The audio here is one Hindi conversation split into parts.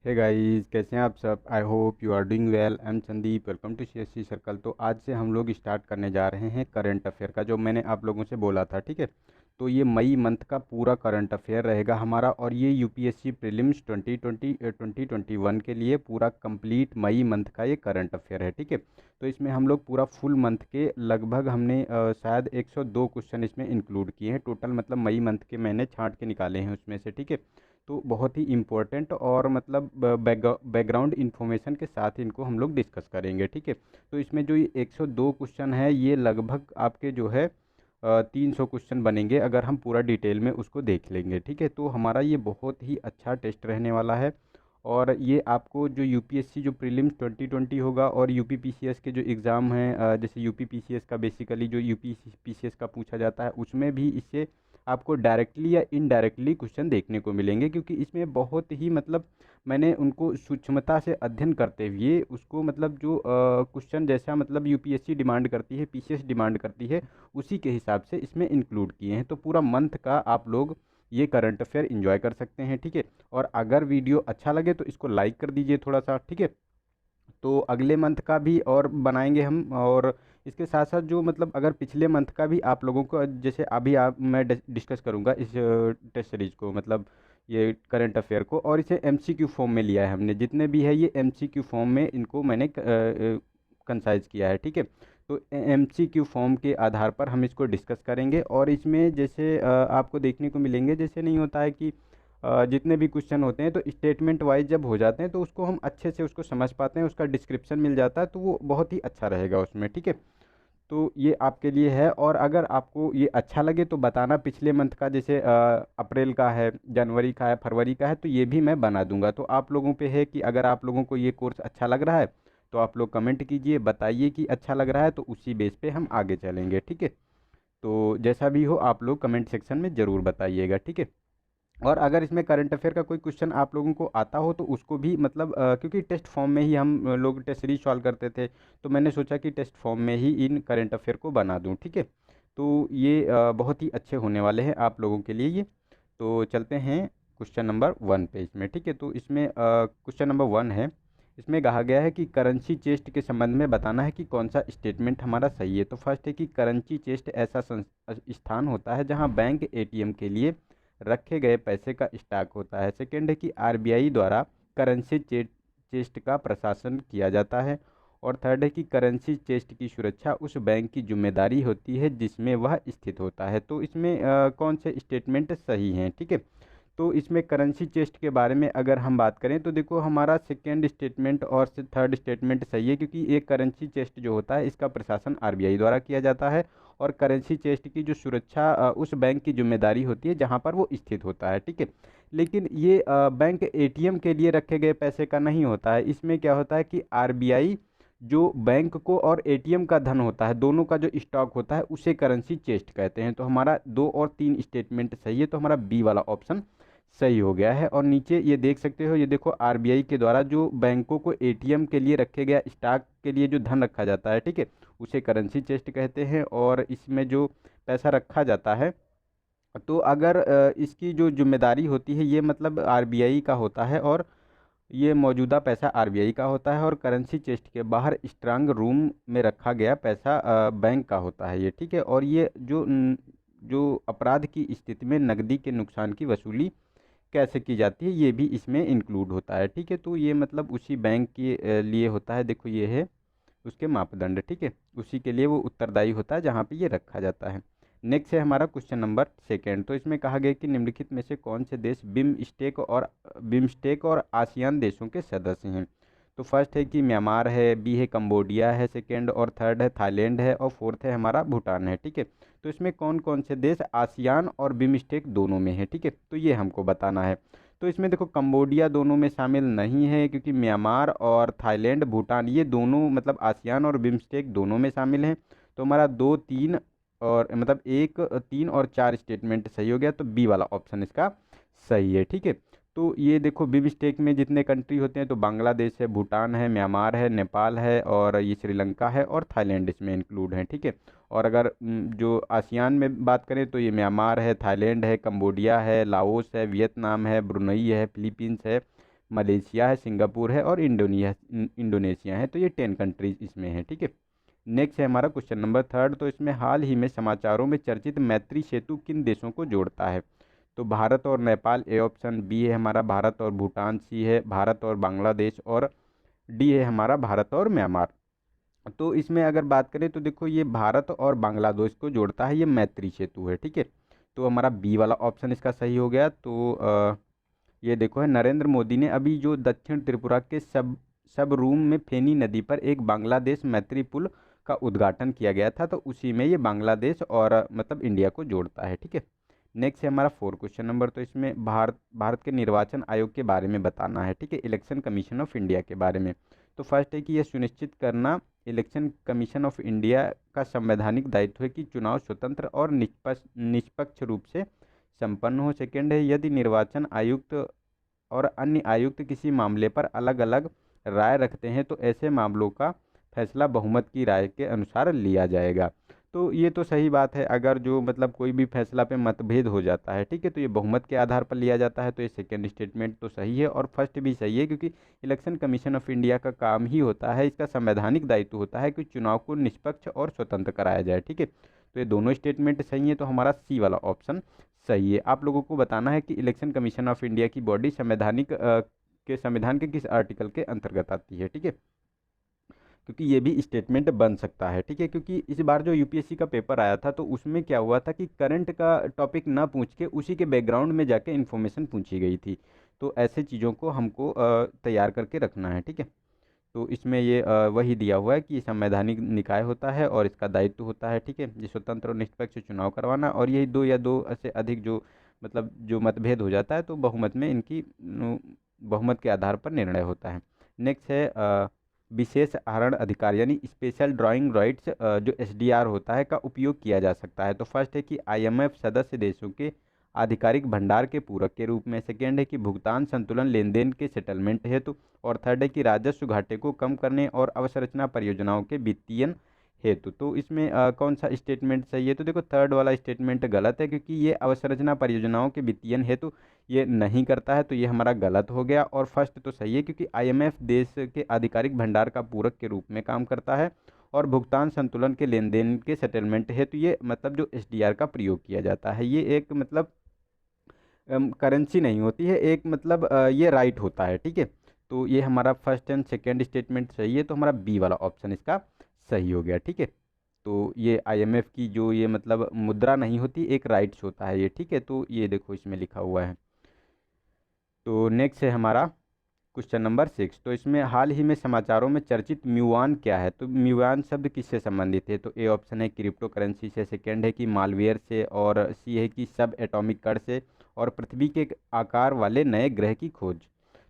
हे गाइस, कैसे हैं आप सब। I hope you are doing well. I am Sandeep, welcome to CSC circle. तो आज से हम लोग स्टार्ट करने जा रहे हैं करंट अफेयर का, जो मैंने आप लोगों से बोला था। ठीक है, तो ये मई मंथ का पूरा करंट अफेयर रहेगा हमारा, और ये यूपीएससी प्रीलिम्स 2021 के लिए पूरा कंप्लीट मई मंथ का ये करंट अफेयर है। ठीक है, तो इसमें हम लोग पूरा फुल मंथ के लगभग हमने शायद 102 क्वेश्चन इसमें इंक्लूड किए हैं टोटल, मतलब मई मंथ के मैंने छांट के निकाले हैं उसमें से। ठीक है, तो बहुत ही इम्पोर्टेंट और मतलब बैकग्राउंड इन्फॉर्मेशन के साथ इनको हम लोग डिस्कस करेंगे। ठीक है, तो इसमें जो ये 102 क्वेश्चन है, ये लगभग आपके जो है 300 क्वेश्चन बनेंगे अगर हम पूरा डिटेल में उसको देख लेंगे। ठीक है, तो हमारा ये बहुत ही अच्छा टेस्ट रहने वाला है। और ये आपको जो यूपीएससी जो प्रीलिम्स 2020 होगा और यूपी पीसीएस के जो एग्ज़ाम हैं, जैसे यूपी पीसीएस का बेसिकली जो यूपी पीसीएस का पूछा जाता है, उसमें भी इससे आपको डायरेक्टली या इनडायरेक्टली क्वेश्चन देखने को मिलेंगे, क्योंकि इसमें बहुत ही मतलब मैंने उनको सूक्ष्मता से अध्ययन करते हुए उसको मतलब जो क्वेश्चन जैसा मतलब यूपीएससी डिमांड करती है, पीसीएस डिमांड करती है, उसी के हिसाब से इसमें इंक्लूड किए हैं। तो पूरा मंथ का आप लोग ये करंट अफेयर इंजॉय कर सकते हैं। ठीक है, और अगर वीडियो अच्छा लगे तो इसको लाइक कर दीजिए थोड़ा सा। ठीक है, तो अगले मंथ का भी और बनाएंगे हम, और इसके साथ साथ जो मतलब अगर पिछले मंथ का भी आप लोगों को, जैसे अभी आप मैं डिस्कस करूंगा इस टेस्ट सीरीज को, मतलब ये करंट अफेयर को, और इसे एमसीक्यू फॉर्म में लिया है हमने। जितने भी है ये एमसीक्यू फॉर्म में इनको मैंने कंसाइज किया है। ठीक है, तो एमसीक्यू फॉर्म के आधार पर हम इसको डिस्कस करेंगे। और इसमें जैसे आपको देखने को मिलेंगे, जैसे नहीं होता है कि जितने भी क्वेश्चन होते हैं तो स्टेटमेंट वाइज जब हो जाते हैं तो उसको हम अच्छे से उसको समझ पाते हैं, उसका डिस्क्रिप्शन मिल जाता है, तो वो बहुत ही अच्छा रहेगा उसमें। ठीक है, तो ये आपके लिए है। और अगर आपको ये अच्छा लगे तो बताना, पिछले मंथ का जैसे अप्रैल का है, जनवरी का है, फरवरी का है, तो ये भी मैं बना दूंगा। तो आप लोगों पे है कि अगर आप लोगों को ये कोर्स अच्छा लग रहा है तो आप लोग कमेंट कीजिए, बताइए कि अच्छा लग रहा है, तो उसी बेस पे हम आगे चलेंगे। ठीक है, तो जैसा भी हो आप लोग कमेंट सेक्शन में ज़रूर बताइएगा। ठीक है, और अगर इसमें करंट अफेयर का कोई क्वेश्चन आप लोगों को आता हो तो उसको भी मतलब क्योंकि टेस्ट फॉर्म में ही हम लोग टेस्ट सीरीज सॉल्व करते थे, तो मैंने सोचा कि टेस्ट फॉर्म में ही इन करंट अफेयर को बना दूं। ठीक है, तो ये बहुत ही अच्छे होने वाले हैं आप लोगों के लिए ये। तो चलते हैं क्वेश्चन नंबर 1 पे इसमें। ठीक है, तो इसमें क्वेश्चन नंबर 1 है। इसमें कहा गया है कि करेंसी चेस्ट के संबंध में बताना है कि कौन सा स्टेटमेंट हमारा सही है। तो फर्स्ट है कि करेंसी चेस्ट ऐसा स्थान होता है जहां बैंक एटीएम के लिए रखे गए पैसे का स्टॉक होता है। सेकेंड है कि आरबीआई द्वारा करेंसी चेस्ट का प्रशासन किया जाता है। और थर्ड है कि करेंसी चेस्ट की सुरक्षा उस बैंक की जिम्मेदारी होती है जिसमें वह स्थित होता है। तो इसमें कौन से स्टेटमेंट सही हैं। ठीक है, तो इसमें करेंसी चेस्ट के बारे में अगर हम बात करें तो देखो हमारा सेकेंड स्टेटमेंट और थर्ड स्टेटमेंट सही है, क्योंकि एक करेंसी चेस्ट जो होता है इसका प्रशासन आरबीआई द्वारा किया जाता है, और करेंसी चेस्ट की जो सुरक्षा उस बैंक की जिम्मेदारी होती है जहां पर वो स्थित होता है। ठीक है, लेकिन ये बैंक एटीएम के लिए रखे गए पैसे का नहीं होता है। इसमें क्या होता है कि आरबीआई जो बैंक को और एटीएम का धन होता है, दोनों का जो स्टॉक होता है, उसे करेंसी चेस्ट कहते हैं। तो हमारा 2 और 3 स्टेटमेंट सही है, तो हमारा बी वाला ऑप्शन सही हो गया है। और नीचे ये देख सकते हो, ये देखो आरबीआई के द्वारा जो बैंकों को एटीएम के लिए रखे गया स्टॉक के लिए जो धन रखा जाता है, ठीक है, उसे करेंसी चेस्ट कहते हैं। और इसमें जो पैसा रखा जाता है, तो अगर इसकी जो जिम्मेदारी होती है ये मतलब आरबीआई का होता है, और ये मौजूदा पैसा आरबीआई का होता है, और करेंसी चेस्ट के बाहर स्ट्रांग रूम में रखा गया पैसा बैंक का होता है ये। ठीक है, और ये जो अपराध की स्थिति में नकदी के नुकसान की वसूली कैसे की जाती है, ये भी इसमें इंक्लूड होता है। ठीक है, तो ये मतलब उसी बैंक के लिए होता है। देखो ये है उसके मापदंड। ठीक है, उसी के लिए वो उत्तरदायी होता है जहाँ पे ये रखा जाता है। नेक्स्ट है हमारा क्वेश्चन नंबर सेकेंड। तो इसमें कहा गया कि निम्नलिखित में से कौन से देश बिम्स्टेक और आसियान देशों के सदस्य हैं। तो फर्स्ट है कि म्यांमार है, बी है कंबोडिया है, सेकेंड और थर्ड है थाईलैंड है, और फोर्थ है हमारा भूटान है। ठीक है, तो इसमें कौन कौन से देश आसियान और बिम्स्टेक दोनों में है। ठीक है, तो ये हमको बताना है। तो इसमें देखो कंबोडिया दोनों में शामिल नहीं है, क्योंकि म्यांमार और थाईलैंड, भूटान, ये दोनों मतलब आसियान और बिम्स्टेक दोनों में शामिल हैं। तो हमारा 2, 3 और मतलब 1, 3 और 4 स्टेटमेंट सही हो गया, तो बी वाला ऑप्शन इसका सही है। ठीक है, तो ये देखो बिम्स्टेक में जितने कंट्री होते हैं, तो बांग्लादेश है, भूटान है, म्यांमार है, नेपाल है, और ये श्रीलंका है, और थाईलैंड इसमें इंक्लूड है। ठीक है, और अगर जो आसियान में बात करें तो ये म्यांमार है, थाईलैंड है, कंबोडिया है, लाओस है, वियतनाम है, ब्रुनई है, फिलीपींस है, मलेशिया है, सिंगापुर है और इंडोनेशिया है। तो ये 10 कंट्रीज इसमें है, ठीक है। नेक्स्ट है हमारा क्वेश्चन नंबर थर्ड। तो इसमें हाल ही में समाचारों में चर्चित मैत्री सेतु किन देशों को जोड़ता है? तो भारत और नेपाल ए ऑप्शन, बी है हमारा भारत और भूटान, सी है भारत और बांग्लादेश और डी है हमारा भारत और म्यांमार। तो इसमें अगर बात करें तो देखो ये भारत और बांग्लादेश को जोड़ता है, ये मैत्री सेतु है, ठीक है। तो हमारा बी वाला ऑप्शन इसका सही हो गया। तो ये देखो है नरेंद्र मोदी ने अभी जो दक्षिण त्रिपुरा के सब रूम में फेनी नदी पर एक बांग्लादेश मैत्री पुल का उद्घाटन किया गया था, तो उसी में ये बांग्लादेश और मतलब इंडिया को जोड़ता है, ठीक है। नेक्स्ट है हमारा फोर क्वेश्चन नंबर। तो इसमें भारत के निर्वाचन आयोग के बारे में बताना है, ठीक है, इलेक्शन कमीशन ऑफ इंडिया के बारे में। तो फर्स्ट है कि यह सुनिश्चित करना इलेक्शन कमीशन ऑफ इंडिया का संवैधानिक दायित्व है कि चुनाव स्वतंत्र और निष्पक्ष रूप से संपन्न हो। सेकेंड है यदि निर्वाचन आयुक्त और अन्य आयुक्त किसी मामले पर अलग अलग राय रखते हैं तो ऐसे मामलों का फैसला बहुमत की राय के अनुसार लिया जाएगा। तो ये तो सही बात है, अगर जो मतलब कोई भी फैसला पे मतभेद हो जाता है, ठीक है, तो ये बहुमत के आधार पर लिया जाता है। तो ये सेकंड स्टेटमेंट तो सही है और फर्स्ट भी सही है, क्योंकि इलेक्शन कमीशन ऑफ इंडिया का काम ही होता है, इसका संवैधानिक दायित्व होता है कि चुनाव को निष्पक्ष और स्वतंत्र कराया जाए, ठीक है। तो ये दोनों स्टेटमेंट सही है, तो हमारा सी वाला ऑप्शन सही है। आप लोगों को बताना है कि इलेक्शन कमीशन ऑफ इंडिया की बॉडी संविधान के किस आर्टिकल के अंतर्गत आती है, ठीक है, क्योंकि ये भी स्टेटमेंट बन सकता है, ठीक है। क्योंकि इस बार जो यूपीएससी का पेपर आया था तो उसमें क्या हुआ था कि करंट का टॉपिक ना पूछ के उसी के बैकग्राउंड में जाके इन्फॉर्मेशन पूछी गई थी। तो ऐसे चीज़ों को हमको तैयार करके रखना है, ठीक है। तो इसमें ये वही दिया हुआ है कि संवैधानिक निकाय होता है और इसका दायित्व होता है, ठीक है, ये स्वतंत्र और निष्पक्ष चुनाव करवाना। और यही दो या दो से अधिक जो मतलब जो मतभेद हो जाता है तो बहुमत में इनकी बहुमत के आधार पर निर्णय होता है। नेक्स्ट है विशेष आहरण अधिकार यानी स्पेशल ड्राइंग राइट्स जो एसडीआर होता है का उपयोग किया जा सकता है। तो फर्स्ट है कि आईएमएफ सदस्य देशों के आधिकारिक भंडार के पूरक के रूप में। सेकेंड है कि भुगतान संतुलन लेनदेन के सेटलमेंट हेतु। और थर्ड है कि राजस्व घाटे को कम करने और अवसंरचना परियोजनाओं के वित्तीयन हेतु। तो इसमें कौन सा स्टेटमेंट सही है? तो देखो थर्ड वाला स्टेटमेंट गलत है, क्योंकि ये अवसंरचना परियोजनाओं के वित्तीयन हेतु ये नहीं करता है, तो ये हमारा गलत हो गया। और फर्स्ट तो सही है, क्योंकि आईएमएफ देश के आधिकारिक भंडार का पूरक के रूप में काम करता है और भुगतान संतुलन के लेन देन के सेटलमेंट हेतु ये मतलब जो एसडीआर का प्रयोग किया जाता है। ये एक मतलब करेंसी नहीं होती है, एक मतलब ये राइट होता है, ठीक है। तो ये हमारा फर्स्ट एंड सेकेंड स्टेटमेंट सही है, तो हमारा बी वाला ऑप्शन इसका सही हो गया, ठीक है। तो ये आईएमएफ की जो ये मतलब मुद्रा नहीं होती, एक राइट्स होता है ये, ठीक है। तो ये देखो इसमें लिखा हुआ है। तो नेक्स्ट है हमारा क्वेश्चन नंबर 6। तो इसमें हाल ही में समाचारों में चर्चित म्यूआन क्या है? तो म्यूआन शब्द किससे संबंधित है? तो ए ऑप्शन है क्रिप्टो करेंसी से, सेकेंड है कि मालवेयर से, और सी है कि सब एटॉमिक कण से, और पृथ्वी के एक आकार वाले नए ग्रह की खोज।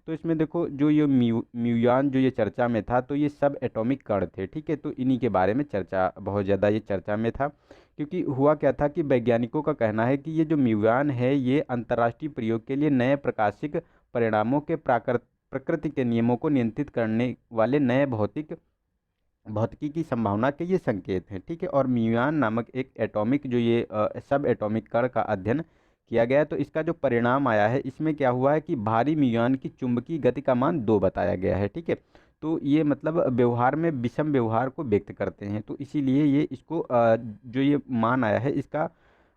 तो इसमें देखो जो ये म्यूआन जो ये चर्चा में था, तो ये सब एटॉमिक कण थे, ठीक है। तो इन्हीं के बारे में चर्चा बहुत ज़्यादा ये चर्चा में था, क्योंकि हुआ क्या था कि वैज्ञानिकों का कहना है कि ये जो म्यूआन है ये अंतर्राष्ट्रीय प्रयोग के लिए नए प्रकाशिक परिणामों के प्रकृति के नियमों को नियंत्रित करने वाले नए भौतिकी की संभावना के ये संकेत हैं, ठीक है। और म्यूआन नामक एक एटॉमिक जो ये सब एटॉमिक कण का अध्ययन किया गया है, तो इसका जो परिणाम आया है इसमें क्या हुआ है कि भारी म्यूआन की चुंबकीय गति का मान 2 बताया गया है, ठीक है। तो ये मतलब व्यवहार में विषम व्यवहार को व्यक्त करते हैं, तो इसीलिए ये इसको जो ये मान आया है इसका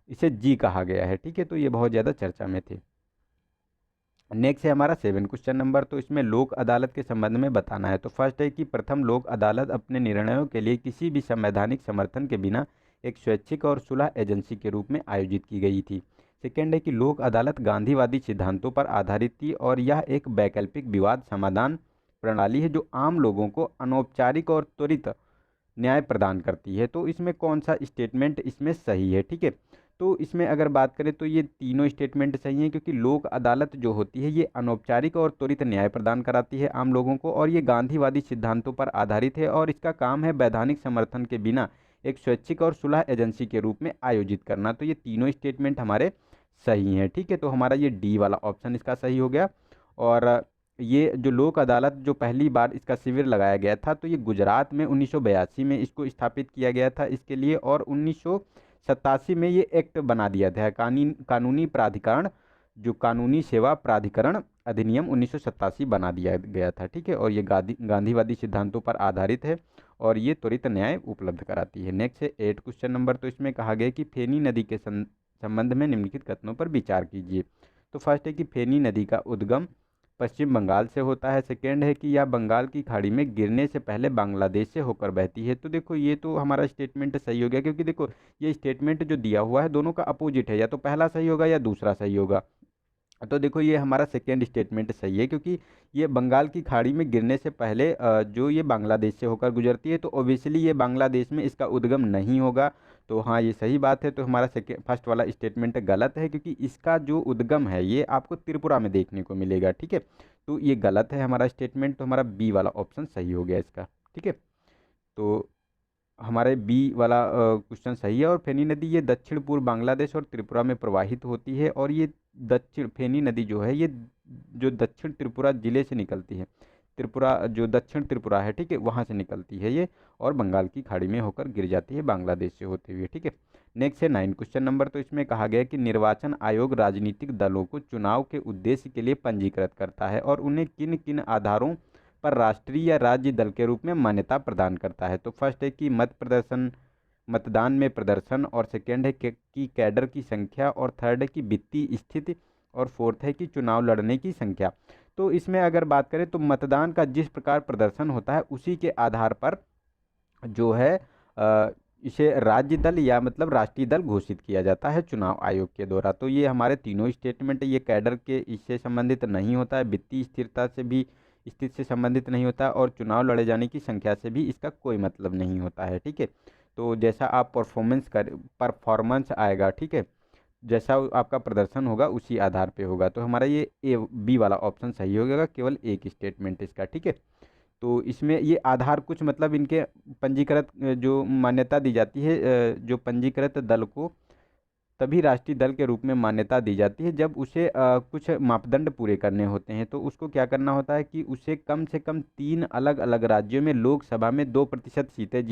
इसे जी कहा गया है, ठीक है। तो ये बहुत ज़्यादा चर्चा में थे। नेक्स्ट है हमारा 7 क्वेश्चन नंबर। तो इसमें लोक अदालत के संबंध में बताना है। तो फर्स्ट है कि प्रथम लोक अदालत अपने निर्णयों के लिए किसी भी संवैधानिक समर्थन के बिना एक स्वैच्छिक और सुलह एजेंसी के रूप में आयोजित की गई थी। सेकेंड है कि लोक अदालत गांधीवादी सिद्धांतों पर आधारित थी और यह एक वैकल्पिक विवाद समाधान प्रणाली है जो आम लोगों को अनौपचारिक और त्वरित न्याय प्रदान करती है। तो इसमें कौन सा स्टेटमेंट इसमें सही है, ठीक है। तो इसमें अगर बात करें तो ये तीनों स्टेटमेंट सही हैं, क्योंकि लोक अदालत जो होती है ये अनौपचारिक और त्वरित न्याय प्रदान कराती है आम लोगों को, और ये गांधीवादी सिद्धांतों पर आधारित है और इसका काम है वैधानिक समर्थन के बिना एक स्वैच्छिक और सुलह एजेंसी के रूप में आयोजित करना। तो ये तीनों स्टेटमेंट हमारे सही हैं, ठीक है। तो हमारा ये डी वाला ऑप्शन इसका सही हो गया। और ये जो लोक अदालत जो पहली बार इसका शिविर लगाया गया था, तो ये गुजरात में 1982 में इसको स्थापित किया गया था इसके लिए, और 1987 में ये एक्ट बना दिया था कानूनी प्राधिकरण जो कानूनी सेवा प्राधिकरण अधिनियम 1987 बना दिया गया था, ठीक है। और ये गांधीवादी सिद्धांतों पर आधारित है और ये त्वरित न्याय उपलब्ध कराती है। नेक्स्ट है 8 क्वेश्चन नंबर। तो इसमें कहा गया है कि फेनी नदी के संबंध में निम्नलिखित कथनों पर विचार कीजिए। तो फर्स्ट है कि फेनी नदी का उद्गम पश्चिम बंगाल से होता है। सेकेंड है कि यह बंगाल की खाड़ी में गिरने से पहले बांग्लादेश से होकर बहती है। तो देखो ये तो हमारा स्टेटमेंट सही हो गया, क्योंकि देखो ये स्टेटमेंट जो दिया हुआ है दोनों का अपोजिट है, या तो पहला सही होगा या दूसरा सही होगा। तो देखो ये हमारा सेकेंड स्टेटमेंट सही है, क्योंकि ये बंगाल की खाड़ी में गिरने से पहले जो ये बांग्लादेश से होकर गुजरती है, तो ओबियसली ये बांग्लादेश में इसका उद्गम नहीं होगा। तो हाँ ये सही बात है। तो हमारा सेकेंड फर्स्ट वाला स्टेटमेंट गलत है, क्योंकि इसका जो उद्गम है ये आपको त्रिपुरा में देखने को मिलेगा, ठीक है। तो ये गलत है हमारा स्टेटमेंट। तो हमारा बी वाला ऑप्शन सही हो गया इसका, ठीक है। तो हमारे बी वाला क्वेश्चन सही है। और फेनी नदी ये दक्षिण पूर्व बांग्लादेश और त्रिपुरा में प्रवाहित होती है, और ये दक्षिण फेनी नदी जो है ये जो दक्षिण त्रिपुरा जिले से निकलती है, त्रिपुरा जो दक्षिण त्रिपुरा है, ठीक है, वहाँ से निकलती है ये, और बंगाल की खाड़ी में होकर गिर जाती है बांग्लादेश से होते हुए, ठीक है। नेक्स्ट है 9 क्वेश्चन नंबर। तो इसमें कहा गया है कि निर्वाचन आयोग राजनीतिक दलों को चुनाव के उद्देश्य के लिए पंजीकृत करता है और उन्हें किन किन आधारों पर राष्ट्रीय या राज्य दल के रूप में मान्यता प्रदान करता है। तो फर्स्ट है कि मतदान में प्रदर्शन, और सेकेंड है कि कैडर की संख्या, और थर्ड है कि वित्तीय स्थिति, और फोर्थ है कि चुनाव लड़ने की संख्या। तो इसमें अगर बात करें तो मतदान का जिस प्रकार प्रदर्शन होता है उसी के आधार पर जो है इसे राज्य दल या मतलब राष्ट्रीय दल घोषित किया जाता है चुनाव आयोग के द्वारा। तो ये हमारे तीनों स्टेटमेंट ये कैडर के इससे संबंधित नहीं होता है, वित्तीय स्थिरता से भी स्थिति से संबंधित नहीं होता, और चुनाव लड़े जाने की संख्या से भी इसका कोई मतलब नहीं होता है, ठीक है। तो जैसा आप परफॉर्मेंस आएगा, ठीक है, जैसा आपका प्रदर्शन होगा उसी आधार पे होगा। तो हमारा ये ए बी वाला ऑप्शन सही होगा, केवल एक स्टेटमेंट इसका, ठीक है। तो इसमें ये आधार कुछ मतलब इनके पंजीकृत जो मान्यता दी जाती है जो पंजीकृत दल को तभी राष्ट्रीय दल के रूप में मान्यता दी जाती है जब उसे कुछ मापदंड पूरे करने होते हैं। तो उसको क्या करना होता है कि उसे कम से कम 3 अलग अलग राज्यों में लोकसभा में 2% सीटें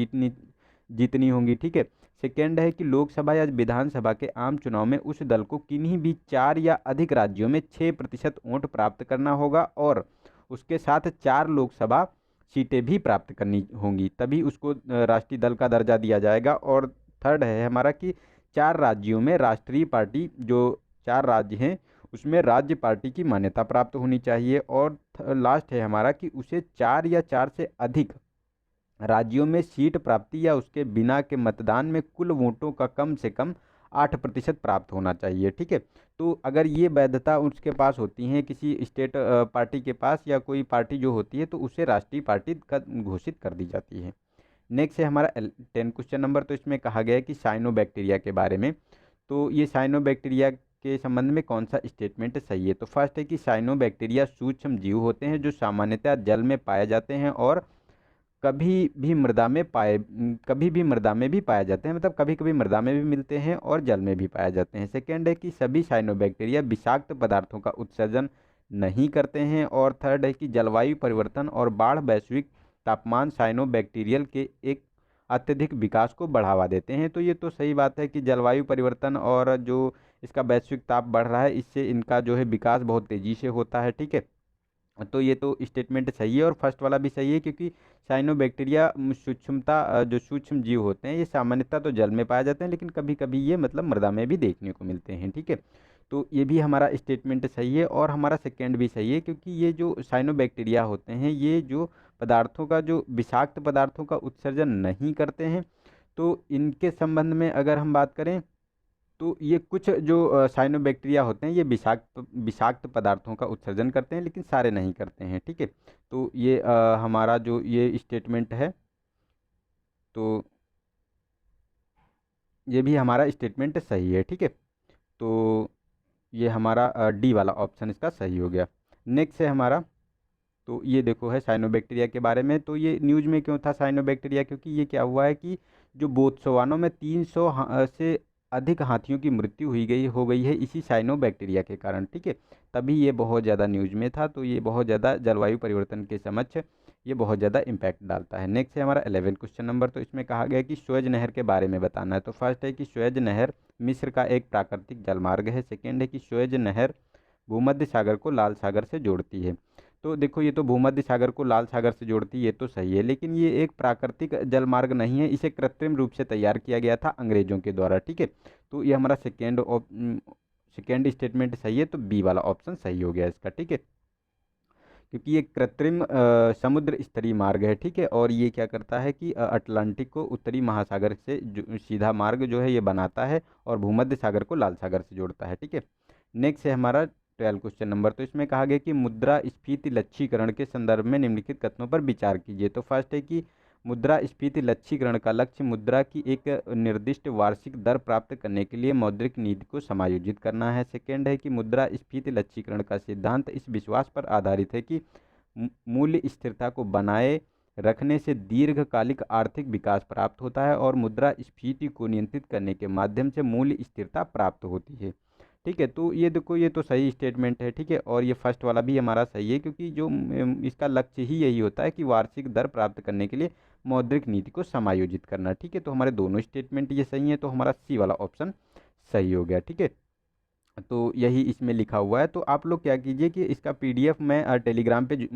जीतनी होंगी, ठीक है। सेकेंड है कि लोकसभा या विधानसभा के आम चुनाव में उस दल को किन्हीं भी 4 या अधिक राज्यों में 6% वोट प्राप्त करना होगा, और उसके साथ 4 लोकसभा सीटें भी प्राप्त करनी होंगी, तभी उसको राष्ट्रीय दल का दर्जा दिया जाएगा। और थर्ड है हमारा कि 4 राज्यों में राष्ट्रीय पार्टी, जो 4 राज्य हैं उसमें राज्य पार्टी की मान्यता प्राप्त होनी चाहिए। और लास्ट है हमारा कि उसे 4 या 4 से अधिक राज्यों में सीट प्राप्ति या उसके बिना के मतदान में कुल वोटों का कम से कम 8% प्राप्त होना चाहिए, ठीक है। तो अगर ये वैधता उसके पास होती है किसी स्टेट पार्टी के पास, या कोई पार्टी जो होती है, तो उसे राष्ट्रीय पार्टी का घोषित कर दी जाती है। नेक्स्ट है हमारा 10 क्वेश्चन नंबर। तो इसमें कहा गया है कि साइनोबैक्टीरिया के बारे में। तो ये साइनोबैक्टीरिया के संबंध में कौन सा स्टेटमेंट सही है। तो फर्स्ट है कि साइनोबैक्टीरिया सूक्ष्म जीव होते हैं जो सामान्यतः जल में पाए जाते हैं और कभी भी मृदा में भी पाए जाते हैं, मतलब कभी कभी मृदा में भी मिलते हैं और जल में भी पाए जाते हैं। सेकेंड है कि सभी साइनोबैक्टीरिया विषाक्त पदार्थों का उत्सर्जन नहीं करते हैं। और थर्ड है कि जलवायु परिवर्तन और बाढ़ वैश्विक तापमान साइनोबैक्टीरियल के एक अत्यधिक विकास को बढ़ावा देते हैं। तो ये तो सही बात है कि जलवायु परिवर्तन और जो इसका वैश्विक ताप बढ़ रहा है इससे इनका जो है विकास बहुत तेज़ी से होता है, ठीक है। तो ये तो स्टेटमेंट सही है, और फर्स्ट वाला भी सही है, क्योंकि साइनोबैक्टीरिया जो सूक्ष्म जीव होते हैं ये सामान्यतः तो जल में पाए जाते हैं, लेकिन कभी कभी ये मतलब मृदा में भी देखने को मिलते हैं, ठीक है। तो ये भी हमारा स्टेटमेंट सही है, और हमारा सेकेंड भी सही है, क्योंकि ये जो साइनोबैक्टीरिया होते हैं ये जो पदार्थों का जो विषाक्त पदार्थों का उत्सर्जन नहीं करते हैं। तो इनके संबंध में अगर हम बात करें तो ये कुछ जो साइनोबैक्टीरिया होते हैं ये विषाक्त पदार्थों का उत्सर्जन करते हैं, लेकिन सारे नहीं करते हैं, ठीक है। तो ये हमारा जो ये स्टेटमेंट है, तो ये भी हमारा स्टेटमेंट सही है, ठीक है। तो ये हमारा डी वाला ऑप्शन इसका सही हो गया। नेक्स्ट है हमारा, तो ये देखो है साइनोबैक्टीरिया के बारे में। तो ये न्यूज़ में क्यों था साइनोबैक्टीरिया, क्योंकि ये क्या हुआ है कि जो बोत्सवाना में 300 से अधिक हाथियों की मृत्यु हो गई है इसी साइनोबैक्टीरिया के कारण, ठीक है। तभी ये बहुत ज़्यादा न्यूज़ में था। तो ये बहुत ज़्यादा जलवायु परिवर्तन के समक्ष ये बहुत ज़्यादा इम्पैक्ट डालता है। नेक्स्ट है हमारा 11 क्वेश्चन नंबर। तो इसमें कहा गया है कि स्वेज नहर के बारे में बताना है। तो फर्स्ट है कि स्वेज नहर मिस्र का एक प्राकृतिक जलमार्ग है। सेकेंड है कि स्वेज नहर भूमध्य सागर को लाल सागर से जोड़ती है। तो देखो ये तो भूमध्य सागर को लाल सागर से जोड़ती है, ये तो सही है, लेकिन ये एक प्राकृतिक जलमार्ग नहीं है, इसे कृत्रिम रूप से तैयार किया गया था अंग्रेजों के द्वारा, ठीक है। तो ये हमारा सेकेंड स्टेटमेंट सही है, तो बी वाला ऑप्शन सही हो गया इसका, ठीक है। क्योंकि ये कृत्रिम समुद्र स्तरीय मार्ग है, ठीक है, और ये क्या करता है कि अटलांटिक को उत्तरी महासागर से सीधा मार्ग जो है ये बनाता है और भूमध्य सागर को लाल सागर से जोड़ता है, ठीक है। नेक्स्ट है हमारा 12 क्वेश्चन नंबर। तो इसमें कहा गया कि मुद्रा स्फीति लक्ष्यीकरण के संदर्भ में निम्नलिखित कथनों पर विचार कीजिए। तो फर्स्ट है कि मुद्रा स्फीति लक्ष्यीकरण का लक्ष्य मुद्रा की एक निर्दिष्ट वार्षिक दर प्राप्त करने के लिए मौद्रिक नीति को समायोजित करना है। सेकेंड है कि मुद्रा स्फीति लक्ष्यीकरण का सिद्धांत इस विश्वास पर आधारित है कि मूल्य स्थिरता को बनाए रखने से दीर्घकालिक आर्थिक विकास प्राप्त होता है और मुद्रा स्फीति को नियंत्रित करने के माध्यम से मूल्य स्थिरता प्राप्त होती है, ठीक है। तो ये देखो ये तो सही स्टेटमेंट है, ठीक है, और ये फर्स्ट वाला भी हमारा सही है, क्योंकि जो इसका लक्ष्य ही यही होता है कि वार्षिक दर प्राप्त करने के लिए मौद्रिक नीति को समायोजित करना, ठीक है। तो हमारे दोनों स्टेटमेंट ये सही है, तो हमारा सी वाला ऑप्शन सही हो गया, ठीक है। तो यही इसमें लिखा हुआ है। तो आप लोग क्या कीजिए कि इसका पीडीएफ मैं टेलीग्राम पे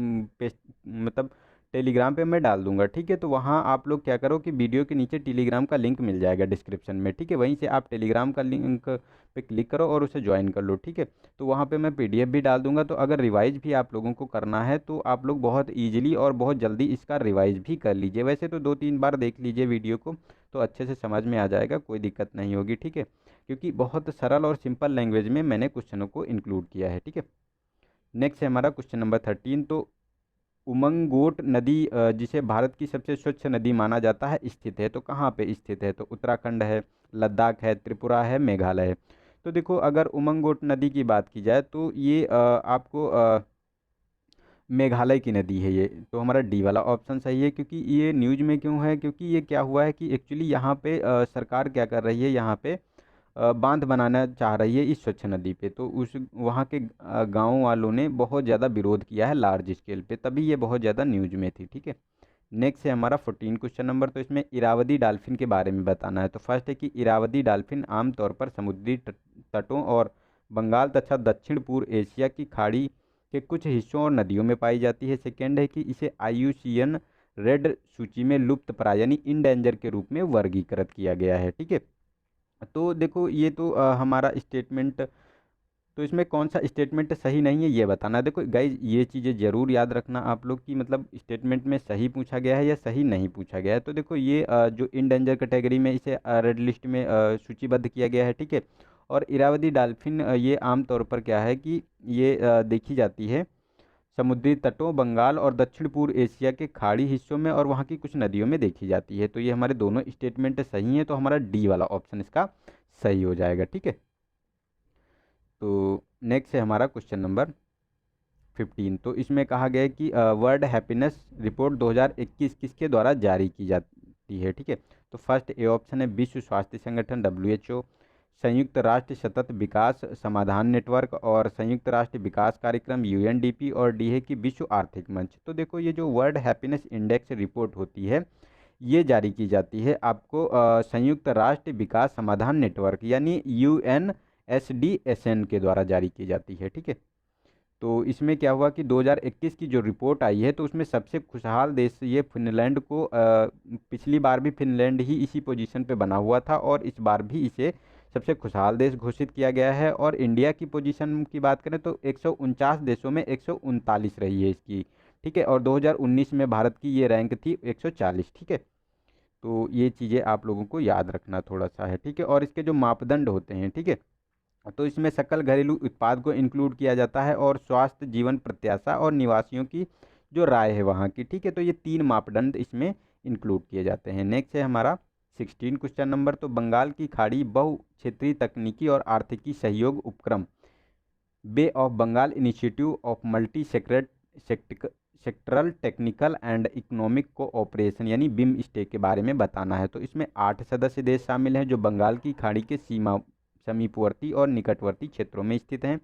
मतलब टेलीग्राम पे मैं डाल दूंगा, ठीक है। तो वहाँ आप लोग क्या करो कि वीडियो के नीचे टेलीग्राम का लिंक मिल जाएगा डिस्क्रिप्शन में, ठीक है, वहीं से आप टेलीग्राम का लिंक पे क्लिक करो और उसे ज्वाइन कर लो, ठीक है। तो वहाँ पे मैं पीडीएफ भी डाल दूंगा, तो अगर रिवाइज भी आप लोगों को करना है तो आप लोग बहुत ईजिली और बहुत जल्दी इसका रिवाइज भी कर लीजिए। वैसे तो 2-3 बार देख लीजिए वीडियो को, तो अच्छे से समझ में आ जाएगा, कोई दिक्कत नहीं होगी, ठीक है, क्योंकि बहुत सरल और सिंपल लैंग्वेज में मैंने क्वेश्चनों को इंक्लूड किया है, ठीक है। नेक्स्ट है हमारा क्वेश्चन नंबर 13। तो उमंगोट नदी जिसे भारत की सबसे स्वच्छ नदी माना जाता है स्थित है, तो कहाँ पे स्थित है? तो उत्तराखंड है, लद्दाख है, त्रिपुरा है, मेघालय है। तो देखो अगर उमंगोट नदी की बात की जाए तो ये आपको मेघालय की नदी है ये, तो हमारा डी वाला ऑप्शन सही है। क्योंकि ये न्यूज में क्यों है, क्योंकि ये क्या हुआ है कि एक्चुअली यहाँ पे सरकार क्या कर रही है, यहाँ पे बांध बनाना चाह रही है इस स्वच्छ नदी पे। तो उस वहाँ के गांव वालों ने बहुत ज़्यादा विरोध किया है लार्ज स्केल पे, तभी ये बहुत ज़्यादा न्यूज में थी, ठीक है। नेक्स्ट है हमारा 14 क्वेश्चन नंबर। तो इसमें इरावदी डॉल्फिन के बारे में बताना है। तो फर्स्ट है कि इरावदी डॉल्फिन आमतौर पर समुद्री तटों और बंगाल तथा दक्षिण पूर्व एशिया की खाड़ी के कुछ हिस्सों और नदियों में पाई जाती है। सेकेंड है कि इसे IUCN रेड सूची में लुप्त प्राय यानी इंडेंजर के रूप में वर्गीकृत किया गया है, ठीक है। तो देखो ये तो हमारा स्टेटमेंट, तो इसमें कौन सा स्टेटमेंट सही नहीं है ये बताना। देखो गाइज ये चीज़ें ज़रूर याद रखना आप लोग कि मतलब स्टेटमेंट में सही पूछा गया है या सही नहीं पूछा गया है। तो देखो ये जो इन डेंजर कैटेगरी में इसे रेड लिस्ट में सूचीबद्ध किया गया है, ठीक है। और इरावदी डॉल्फिन ये आमतौर पर क्या है कि ये देखी जाती है समुद्री तटों, बंगाल और दक्षिण पूर्व एशिया के खाड़ी हिस्सों में और वहाँ की कुछ नदियों में देखी जाती है। तो ये हमारे दोनों स्टेटमेंट सही हैं, तो हमारा डी वाला ऑप्शन इसका सही हो जाएगा, ठीक है। तो नेक्स्ट है हमारा क्वेश्चन नंबर 15। तो इसमें कहा गया है कि वर्ल्ड हैप्पीनेस रिपोर्ट 2021 किसके द्वारा जारी की जाती है, ठीक है। तो फर्स्ट ए ऑप्शन है विश्व स्वास्थ्य संगठन WHO, संयुक्त राष्ट्र सतत विकास समाधान नेटवर्क और संयुक्त राष्ट्र विकास कार्यक्रम UNDP, और डी है कि विश्व आर्थिक मंच। तो देखो ये जो वर्ल्ड हैप्पीनेस इंडेक्स रिपोर्ट होती है ये जारी की जाती है आपको संयुक्त राष्ट्र विकास समाधान नेटवर्क यानी UNSDSN के द्वारा जारी की जाती है, ठीक है। तो इसमें क्या हुआ कि 2021 की जो रिपोर्ट आई है तो उसमें सबसे खुशहाल देश ये फिनलैंड को पिछली बार भी फिनलैंड ही इसी पोजीशन पे बना हुआ था और इस बार भी इसे सबसे खुशहाल देश घोषित किया गया है। और इंडिया की पोजीशन की बात करें तो 149 देशों में 139 रही है इसकी, ठीक है। और 2019 में भारत की ये रैंक थी 140, ठीक है। तो ये चीज़ें आप लोगों को याद रखना थोड़ा सा है, ठीक है। और इसके जो मापदंड होते हैं, ठीक है, तो इसमें सकल घरेलू उत्पाद को इंक्लूड किया जाता है और स्वास्थ्य, जीवन प्रत्याशा और निवासियों की जो राय है वहाँ की, ठीक है। तो ये 3 मापदंड इसमें इंक्लूड किए जाते हैं। नेक्स्ट है हमारा 16 क्वेश्चन नंबर। तो बंगाल की खाड़ी बहु क्षेत्रीय तकनीकी और आर्थिकी सहयोग उपक्रम bay of Bengal initiative of multi sectoral technical and economic cooperation यानी बिम स्टेक के बारे में बताना है। तो इसमें 8 सदस्य देश शामिल हैं जो बंगाल की खाड़ी के समीपवर्ती और निकटवर्ती क्षेत्रों में स्थित हैं।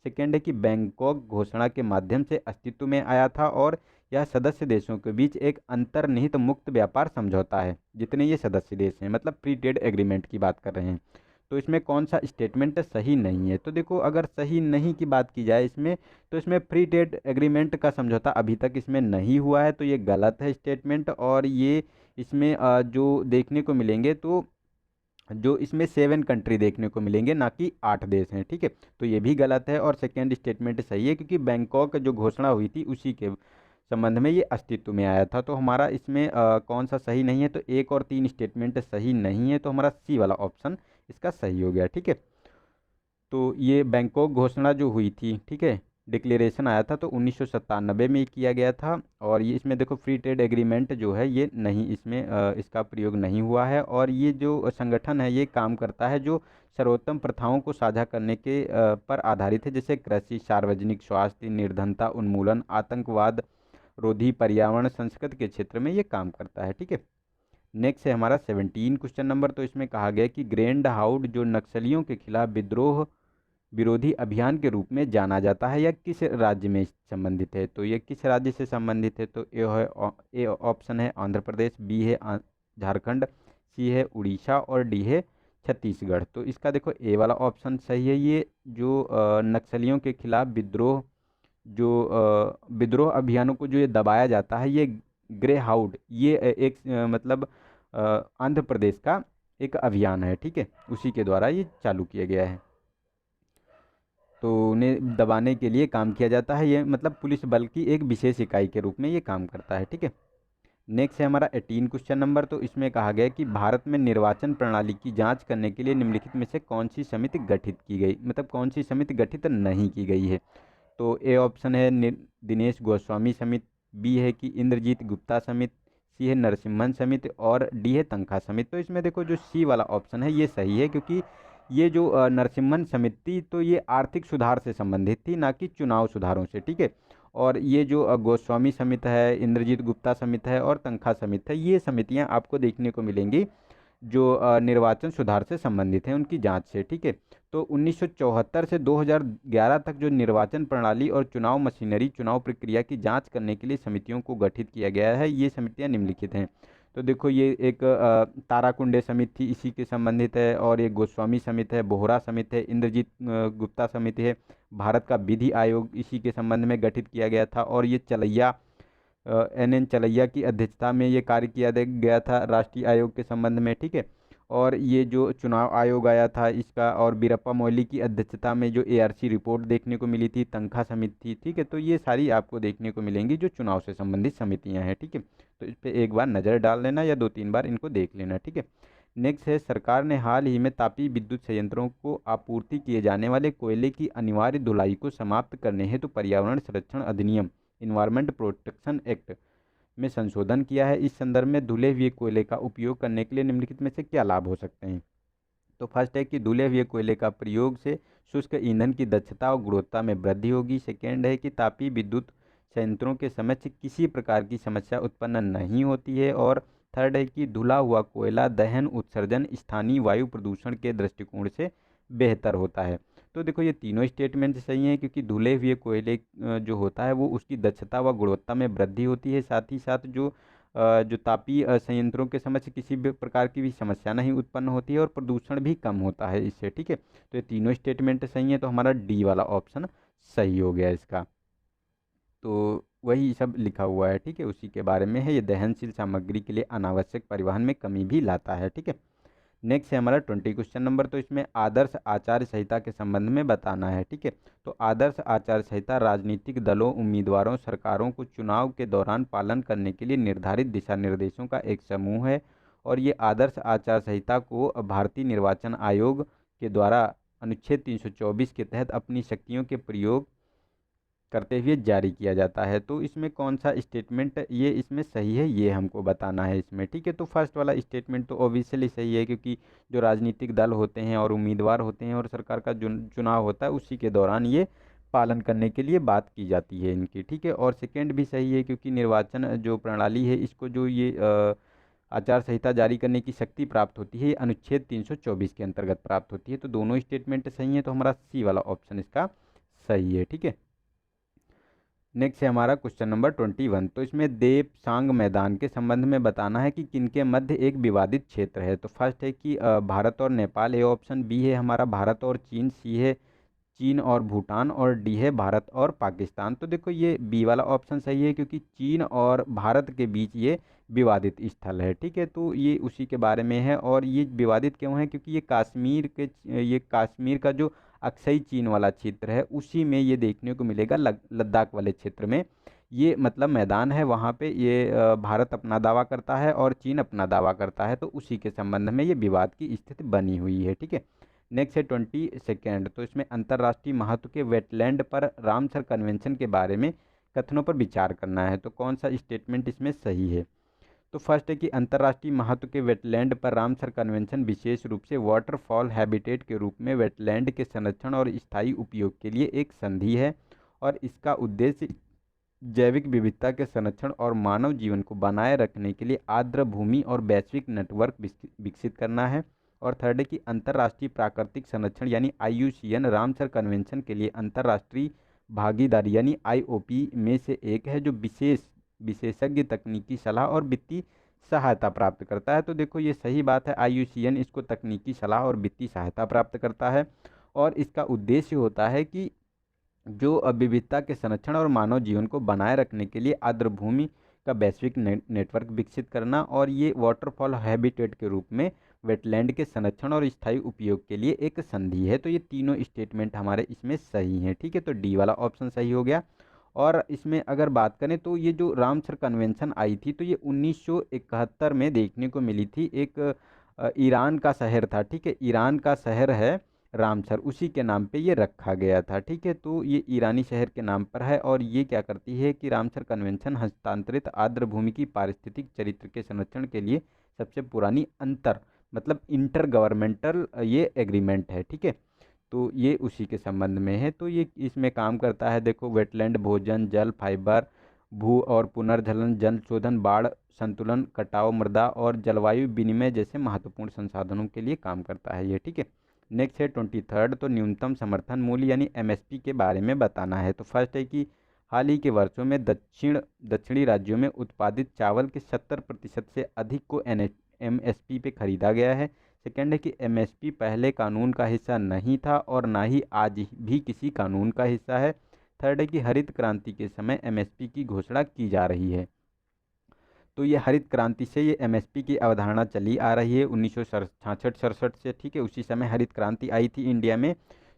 सेकेंड है कि बैंकॉक घोषणा के माध्यम से अस्तित्व में आया था और यह सदस्य देशों के बीच एक अंतर्निहित मुक्त व्यापार समझौता है। जितने ये सदस्य देश हैं मतलब फ्री ट्रेड एग्रीमेंट की बात कर रहे हैं। तो इसमें कौन सा स्टेटमेंट सही नहीं है? तो देखो, अगर सही नहीं की बात की जाए इसमें, तो इसमें फ्री ट्रेड एग्रीमेंट का समझौता अभी तक इसमें नहीं हुआ है, तो ये गलत है स्टेटमेंट। और ये इसमें जो देखने को मिलेंगे, तो जो इसमें 7 कंट्री देखने को मिलेंगे, ना कि 8 देश हैं, ठीक है। तो ये भी गलत है। और सेकेंड स्टेटमेंट सही है, क्योंकि बैंकॉक जो घोषणा हुई थी उसी के संबंध में ये अस्तित्व में आया था। तो हमारा इसमें कौन सा सही नहीं है? तो 1 और 3 स्टेटमेंट सही नहीं है, तो हमारा सी वाला ऑप्शन इसका सही हो गया, ठीक है। तो ये बैंकॉक घोषणा जो हुई थी, ठीक है, डिक्लेरेशन आया था, तो 1997 में किया गया था। और ये इसमें देखो, फ्री ट्रेड एग्रीमेंट जो है ये नहीं, इसमें इसका प्रयोग नहीं हुआ है। और ये जो संगठन है ये काम करता है जो सर्वोत्तम प्रथाओं को साझा करने के पर आधारित है, जैसे कृषि, सार्वजनिक स्वास्थ्य, निर्धनता उन्मूलन, आतंकवाद रोधी, पर्यावरण, संस्कृति के क्षेत्र में ये काम करता है, ठीक है। नेक्स्ट है हमारा 17 क्वेश्चन नंबर। तो इसमें कहा गया कि ग्रैंड हाउड जो नक्सलियों के खिलाफ विद्रोह विरोधी अभियान के रूप में जाना जाता है, यह किस राज्य में संबंधित है? तो ये किस राज्य से संबंधित है? तो ए ऑप्शन है आंध्र प्रदेश, बी है झारखंड, सी है उड़ीसा और डी है छत्तीसगढ़। तो इसका देखो, ए वाला ऑप्शन सही है। ये जो नक्सलियों के खिलाफ जो विद्रोह अभियानों को जो ये दबाया जाता है, ये ग्रे हाउड, ये एक मतलब आंध्र प्रदेश का एक अभियान है, ठीक है, उसी के द्वारा ये चालू किया गया है। तो उन्हें दबाने के लिए काम किया जाता है, ये मतलब पुलिस बल की एक विशेष इकाई के रूप में ये काम करता है, ठीक है। नेक्स्ट है हमारा 18 क्वेश्चन नंबर। तो इसमें कहा गया कि भारत में निर्वाचन प्रणाली की जांच करने के लिए निम्नलिखित में से कौन सी समिति गठित की गई, मतलब कौन सी समिति गठित नहीं की गई है? तो ए ऑप्शन है दिनेश गोस्वामी समिति, बी है कि इंद्रजीत गुप्ता समिति, सी है नरसिम्हन समिति और डी है तनखा समिति। तो इसमें देखो, जो सी वाला ऑप्शन है ये सही है, क्योंकि ये जो नरसिम्हन समिति, तो ये आर्थिक सुधार से संबंधित थी, ना कि चुनाव सुधारों से, ठीक है। और ये जो गोस्वामी समिति है, इंद्रजीत गुप्ता समिति है और तनखा समिति है, ये समितियां आपको देखने को मिलेंगी जो निर्वाचन सुधार से संबंधित हैं, उनकी जांच से, ठीक है। तो 1974 से 2011 तक जो निर्वाचन प्रणाली और चुनाव मशीनरी, चुनाव प्रक्रिया की जांच करने के लिए समितियों को गठित किया गया है। ये समितियां निम्नलिखित हैं। तो देखो, ये एक ताराकुंडे समिति थी, इसी के संबंधित है। और ये गोस्वामी समिति है, बोहरा समिति है, इंद्रजीत गुप्ता समिति है, भारत का विधि आयोग इसी के संबंध में गठित किया गया था। और ये चलैया NN चलैया की अध्यक्षता में ये कार्य किया गया था राष्ट्रीय आयोग के संबंध में, ठीक है। और ये जो चुनाव आयोग आया था इसका, और बीरप्पा मोइली की अध्यक्षता में जो ARC रिपोर्ट देखने को मिली थी, तनखा समिति थी, ठीक है। तो ये सारी आपको देखने को मिलेंगी जो चुनाव से संबंधित समितियां हैं, ठीक है। तो इस पर एक बार नज़र डाल लेना या 2-3 बार इनको देख लेना, ठीक है। नेक्स्ट है, सरकार ने हाल ही में तापीय विद्युत संयंत्रों को आपूर्ति किए जाने वाले कोयले की अनिवार्य धुलाई को समाप्त करने हेतु पर्यावरण संरक्षण अधिनियम इन्वायरमेंट प्रोटेक्शन एक्ट में संशोधन किया है। इस संदर्भ में धुले हुए कोयले का उपयोग करने के लिए निम्नलिखित में से क्या लाभ हो सकते हैं? तो फर्स्ट है कि धुले हुए कोयले का प्रयोग से शुष्क ईंधन की दक्षता और गुणवत्ता में वृद्धि होगी। सेकेंड है कि तापीय विद्युत संयंत्रों के समक्ष किसी प्रकार की समस्या उत्पन्न नहीं होती है। और थर्ड है कि धुला हुआ कोयला दहन उत्सर्जन स्थानीय वायु प्रदूषण के दृष्टिकोण से बेहतर होता है। तो देखो, ये तीनों स्टेटमेंट सही हैं, क्योंकि धुले हुए कोयले जो होता है वो उसकी दक्षता व गुणवत्ता में वृद्धि होती है। साथ ही साथ जो तापीय संयंत्रों के समक्ष किसी भी प्रकार की भी समस्या नहीं उत्पन्न होती है और प्रदूषण भी कम होता है इससे, ठीक है। तो ये तीनों स्टेटमेंट सही है, तो हमारा डी वाला ऑप्शन सही हो गया इसका। तो वही सब लिखा हुआ है, ठीक है, उसी के बारे में है। ये दहनशील सामग्री के लिए अनावश्यक परिवहन में कमी भी लाता है, ठीक है। नेक्स्ट है हमारा 20 क्वेश्चन नंबर। तो इसमें आदर्श आचार संहिता के संबंध में बताना है, ठीक है। तो आदर्श आचार संहिता राजनीतिक दलों, उम्मीदवारों, सरकारों को चुनाव के दौरान पालन करने के लिए निर्धारित दिशा निर्देशों का एक समूह है। और ये आदर्श आचार संहिता को भारतीय निर्वाचन आयोग के द्वारा अनुच्छेद 324 के तहत अपनी शक्तियों के प्रयोग करते हुए जारी किया जाता है। तो इसमें कौन सा स्टेटमेंट ये इसमें सही है, ये हमको बताना है इसमें, ठीक है। तो फर्स्ट वाला स्टेटमेंट तो ऑब्वियसली सही है, क्योंकि जो राजनीतिक दल होते हैं और उम्मीदवार होते हैं और सरकार का चुनाव होता है उसी के दौरान ये पालन करने के लिए बात की जाती है इनकी, ठीक है। और सेकेंड भी सही है, क्योंकि निर्वाचन जो प्रणाली है इसको जो ये आचार संहिता जारी करने की शक्ति प्राप्त होती है, ये अनुच्छेद 324 के अंतर्गत प्राप्त होती है। तो दोनों स्टेटमेंट सही है, तो हमारा सी वाला ऑप्शन इसका सही है, ठीक है। नेक्स्ट है हमारा क्वेश्चन नंबर 21। तो इसमें देपसांग मैदान के संबंध में बताना है कि किनके मध्य एक विवादित क्षेत्र है। तो फर्स्ट है कि भारत और नेपाल, ए ऑप्शन। बी है हमारा भारत और चीन। सी है चीन और भूटान। और डी है भारत और पाकिस्तान। तो देखो ये बी वाला ऑप्शन सही है, क्योंकि चीन और भारत के बीच ये विवादित स्थल है। ठीक है, तो ये उसी के बारे में है। और ये विवादित क्यों है, क्योंकि ये कश्मीर का जो अक्साई चीन वाला क्षेत्र है उसी में ये देखने को मिलेगा, लद्दाख वाले क्षेत्र में ये मतलब मैदान है। वहाँ पे ये भारत अपना दावा करता है और चीन अपना दावा करता है, तो उसी के संबंध में ये विवाद की स्थिति बनी हुई है। ठीक है, नेक्स्ट है 22। तो इसमें अंतर्राष्ट्रीय महत्व के वेटलैंड पर रामसर कन्वेंशन के बारे में कथनों पर विचार करना है। तो कौन सा स्टेटमेंट इसमें सही है। तो फर्स्ट है कि अंतर्राष्ट्रीय महत्व के वेटलैंड पर रामसर कन्वेंशन विशेष रूप से वाटरफॉल हैबिटेट के रूप में वेटलैंड के संरक्षण और स्थायी उपयोग के लिए एक संधि है, और इसका उद्देश्य जैविक विविधता के संरक्षण और मानव जीवन को बनाए रखने के लिए आर्द्र भूमि और वैश्विक नेटवर्क विकसित करना है। और थर्ड है कि अंतर्राष्ट्रीय प्राकृतिक संरक्षण यानी IUCN रामसर कन्वेंशन के लिए अंतर्राष्ट्रीय भागीदारी यानी IOP में से एक है, जो विशेषज्ञ तकनीकी सलाह और वित्तीय सहायता प्राप्त करता है। तो देखो ये सही बात है, IUCN इसको तकनीकी सलाह और वित्तीय सहायता प्राप्त करता है, और इसका उद्देश्य होता है कि जो विविधता के संरक्षण और मानव जीवन को बनाए रखने के लिए आर्द्र भूमि का वैश्विक नेटवर्क विकसित करना, और ये वाटरफॉल हैबिटेट के रूप में वेटलैंड के संरक्षण और स्थायी उपयोग के लिए एक संधि है। तो ये तीनों स्टेटमेंट हमारे इसमें सही हैं। ठीक है, तो डी वाला ऑप्शन सही हो गया। और इसमें अगर बात करें तो ये जो रामसर कन्वेंशन आई थी, तो ये 1971 में देखने को मिली थी। एक ईरान का शहर था। ठीक है, ईरान का शहर है रामसर, उसी के नाम पे ये रखा गया था। ठीक है, तो ये ईरानी शहर के नाम पर है, और ये क्या करती है कि रामसर कन्वेंशन हस्तांतरित आर्द्र भूमि की पारिस्थितिक चरित्र के संरक्षण के लिए सबसे पुरानी मतलब इंटर गवर्नमेंटल ये एग्रीमेंट है। ठीक है, तो ये उसी के संबंध में है। तो ये इसमें काम करता है, देखो वेटलैंड भोजन, जल, फाइबर, भू और पुनर्जलन, जल शोधन, बाढ़ संतुलन, कटाव, मृदा और जलवायु विनिमय जैसे महत्वपूर्ण संसाधनों के लिए काम करता है ये। ठीक है, नेक्स्ट है 23। तो न्यूनतम समर्थन मूल्य यानी MSP के बारे में बताना है। तो फर्स्ट है कि हाल ही के वर्षों में दक्षिणी राज्यों में उत्पादित चावल के 70% से अधिक को MSP पे खरीदा गया है। सेकेंड है कि MSP पहले कानून का हिस्सा नहीं था और ना ही आज भी किसी कानून का हिस्सा है। थर्ड है कि हरित क्रांति के समय MSP की घोषणा की जा रही है। तो ये हरित क्रांति से ये MSP की अवधारणा चली आ रही है 1966-67 से। ठीक है, उसी समय हरित क्रांति आई थी इंडिया में।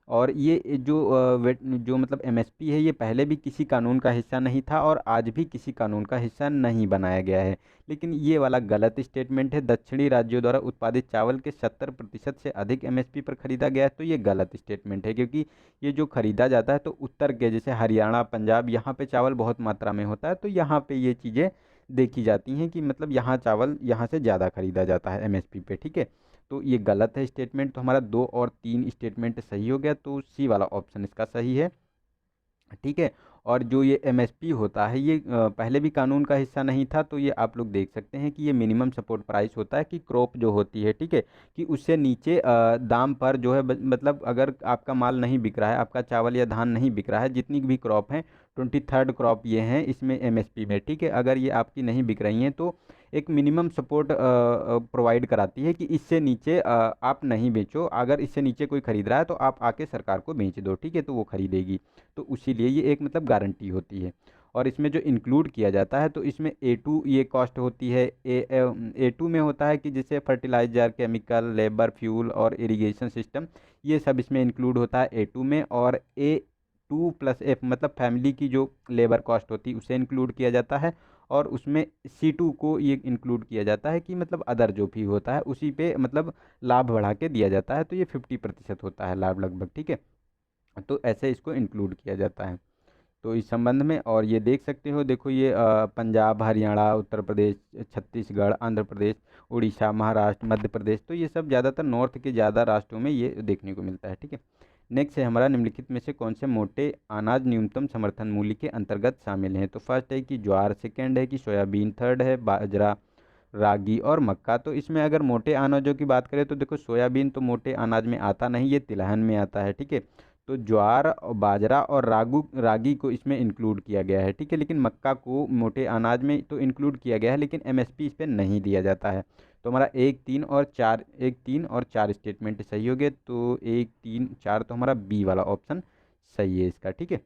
और ये जो मतलब MSP है, ये पहले भी किसी कानून का हिस्सा नहीं था और आज भी किसी कानून का हिस्सा नहीं बनाया गया है। लेकिन ये वाला गलत स्टेटमेंट है। दक्षिणी राज्यों द्वारा उत्पादित चावल के 70% से अधिक MSP पर खरीदा गया है, तो ये गलत स्टेटमेंट है, क्योंकि ये जो खरीदा जाता है तो उत्तर के जैसे हरियाणा, पंजाब, यहाँ पे चावल बहुत मात्रा में होता है, तो यहाँ पे ये चीज़ें देखी जाती हैं कि मतलब यहाँ चावल यहाँ से ज़्यादा खरीदा जाता है MSP पे। ठीक है, तो ये गलत है स्टेटमेंट। तो हमारा 2 और 3 स्टेटमेंट सही हो गया, तो सी वाला ऑप्शन इसका सही है। ठीक है, और जो ये MSP होता है ये पहले भी कानून का हिस्सा नहीं था। तो ये आप लोग देख सकते हैं कि ये मिनिमम सपोर्ट प्राइस होता है, कि क्रॉप जो होती है, ठीक है, कि उससे नीचे दाम पर जो है मतलब अगर आपका माल नहीं बिक रहा है, आपका चावल या धान नहीं बिक रहा है, जितनी भी क्रॉप है, 23rd क्रॉप ये हैं इसमें MSP में। ठीक है, अगर ये आपकी नहीं बिक रही हैं तो एक मिनिमम सपोर्ट प्रोवाइड कराती है कि इससे नीचे आप नहीं बेचो। अगर इससे नीचे कोई खरीद रहा है तो आप आके सरकार को बेच दो। ठीक है, तो वो खरीदेगी। तो उसी लिए ये एक मतलब गारंटी होती है। और इसमें जो इंक्लूड किया जाता है, तो इसमें A2 ये कॉस्ट होती है। A2 में होता है कि जैसे फर्टिलाइजर, केमिकल, लेबर, फ्यूल और इरिगेशन सिस्टम, ये सब इसमें इंक्लूड होता है A2 में। और A2+F मतलब फैमिली की जो लेबर कॉस्ट होती है उसे इंक्लूड किया जाता है। और उसमें C2 को ये इंक्लूड किया जाता है कि मतलब अदर जो भी होता है उसी पे मतलब लाभ बढ़ा के दिया जाता है। तो ये 50% होता है लाभ लगभग। ठीक है, तो ऐसे इसको इंक्लूड किया जाता है। तो इस संबंध में और ये देख सकते हो, देखो ये पंजाब, हरियाणा, उत्तर प्रदेश, छत्तीसगढ़, आंध्र प्रदेश, उड़ीसा, महाराष्ट्र, मध्य प्रदेश, तो ये सब ज़्यादातर नॉर्थ के ज़्यादा राष्ट्रों में ये देखने को मिलता है। ठीक है, नेक्स्ट है हमारा निम्नलिखित में से कौन से मोटे अनाज न्यूनतम समर्थन मूल्य के अंतर्गत शामिल हैं। तो फर्स्ट है कि ज्वार, सेकेंड है कि सोयाबीन, थर्ड है बाजरा, रागी और मक्का। तो इसमें अगर मोटे अनाजों की बात करें तो देखो सोयाबीन तो मोटे अनाज में आता नहीं, ये तिलहन में आता है। ठीक है, तो ज्वार और बाजरा और रागी को इसमें इंक्लूड किया गया है, ठीक है। लेकिन मक्का को मोटे अनाज में तो इंक्लूड किया गया है, लेकिन एमएसपी इस पर नहीं दिया जाता है। तो हमारा 1, 3 और 4 स्टेटमेंट सही हो गए। तो 1, 3, 4 तो हमारा बी वाला ऑप्शन सही है इसका, ठीक है।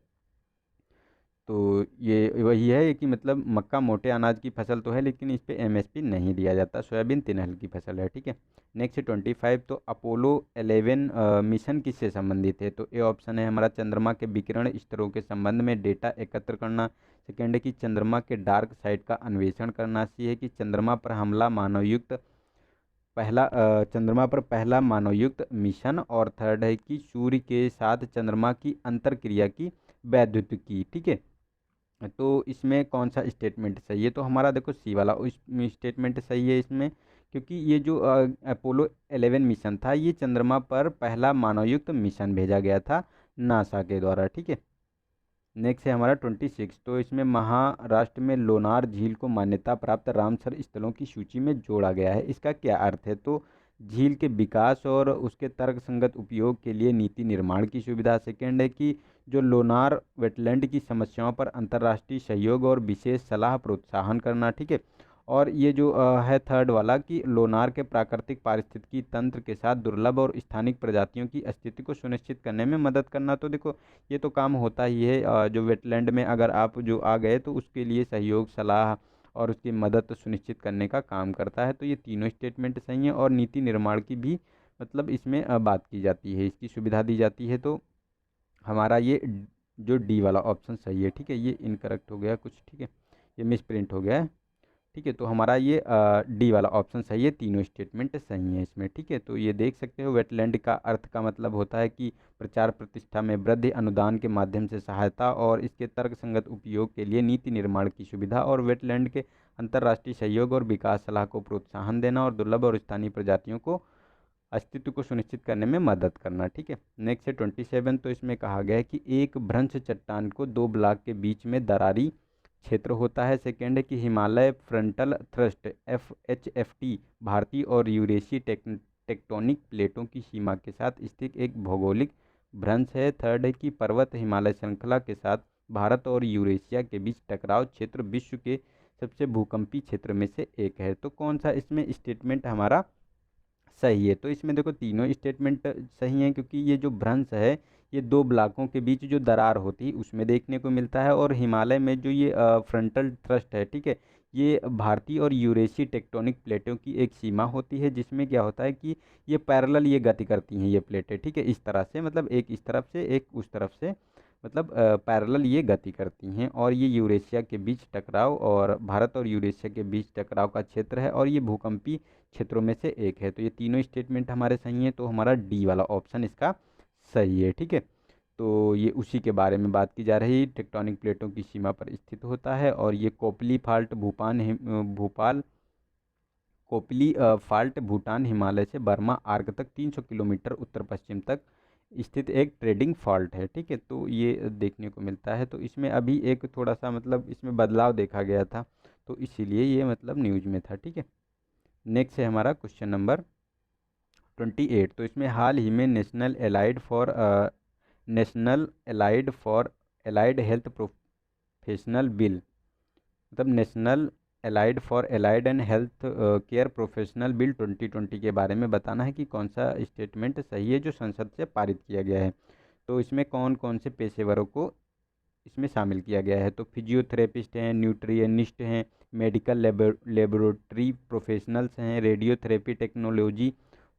तो ये वही है कि मतलब मक्का मोटे अनाज की फसल तो है, लेकिन इस पे एमएसपी नहीं दिया जाता। सोयाबीन तिलहन की फसल है, ठीक है। नेक्स्ट 25, तो अपोलो 11 मिशन किससे संबंधित है? तो ए ऑप्शन है हमारा चंद्रमा के विकिरण स्तरों के संबंध में डेटा एकत्र करना। सेकेंड है कि चंद्रमा के डार्क साइड का अन्वेषण करना। सी है कि चंद्रमा पर पहला मानवयुक्त मिशन। और थर्ड है कि सूर्य के साथ चंद्रमा की अंतरक्रिया की वैद्युतिकी, ठीक है। तो इसमें कौन सा स्टेटमेंट सही है? तो हमारा देखो सी वाला स्टेटमेंट सही है इसमें, क्योंकि ये जो अपोलो 11 मिशन था, ये चंद्रमा पर पहला मानवयुक्त मिशन भेजा गया था नासा के द्वारा, ठीक है। नेक्स्ट है हमारा 26, तो इसमें महाराष्ट्र में लोनार झील को मान्यता प्राप्त रामसर स्थलों की सूची में जोड़ा गया है, इसका क्या अर्थ है? तो झील के विकास और उसके तर्कसंगत उपयोग के लिए नीति निर्माण की सुविधा। सेकेंड है कि जो लोनार वेटलैंड की समस्याओं पर अंतर्राष्ट्रीय सहयोग और विशेष सलाह प्रोत्साहन करना, ठीक है। और ये जो है थर्ड वाला कि लोनार के प्राकृतिक पारिस्थितिकी तंत्र के साथ दुर्लभ और स्थानिक प्रजातियों की अस्तित्व को सुनिश्चित करने में मदद करना। तो देखो ये तो काम होता ही है, जो वेटलैंड में अगर आप जो आ गए तो उसके लिए सहयोग सलाह और उसकी मदद सुनिश्चित करने का काम करता है। तो ये तीनों स्टेटमेंट सही हैं। और नीति निर्माण की भी मतलब इसमें बात की जाती है, इसकी सुविधा दी जाती है। तो हमारा ये जो डी वाला ऑप्शन सही है, ठीक है। ये इनकरेक्ट हो गया कुछ, ठीक है, ये मिस प्रिंट हो गया है, ठीक है। तो हमारा ये डी वाला ऑप्शन सही है, तीनों स्टेटमेंट सही है इसमें, ठीक है। तो ये देख सकते हो वेटलैंड का अर्थ का मतलब होता है कि प्रचार प्रतिष्ठा में वृद्धि, अनुदान के माध्यम से सहायता और इसके तर्कसंगत उपयोग के लिए नीति निर्माण की सुविधा, और वेटलैंड के अंतर्राष्ट्रीय सहयोग और विकास सलाह को प्रोत्साहन देना, और दुर्लभ और स्थानीय प्रजातियों को अस्तित्व को सुनिश्चित करने में मदद करना, ठीक है। नेक्स्ट है 27, तो इसमें कहा गया है कि एक भ्रंश चट्टान को दो ब्लॉक के बीच में दरारी क्षेत्र होता है। सेकेंड है कि हिमालय फ्रंटल थ्रस्ट FHFT भारतीय और यूरेशियन टेक्टोनिक प्लेटों की सीमा के साथ स्थित एक भौगोलिक भ्रंश है। थर्ड है कि पर्वत हिमालय श्रृंखला के साथ भारत और यूरेशिया के बीच टकराव क्षेत्र विश्व के सबसे भूकंपी क्षेत्र में से एक है। तो कौन सा इसमें स्टेटमेंट हमारा सही है? तो इसमें देखो तीनों स्टेटमेंट सही हैं, क्योंकि ये जो भ्रंश है ये दो ब्लॉकों के बीच जो दरार होती है उसमें देखने को मिलता है। और हिमालय में जो ये फ्रंटल थ्रस्ट है, ठीक है, ये भारतीय और यूरेशियन टेक्टोनिक प्लेटों की एक सीमा होती है, जिसमें क्या होता है कि ये पैरेलल ये गति करती हैं ये प्लेटें, ठीक है, इस तरह से, मतलब एक इस तरफ से एक उस तरफ से, मतलब पैरेलल ये गति करती हैं। और ये यूरेशिया के बीच टकराव और भारत और यूरेशिया के बीच टकराव का क्षेत्र है, और ये भूकंपी क्षेत्रों में से एक है। तो ये तीनों स्टेटमेंट हमारे सही हैं। तो हमारा डी वाला ऑप्शन इसका सही है, ठीक है। तो ये उसी के बारे में बात की जा रही है, टेक्टोनिक प्लेटों की सीमा पर स्थित होता है। और ये कोपली फाल्ट भोपाल कोपली फाल्ट भूटान हिमालय से बर्मा आर्क तक 300 किलोमीटर उत्तर पश्चिम तक स्थित एक ट्रेडिंग फॉल्ट है, ठीक है। तो ये देखने को मिलता है। तो इसमें अभी एक थोड़ा सा मतलब इसमें बदलाव देखा गया था, तो इसीलिए ये मतलब न्यूज में था, ठीक है। नेक्स्ट है हमारा क्वेश्चन नंबर 28, तो इसमें हाल ही में national allied health professional bill, मतलब national allied and health care professional bill 2020 के बारे में बताना है कि कौन सा स्टेटमेंट सही है जो संसद से पारित किया गया है। तो इसमें कौन कौन से पेशेवरों को इसमें शामिल किया गया है? तो फिजियोथेरेपिस्ट हैं, न्यूट्रिशनिस्ट हैं, मेडिकल लेबोरेटरी प्रोफेशनल्स हैं, रेडियोथेरेपी टेक्नोलॉजी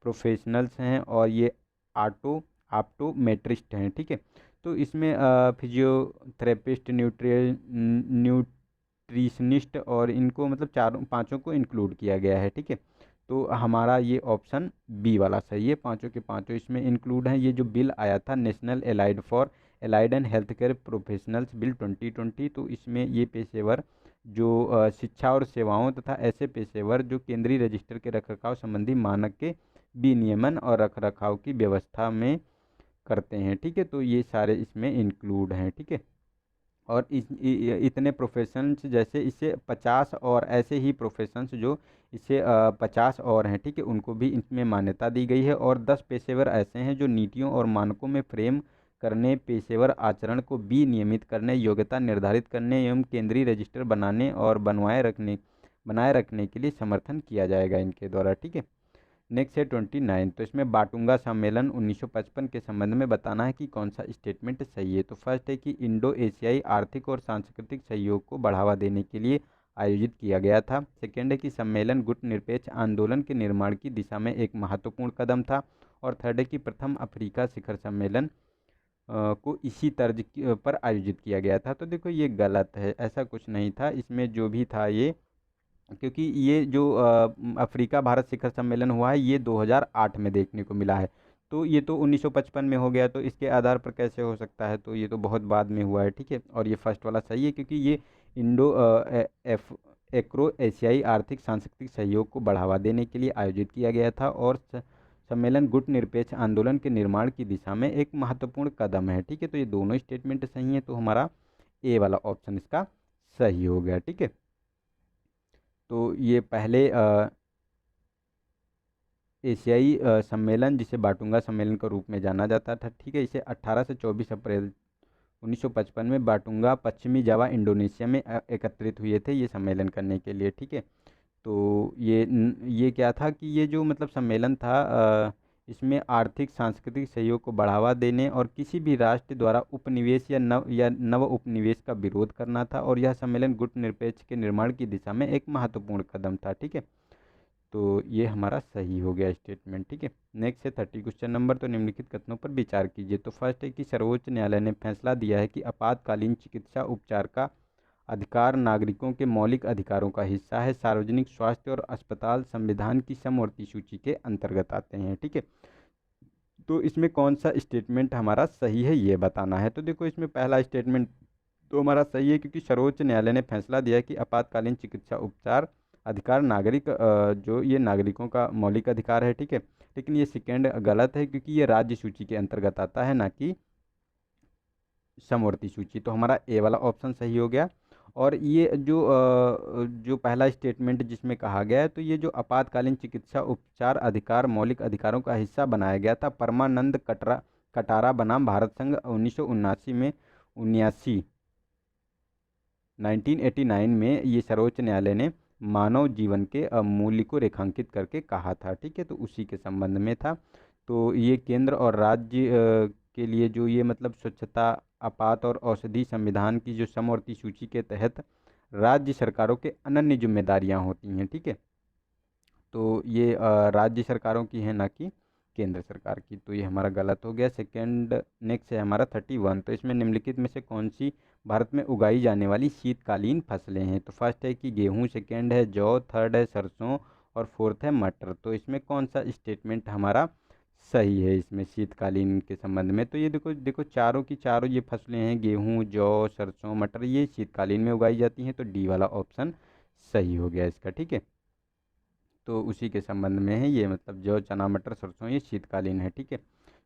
प्रोफेशनल्स हैं, और ये आटो ऑप्टोमेट्रिस्ट हैं, ठीक है। तो इसमें फिजियोथेरेपिस्ट, न्यूट्रिशनिस्ट और इनको मतलब चारों पांचों को इंक्लूड किया गया है, ठीक है। तो हमारा ये ऑप्शन बी वाला सही है, पांचों के पांचों इसमें इंक्लूड हैं। ये जो बिल आया था national allied and health care professionals bill 2020, तो इसमें ये पेशेवर जो शिक्षा और सेवाओं तथा ऐसे पेशेवर जो केंद्रीय रजिस्टर के रखरखाव संबंधी मानक के विनियमन और रखरखाव की व्यवस्था में करते हैं, ठीक है। तो ये सारे इसमें इंक्लूड हैं, ठीक है। और इतने प्रोफेशंस जैसे इससे 50 और ऐसे ही प्रोफेशंस जो इससे 50 और हैं, ठीक है, उनको भी इसमें मान्यता दी गई है। और 10 पेशेवर ऐसे हैं जो नीतियों और मानकों में फ्रेम करने, पेशेवर आचरण को विनियमित करने, योग्यता निर्धारित करने एवं केंद्रीय रजिस्टर बनाने और बनाए रखने के लिए समर्थन किया जाएगा इनके द्वारा। ठीक है। नेक्स्ट है 29। तो इसमें बाटुंगा सम्मेलन 1955 के संबंध में बताना है कि कौन सा स्टेटमेंट सही है। तो फर्स्ट है कि इंडो एशियाई आर्थिक और सांस्कृतिक सहयोग को बढ़ावा देने के लिए आयोजित किया गया था। सेकेंड है कि सम्मेलन गुटनिरपेक्ष आंदोलन के निर्माण की दिशा में एक महत्वपूर्ण कदम था। और थर्ड है कि प्रथम अफ्रीका शिखर सम्मेलन को इसी तर्ज पर आयोजित किया गया था। तो देखो ये गलत है, ऐसा कुछ नहीं था इसमें जो भी था ये, क्योंकि ये जो अफ्रीका भारत शिखर सम्मेलन हुआ है ये 2008 में देखने को मिला है। तो ये तो 1955 में हो गया, तो इसके आधार पर कैसे हो सकता है, तो ये तो बहुत बाद में हुआ है। ठीक है। और ये फर्स्ट वाला सही है क्योंकि ये इंडो एफ्रो एशियाई आर्थिक सांस्कृतिक सहयोग को बढ़ावा देने के लिए आयोजित किया गया था और सम्मेलन गुटनिरपेक्ष आंदोलन के निर्माण की दिशा में एक महत्वपूर्ण कदम है। ठीक है। तो ये दोनों स्टेटमेंट सही है, तो हमारा ए वाला ऑप्शन इसका सही हो गया। ठीक है। तो ये पहले एशियाई सम्मेलन जिसे बाटुंगा सम्मेलन के रूप में जाना जाता था। ठीक है। इसे 18 से 24 अप्रैल 1955 में बाटुंगा पश्चिमी जावा इंडोनेशिया में एकत्रित हुए थे ये सम्मेलन करने के लिए। ठीक है। तो ये क्या था कि ये जो मतलब सम्मेलन था इसमें आर्थिक सांस्कृतिक सहयोग को बढ़ावा देने और किसी भी राष्ट्र द्वारा उपनिवेश या नव उपनिवेश का विरोध करना था। और यह सम्मेलन गुटनिरपेक्ष के निर्माण की दिशा में एक महत्वपूर्ण कदम था। ठीक है। तो ये हमारा सही हो गया स्टेटमेंट। ठीक है। नेक्स्ट है 30 क्वेश्चन नंबर। तो निम्नलिखित कथनों पर विचार कीजिए। तो फर्स्ट है कि सर्वोच्च न्यायालय ने फैसला दिया है कि आपातकालीन चिकित्सा उपचार का अधिकार नागरिकों के मौलिक अधिकारों का हिस्सा है, सार्वजनिक स्वास्थ्य और अस्पताल संविधान की समवर्ती सूची के अंतर्गत आते हैं। ठीक है। तो इसमें कौन सा स्टेटमेंट हमारा सही है ये बताना है। तो देखो इसमें पहला स्टेटमेंट तो हमारा सही है क्योंकि सर्वोच्च न्यायालय ने फैसला दिया कि आपातकालीन चिकित्सा उपचार अधिकार जो ये नागरिकों का मौलिक अधिकार है। ठीक है। लेकिन ये सेकेंड गलत है क्योंकि ये राज्य सूची के अंतर्गत आता है, ना कि समवर्ती सूची। तो हमारा ए वाला ऑप्शन सही हो गया। और ये जो पहला स्टेटमेंट जिसमें कहा गया है, तो ये जो आपातकालीन चिकित्सा उपचार अधिकार मौलिक अधिकारों का हिस्सा बनाया गया था परमानंद कटारा बनाम भारत संघ 1979 में 1989 में ये सर्वोच्च न्यायालय ने मानव जीवन के मूल्य को रेखांकित करके कहा था। ठीक है। तो उसी के संबंध में था। तो ये केंद्र और राज्य के लिए जो ये मतलब स्वच्छता आपात और औषधि संविधान की जो समवर्ती सूची के तहत राज्य सरकारों के अनन्य जिम्मेदारियां होती हैं। ठीक है। तो ये राज्य सरकारों की है, ना कि केंद्र सरकार की। तो ये हमारा गलत हो गया सेकंड। नेक्स्ट है हमारा 31। तो इसमें निम्नलिखित में से कौन सी भारत में उगाई जाने वाली शीतकालीन फसलें हैं। तो फर्स्ट है कि गेहूँ, सेकंड है जौ, थर्ड है सरसों और फोर्थ है मटर। तो इसमें कौन सा स्टेटमेंट हमारा सही है इसमें शीतकालीन के संबंध में। तो ये देखो देखो चारों की चारों ये फसलें हैं, गेहूँ जौ सरसों मटर, ये शीतकालीन में उगाई जाती हैं। तो डी वाला ऑप्शन सही हो गया इसका। ठीक है। तो उसी के संबंध में है ये, मतलब जौ चना मटर सरसों ये शीतकालीन है। ठीक है।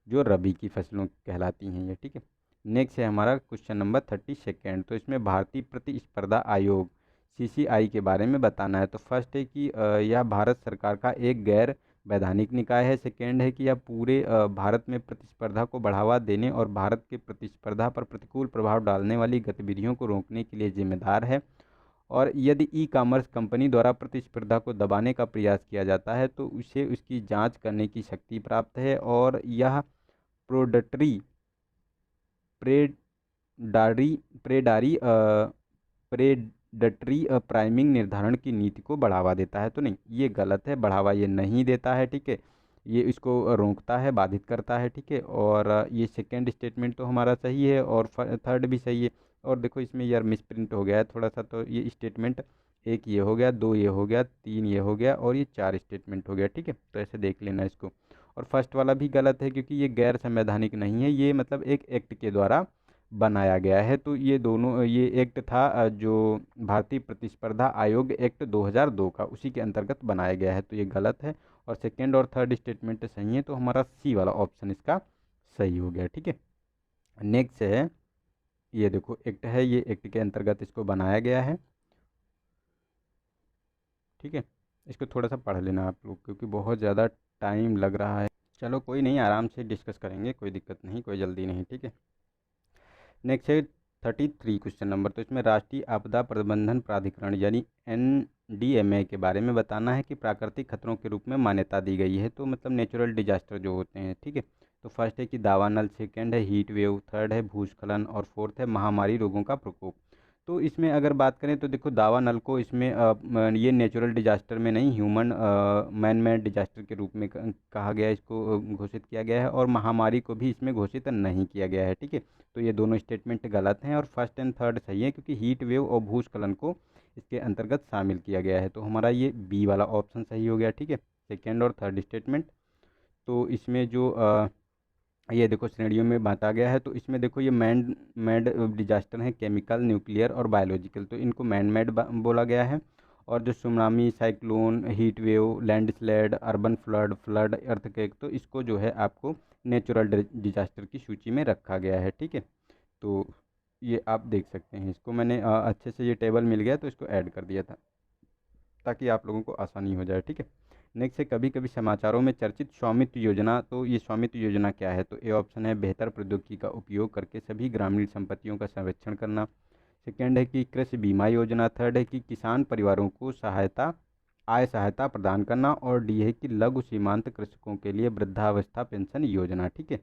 जो रबी की फसलों कहलाती हैं ये। ठीक है। नेक्स्ट है हमारा क्वेश्चन नंबर 32। तो इसमें भारतीय प्रतिस्पर्धा आयोग CCI के बारे में बताना है। तो फर्स्ट है कि यह भारत सरकार का एक गैर वैधानिक निकाय है। सेकेंड है कि यह पूरे भारत में प्रतिस्पर्धा को बढ़ावा देने और भारत के प्रतिस्पर्धा पर प्रतिकूल प्रभाव डालने वाली गतिविधियों को रोकने के लिए जिम्मेदार है। और यदि ई-कॉमर्स कंपनी द्वारा प्रतिस्पर्धा को दबाने का प्रयास किया जाता है तो उसे उसकी जांच करने की शक्ति प्राप्त है। और यह प्रोडटरी प्रेडारी प्रेडारी प्रेडटरी प्राइमिंग निर्धारण की नीति को बढ़ावा देता है। तो नहीं, ये गलत है, बढ़ावा ये नहीं देता है। ठीक है। ये इसको रोकता है, बाधित करता है। ठीक है। और ये सेकंड स्टेटमेंट तो हमारा सही है और थर्ड भी सही है। और देखो इसमें यार मिसप्रिंट हो गया है थोड़ा सा, तो ये स्टेटमेंट एक ये हो गया, दो ये हो गया, तीन ये हो गया और ये चार स्टेटमेंट हो गया। ठीक है। तो ऐसे देख लेना इसको। और फर्स्ट वाला भी गलत है क्योंकि ये गैर संवैधानिक नहीं है, ये मतलब एक एक्ट के द्वारा बनाया गया है। तो ये दोनों ये एक्ट था जो भारतीय प्रतिस्पर्धा आयोग एक्ट 2002 का, उसी के अंतर्गत बनाया गया है। तो ये गलत है। और सेकेंड और थर्ड स्टेटमेंट सही है, तो हमारा सी वाला ऑप्शन इसका सही हो गया। ठीक है। नेक्स्ट है, ये देखो एक्ट है, ये एक्ट के अंतर्गत इसको बनाया गया है। ठीक है। इसको थोड़ा सा पढ़ लेना आप लोग क्योंकि बहुत ज़्यादा टाइम लग रहा है। चलो कोई नहीं, आराम से डिस्कस करेंगे, कोई दिक्कत नहीं, कोई जल्दी नहीं, ठीक है। नेक्स्ट है 33 क्वेश्चन नंबर। तो इसमें राष्ट्रीय आपदा प्रबंधन प्राधिकरण यानी NDMA के बारे में बताना है कि प्राकृतिक खतरों के रूप में मान्यता दी गई है। तो मतलब नेचुरल डिजास्टर जो होते हैं, ठीक है। तो फर्स्ट है कि दावानल, सेकंड है हीट वेव, थर्ड है भूस्खलन और फोर्थ है महामारी रोगों का प्रकोप। तो इसमें अगर बात करें तो देखो, दावा नल को इसमें ये नेचुरल डिजास्टर में नहीं, ह्यूमन मैन मेड डिजास्टर के रूप में कहा गया है, इसको घोषित किया गया है। और महामारी को भी इसमें घोषित नहीं किया गया है, ठीक है। तो ये दोनों स्टेटमेंट गलत हैं और फर्स्ट एंड थर्ड सही है, क्योंकि हीट वेव और भूस्खलन को इसके अंतर्गत शामिल किया गया है। तो हमारा ये बी वाला ऑप्शन सही हो गया, ठीक है, सेकेंड और थर्ड स्टेटमेंट। तो इसमें जो ये देखो श्रेणियों में बांटा गया है। तो इसमें देखो, ये मैन मेड डिजास्टर है, केमिकल, न्यूक्लियर और बायोलॉजिकल, तो इनको मैन मेड बोला गया है। और जो tsunami, cyclone, heat wave, landslide, urban flood, earthquake, तो इसको जो है आपको नेचुरल डिजास्टर की सूची में रखा गया है, ठीक है। तो ये आप देख सकते हैं, इसको मैंने अच्छे से ये टेबल मिल गया तो इसको ऐड कर दिया था ताकि आप लोगों को आसानी हो जाए, ठीक है। नेक्स्ट है कभी कभी समाचारों में चर्चित स्वामित्व योजना। तो ये स्वामित्व योजना क्या है? तो ए ऑप्शन है बेहतर प्रौद्योगिकी का उपयोग करके सभी ग्रामीण संपत्तियों का सर्वेक्षण करना। सेकेंड है कि कृषि बीमा योजना। थर्ड है कि किसान परिवारों को आय सहायता प्रदान करना। और डी है कि लघु सीमांत कृषकों के लिए वृद्धावस्था पेंशन योजना, ठीक है।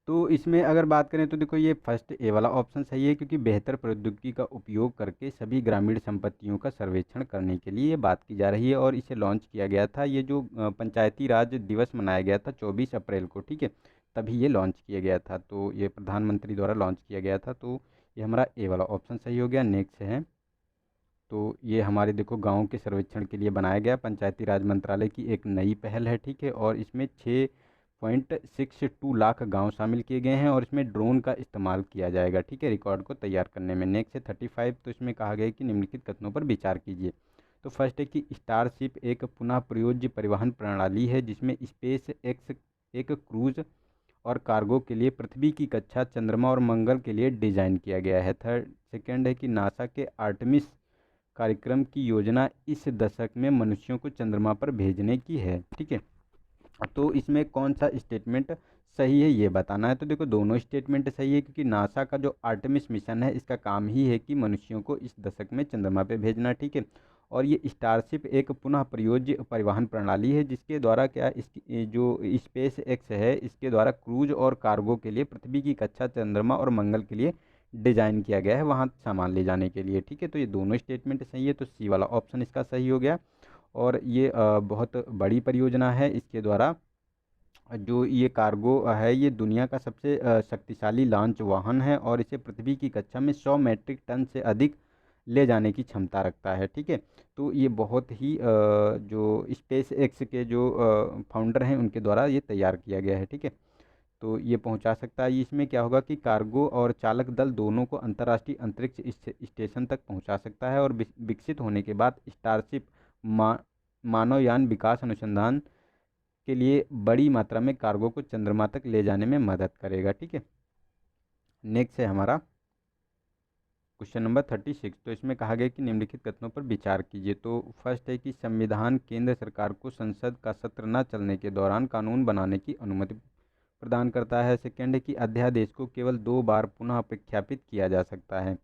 तो इसमें अगर बात करें तो देखो, ये फर्स्ट ए वाला ऑप्शन सही है, क्योंकि बेहतर प्रौद्योगिकी का उपयोग करके सभी ग्रामीण संपत्तियों का सर्वेक्षण करने के लिए ये बात की जा रही है। और इसे लॉन्च किया गया था, ये जो पंचायती राज दिवस मनाया गया था 24 अप्रैल को, ठीक है, तभी ये लॉन्च किया गया था। तो ये प्रधानमंत्री द्वारा लॉन्च किया गया था। तो ये हमारा ए वाला ऑप्शन सही हो गया। नेक्स्ट है, तो ये हमारे देखो गाँव के सर्वेक्षण के लिए बनाया गया पंचायती राज मंत्रालय की एक नई पहल है, ठीक है। और इसमें 6.62 लाख गांव शामिल किए गए हैं और इसमें ड्रोन का इस्तेमाल किया जाएगा, ठीक है, रिकॉर्ड को तैयार करने में। नेक्स्ट है 35। तो इसमें कहा गया है कि निम्नलिखित कथनों पर विचार कीजिए। तो फर्स्ट है कि स्टारशिप एक पुनः प्रयोज्य परिवहन प्रणाली है जिसमें स्पेस एक्स एक क्रूज और कार्गो के लिए पृथ्वी की कक्षा, चंद्रमा और मंगल के लिए डिजाइन किया गया है। सेकंड है कि नासा के आर्टेमिस कार्यक्रम की योजना इस दशक में मनुष्यों को चंद्रमा पर भेजने की है, ठीक है। तो इसमें कौन सा स्टेटमेंट सही है ये बताना है। तो देखो, दोनों स्टेटमेंट सही है, क्योंकि नासा का जो आर्टेमिस मिशन है इसका काम ही है कि मनुष्यों को इस दशक में चंद्रमा पे भेजना, ठीक है। और ये स्टारशिप एक पुनः प्रयोज्य परिवहन प्रणाली है जिसके द्वारा क्या, इसकी जो स्पेस एक्स है इसके द्वारा क्रूज और कार्गो के लिए पृथ्वी की कक्षा, चंद्रमा और मंगल के लिए डिजाइन किया गया है, वहाँ सामान ले जाने के लिए, ठीक है। तो ये दोनों स्टेटमेंट सही है, तो सी वाला ऑप्शन इसका सही हो गया। और ये बहुत बड़ी परियोजना है। इसके द्वारा जो ये कार्गो है, ये दुनिया का सबसे शक्तिशाली लॉन्च वाहन है और इसे पृथ्वी की कक्षा में 100 मीट्रिक टन से अधिक ले जाने की क्षमता रखता है, ठीक है। तो ये बहुत ही जो स्पेस एक्स के जो फाउंडर हैं उनके द्वारा ये तैयार किया गया है, ठीक है। तो ये पहुंचा सकता है। इसमें क्या होगा कि कार्गो और चालक दल दोनों को अंतर्राष्ट्रीय अंतरिक्ष स्टेशन तक पहुंचा सकता है। और विकसित होने के बाद स्टारशिप मानवयान विकास अनुसंधान के लिए बड़ी मात्रा में कार्गो को चंद्रमा तक ले जाने में मदद करेगा, ठीक है। नेक्स्ट है हमारा क्वेश्चन नंबर 36। तो इसमें कहा गया कि निम्नलिखित कथनों पर विचार कीजिए। तो फर्स्ट है कि संविधान केंद्र सरकार को संसद का सत्र न चलने के दौरान कानून बनाने की अनुमति प्रदान करता है। सेकेंड है कि अध्यादेश को केवल 2 बार पुनः प्रख्यापित किया जा सकता है।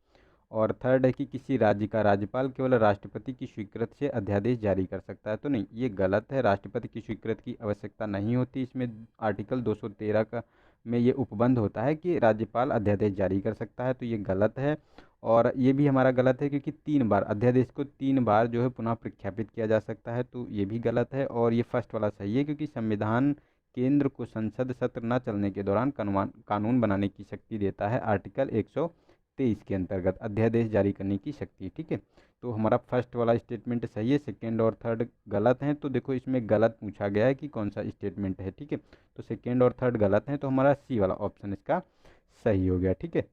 और थर्ड है कि किसी राज्य का राज्यपाल केवल राष्ट्रपति की स्वीकृति से अध्यादेश जारी कर सकता है। तो नहीं, ये गलत है, राष्ट्रपति की स्वीकृति की आवश्यकता नहीं होती। इसमें आर्टिकल 213 का में ये उपबंध होता है कि राज्यपाल अध्यादेश जारी कर सकता है, तो ये गलत है। और ये भी हमारा गलत है, क्योंकि 3 बार अध्यादेश को 3 बार जो है पुनः प्रख्यापित किया जा सकता है, तो ये भी गलत है। और ये फर्स्ट वाला सही है, क्योंकि संविधान केंद्र को संसद सत्र न चलने के दौरान कानून बनाने की शक्ति देता है, आर्टिकल 123 के अंतर्गत अध्यादेश जारी करने की शक्ति, ठीक है। तो हमारा फर्स्ट वाला स्टेटमेंट सही है, सेकेंड और थर्ड गलत हैं। तो देखो, इसमें गलत पूछा गया है कि कौन सा स्टेटमेंट है, ठीक है। तो सेकेंड और थर्ड गलत हैं, तो हमारा सी वाला ऑप्शन इसका सही हो गया, ठीक है।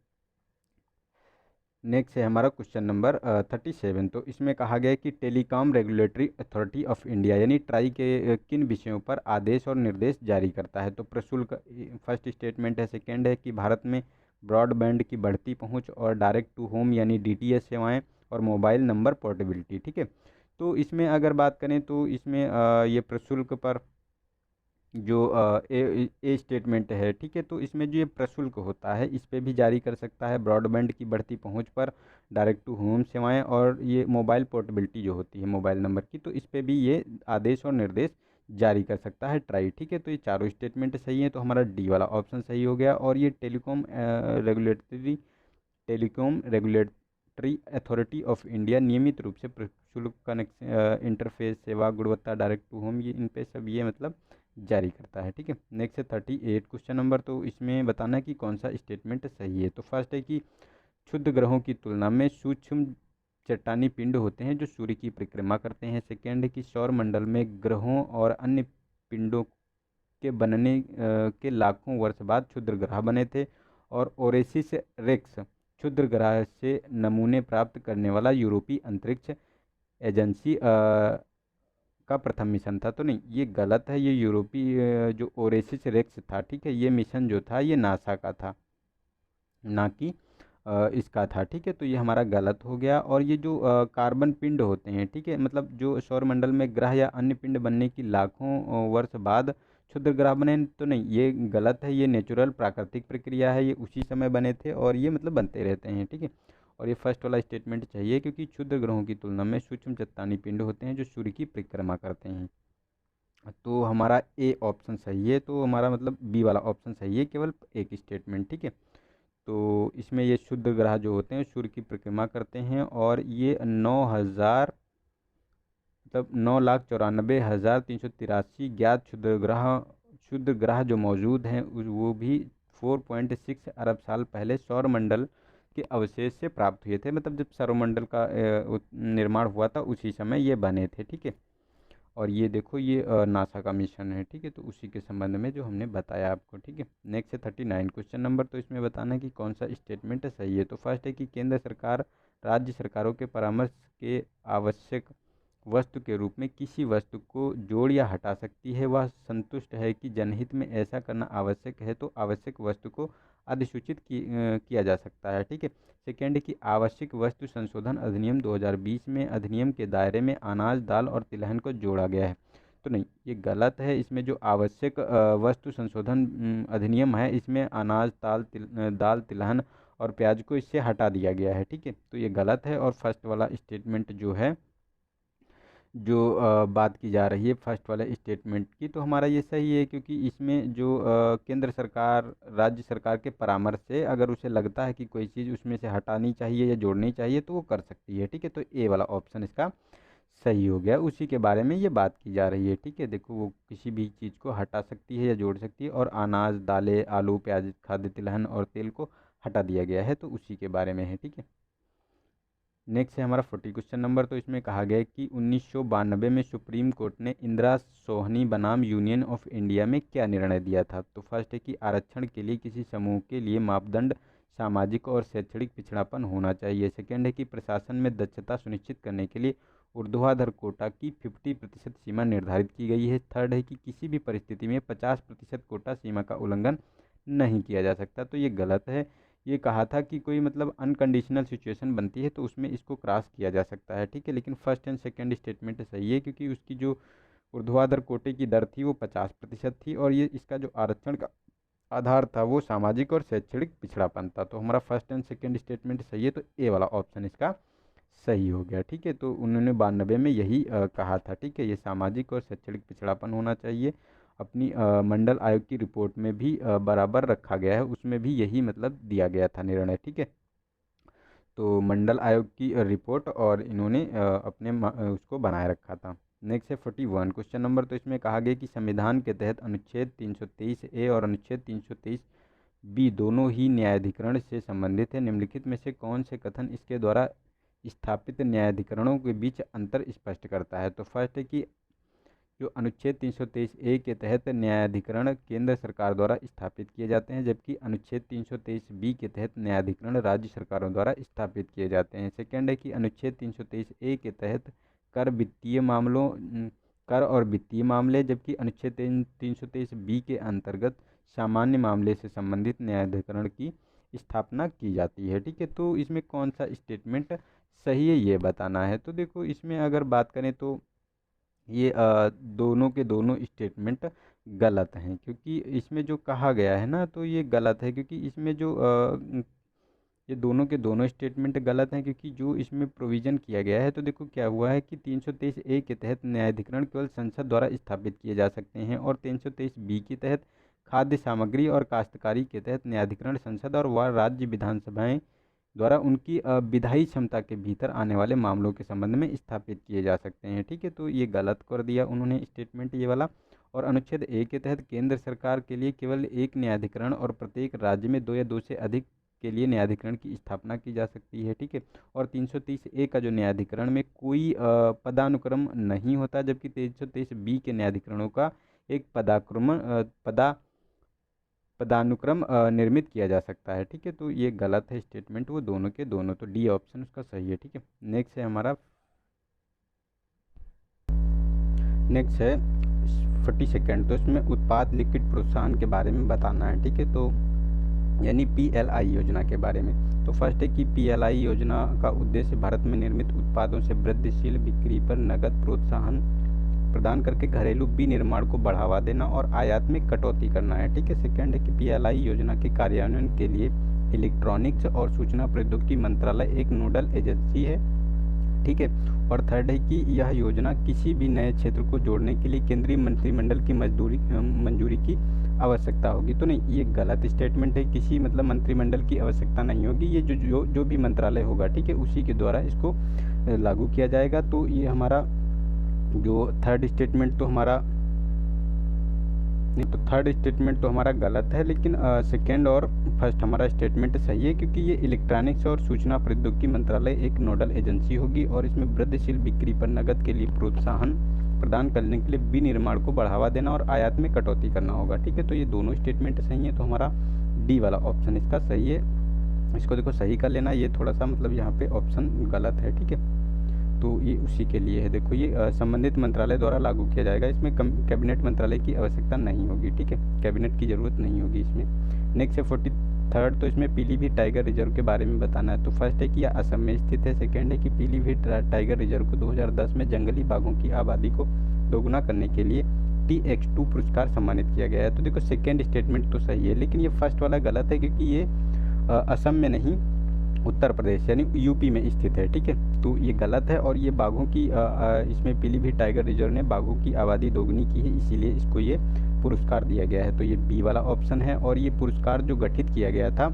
नेक्स्ट है हमारा क्वेश्चन नंबर 37। तो इसमें कहा गया है कि telecom regulatory authority of India यानी ट्राई के किन विषयों पर आदेश और निर्देश जारी करता है। तो प्रशुल्क फर्स्ट स्टेटमेंट है। सेकेंड है कि भारत में ब्रॉडबैंड की बढ़ती पहुंच और डायरेक्ट टू होम यानी DTH सेवाएं और मोबाइल नंबर पोर्टेबिलिटी, ठीक है। तो इसमें अगर बात करें तो इसमें ये प्रशुल्क पर जो ए स्टेटमेंट है, ठीक है, तो इसमें जो ये प्रशुल्क होता है इस पे भी जारी कर सकता है, ब्रॉडबैंड की बढ़ती पहुंच पर डायरेक्ट टू होम सेवाएं, और ये मोबाइल पोर्टेबिलिटी जो होती है मोबाइल नंबर की, तो इस पे भी ये आदेश और निर्देश जारी कर सकता है ट्राई, ठीक है। तो ये चारों स्टेटमेंट सही है, तो हमारा डी वाला ऑप्शन सही हो गया। और ये telecom regulatory authority of India नियमित रूप से प्रशुल्क कनेक्शन इंटरफेस सेवा गुणवत्ता डायरेक्ट टू होम, ये इन पे सब ये मतलब जारी करता है, ठीक है। नेक्स्ट है 38 क्वेश्चन नंबर, तो इसमें बताना है कि कौन सा स्टेटमेंट सही है। तो फर्स्ट है कि क्षुद्र ग्रहों की तुलना में सूक्ष्म चट्टानी पिंड होते हैं जो सूर्य की परिक्रमा करते हैं। सेकेंड है कि सौर मंडल में ग्रहों और अन्य पिंडों के बनने के लाखों वर्ष बाद क्षुद्र ग्रह बने थे। और ओरेसिस रेक्स क्षुद्र ग्रह से नमूने प्राप्त करने वाला यूरोपीय अंतरिक्ष एजेंसी का प्रथम मिशन था। तो नहीं, ये गलत है। ये यूरोपीय जो ओरेसिस रेक्स था, ठीक है, ये मिशन जो था ये नासा का था, ना कि इसका था, ठीक है। तो ये हमारा गलत हो गया। और ये जो कार्बन पिंड होते हैं, ठीक है, मतलब जो सौरमंडल में ग्रह या अन्य पिंड बनने की लाखों वर्ष बाद क्षुद्र ग्रह बने, तो नहीं, ये गलत है। ये नेचुरल प्राकृतिक प्रक्रिया है, ये उसी समय बने थे और ये मतलब बनते रहते हैं, ठीक है। और ये फर्स्ट वाला स्टेटमेंट चाहिए, क्योंकि क्षुद्र ग्रहों की तुलना में सूक्ष्म चट्टानी पिंड होते हैं जो सूर्य की परिक्रमा करते हैं। तो हमारा ए ऑप्शन सही है, तो हमारा मतलब बी वाला ऑप्शन सही है, केवल एक स्टेटमेंट, ठीक है। तो इसमें ये शुद्ध ग्रह जो होते हैं सूर्य की परिक्रमा करते हैं, और ये 9,000 मतलब 9,94,383 ज्ञात क्षुद्र ग्रह जो मौजूद हैं वो भी 4.6 अरब साल पहले सौरमंडल के अवशेष से प्राप्त हुए थे। मतलब जब सौरमंडल का निर्माण हुआ था उसी समय ये बने थे, ठीक है। और ये देखो, ये नासा का मिशन है, ठीक है, तो उसी के संबंध में जो हमने बताया आपको, ठीक है। नेक्स्ट है 39 क्वेश्चन नंबर, तो इसमें बताना है कि कौन सा स्टेटमेंट सही है। तो फर्स्ट है कि केंद्र सरकार राज्य सरकारों के परामर्श के आवश्यक वस्तु के रूप में किसी वस्तु को जोड़ या हटा सकती है। वह संतुष्ट है कि जनहित में ऐसा करना आवश्यक है, तो आवश्यक वस्तु को अधिसूचित किया जा सकता है, ठीक है। सेकेंड कि आवश्यक वस्तु संशोधन अधिनियम 2020 में अधिनियम के दायरे में अनाज दाल और तिलहन को जोड़ा गया है। तो नहीं, ये गलत है। इसमें जो आवश्यक वस्तु संशोधन अधिनियम है, इसमें अनाज दाल तिलहन और प्याज को इससे हटा दिया गया है, ठीक है। तो ये गलत है। और फर्स्ट वाला स्टेटमेंट जो है, जो बात की जा रही है फर्स्ट वाले स्टेटमेंट की, तो हमारा ये सही है, क्योंकि इसमें जो केंद्र सरकार राज्य सरकार के परामर्श से अगर उसे लगता है कि कोई चीज़ उसमें से हटानी चाहिए या जोड़नी चाहिए तो वो कर सकती है, ठीक है। तो ए वाला ऑप्शन इसका सही हो गया। उसी के बारे में ये बात की जा रही है, ठीक है। देखो, वो किसी भी चीज़ को हटा सकती है या जोड़ सकती है, और अनाज दालें आलू प्याज खाद्य तिलहन और तेल को हटा दिया गया है, तो उसी के बारे में है, ठीक है। नेक्स्ट है हमारा 40 क्वेश्चन नंबर, तो इसमें कहा गया है कि 1992 में सुप्रीम कोर्ट ने इंदिरा सोहनी बनाम यूनियन ऑफ इंडिया में क्या निर्णय दिया था। तो फर्स्ट है कि आरक्षण के लिए किसी समूह के लिए मापदंड सामाजिक और शैक्षणिक पिछड़ापन होना चाहिए। सेकेंड है कि प्रशासन में दक्षता सुनिश्चित करने के लिए ऊर्ध्वाधर कोटा की 50% सीमा निर्धारित की गई है। थर्ड है कि किसी भी परिस्थिति में 50% कोटा सीमा का उल्लंघन नहीं किया जा सकता। तो ये गलत है। ये कहा था कि कोई मतलब अनकंडीशनल सिचुएशन बनती है तो उसमें इसको क्रॉस किया जा सकता है, ठीक है। लेकिन फर्स्ट एंड सेकंड स्टेटमेंट सही है, क्योंकि उसकी जो ऊर्ध्वाधर कोटे की दर थी वो 50% थी, और ये इसका जो आरक्षण का आधार था वो सामाजिक और शैक्षणिक पिछड़ापन था। तो हमारा फर्स्ट एंड सेकंड स्टेटमेंट सही है, तो ए वाला ऑप्शन इसका सही हो गया, ठीक है। तो उन्होंने 92 में यही कहा था, ठीक है। ये सामाजिक और शैक्षणिक पिछड़ापन होना चाहिए। अपनी मंडल आयोग की रिपोर्ट में भी बराबर रखा गया है, उसमें भी यही मतलब दिया गया था निर्णय, ठीक है। तो मंडल आयोग की रिपोर्ट और इन्होंने अपने उसको बनाए रखा था। नेक्स्ट है 41 क्वेश्चन नंबर, तो इसमें कहा गया कि संविधान के तहत अनुच्छेद 323 ए और अनुच्छेद 323 बी दोनों ही न्यायाधिकरण से संबंधित है। निम्नलिखित में से कौन से कथन इसके द्वारा स्थापित न्यायाधिकरणों के बीच अंतर स्पष्ट करता है। तो फर्स्ट है कि जो अनुच्छेद 323 ए के तहत न्यायाधिकरण केंद्र सरकार द्वारा स्थापित किए जाते हैं, जबकि अनुच्छेद 323 बी के तहत न्यायाधिकरण राज्य सरकारों द्वारा स्थापित किए जाते हैं। सेकेंड है कि अनुच्छेद 323 ए के तहत कर वित्तीय मामलों कर और वित्तीय मामले, जबकि अनुच्छेद 323 बी के अंतर्गत सामान्य मामले से संबंधित न्यायाधिकरण की स्थापना की जाती है, ठीक है। तो इसमें कौन सा स्टेटमेंट सही है ये बताना है। तो देखो, इसमें अगर बात करें तो ये दोनों के दोनों स्टेटमेंट गलत हैं, क्योंकि इसमें जो कहा गया है ना तो ये गलत है, क्योंकि इसमें जो ये दोनों के दोनों स्टेटमेंट गलत हैं, क्योंकि जो इसमें प्रोविज़न किया गया है तो देखो क्या हुआ है कि 323A के तहत न्यायाधिकरण केवल संसद द्वारा स्थापित किए जा सकते हैं, और 323B के तहत खाद्य सामग्री और काश्तकारी के तहत न्यायाधिकरण संसद और वह राज्य विधानसभाएं द्वारा उनकी विधायी क्षमता के भीतर आने वाले मामलों के संबंध में स्थापित किए जा सकते हैं। ठीक है, तो ये गलत कर दिया उन्होंने स्टेटमेंट ये वाला। और अनुच्छेद ए के तहत केंद्र सरकार के लिए केवल एक न्यायाधिकरण और प्रत्येक राज्य में दो या दो से अधिक के लिए न्यायाधिकरण की स्थापना की जा सकती है। ठीक है, और 330A का जो न्यायाधिकरण में कोई पदानुक्रम नहीं होता, जबकि 323B के न्यायाधिकरणों का एक पदानुक्रम निर्मित किया जा सकता है। ठीक है, तो ये गलत है स्टेटमेंट, वो दोनों के दोनों, तो डी ऑप्शन उसका सही है। ठीक है, नेक्स्ट है हमारा 42, तो इसमें उत्पाद लिक्विड प्रोत्साहन के बारे में बताना है। ठीक है, तो यानी PLI योजना के बारे में। तो फर्स्ट है कि PLI योजना का उद्देश्य भारत में निर्मित उत्पादों से वृद्धिशील बिक्री पर नगद प्रोत्साहन प्रदान करके घरेलू विनिर्माण को बढ़ावा देना और आयात में कटौती करना है। ठीक है, सेकंड है कि PLI योजना के कार्यान्वयन के लिए इलेक्ट्रॉनिक्स और सूचना प्रौद्योगिकी मंत्रालय एक नोडल एजेंसी है। ठीक है, और थर्ड है कि यह योजना किसी भी नए क्षेत्र को जोड़ने के लिए केंद्रीय मंत्रिमंडल की मंजूरी की आवश्यकता होगी। तो नहीं, ये गलत स्टेटमेंट है, किसी मतलब मंत्रिमंडल की आवश्यकता नहीं होगी, ये जो भी मंत्रालय होगा, ठीक है, उसी के द्वारा इसको लागू किया जाएगा। तो ये हमारा जो थर्ड स्टेटमेंट तो हमारा नहीं, तो थर्ड स्टेटमेंट तो हमारा गलत है, लेकिन सेकंड और फर्स्ट हमारा स्टेटमेंट सही है, क्योंकि ये इलेक्ट्रॉनिक्स और सूचना प्रौद्योगिकी मंत्रालय एक नोडल एजेंसी होगी और इसमें वृद्धिशील बिक्री पर नकद के लिए प्रोत्साहन प्रदान करने के लिए विनिर्माण को बढ़ावा देना और आयात में कटौती करना होगा। ठीक है, तो ये दोनों स्टेटमेंट सही है, तो हमारा डी वाला ऑप्शन इसका सही है। इसको देखो सही कर लेना, ये थोड़ा सा मतलब यहाँ पे ऑप्शन गलत है। ठीक है, तो ये उसी के लिए है। देखो ये संबंधित मंत्रालय द्वारा लागू किया जाएगा, इसमें कैबिनेट मंत्रालय की आवश्यकता नहीं होगी। ठीक है, कैबिनेट की ज़रूरत नहीं होगी इसमें। नेक्स्ट है 43, तो इसमें पीलीभीत टाइगर रिजर्व के बारे में बताना है। तो फर्स्ट है कि यह असम में स्थित है। सेकेंड है कि पीलीभीत टाइगर रिजर्व को 2010 में जंगली बाघों की आबादी को दोगुना करने के लिए TX2 पुरस्कार सम्मानित किया गया है। तो देखो सेकेंड स्टेटमेंट तो सही है, लेकिन ये फर्स्ट वाला गलत है, क्योंकि ये असम में नहीं, उत्तर प्रदेश यानी यूपी में स्थित है। ठीक है, तो ये गलत है, और ये बाघों की इसमें पीलीभीत टाइगर रिजर्व ने बाघों की आबादी दोगुनी की है, इसीलिए इसको ये पुरस्कार दिया गया है। तो ये बी वाला ऑप्शन है। और ये पुरस्कार जो गठित किया गया था,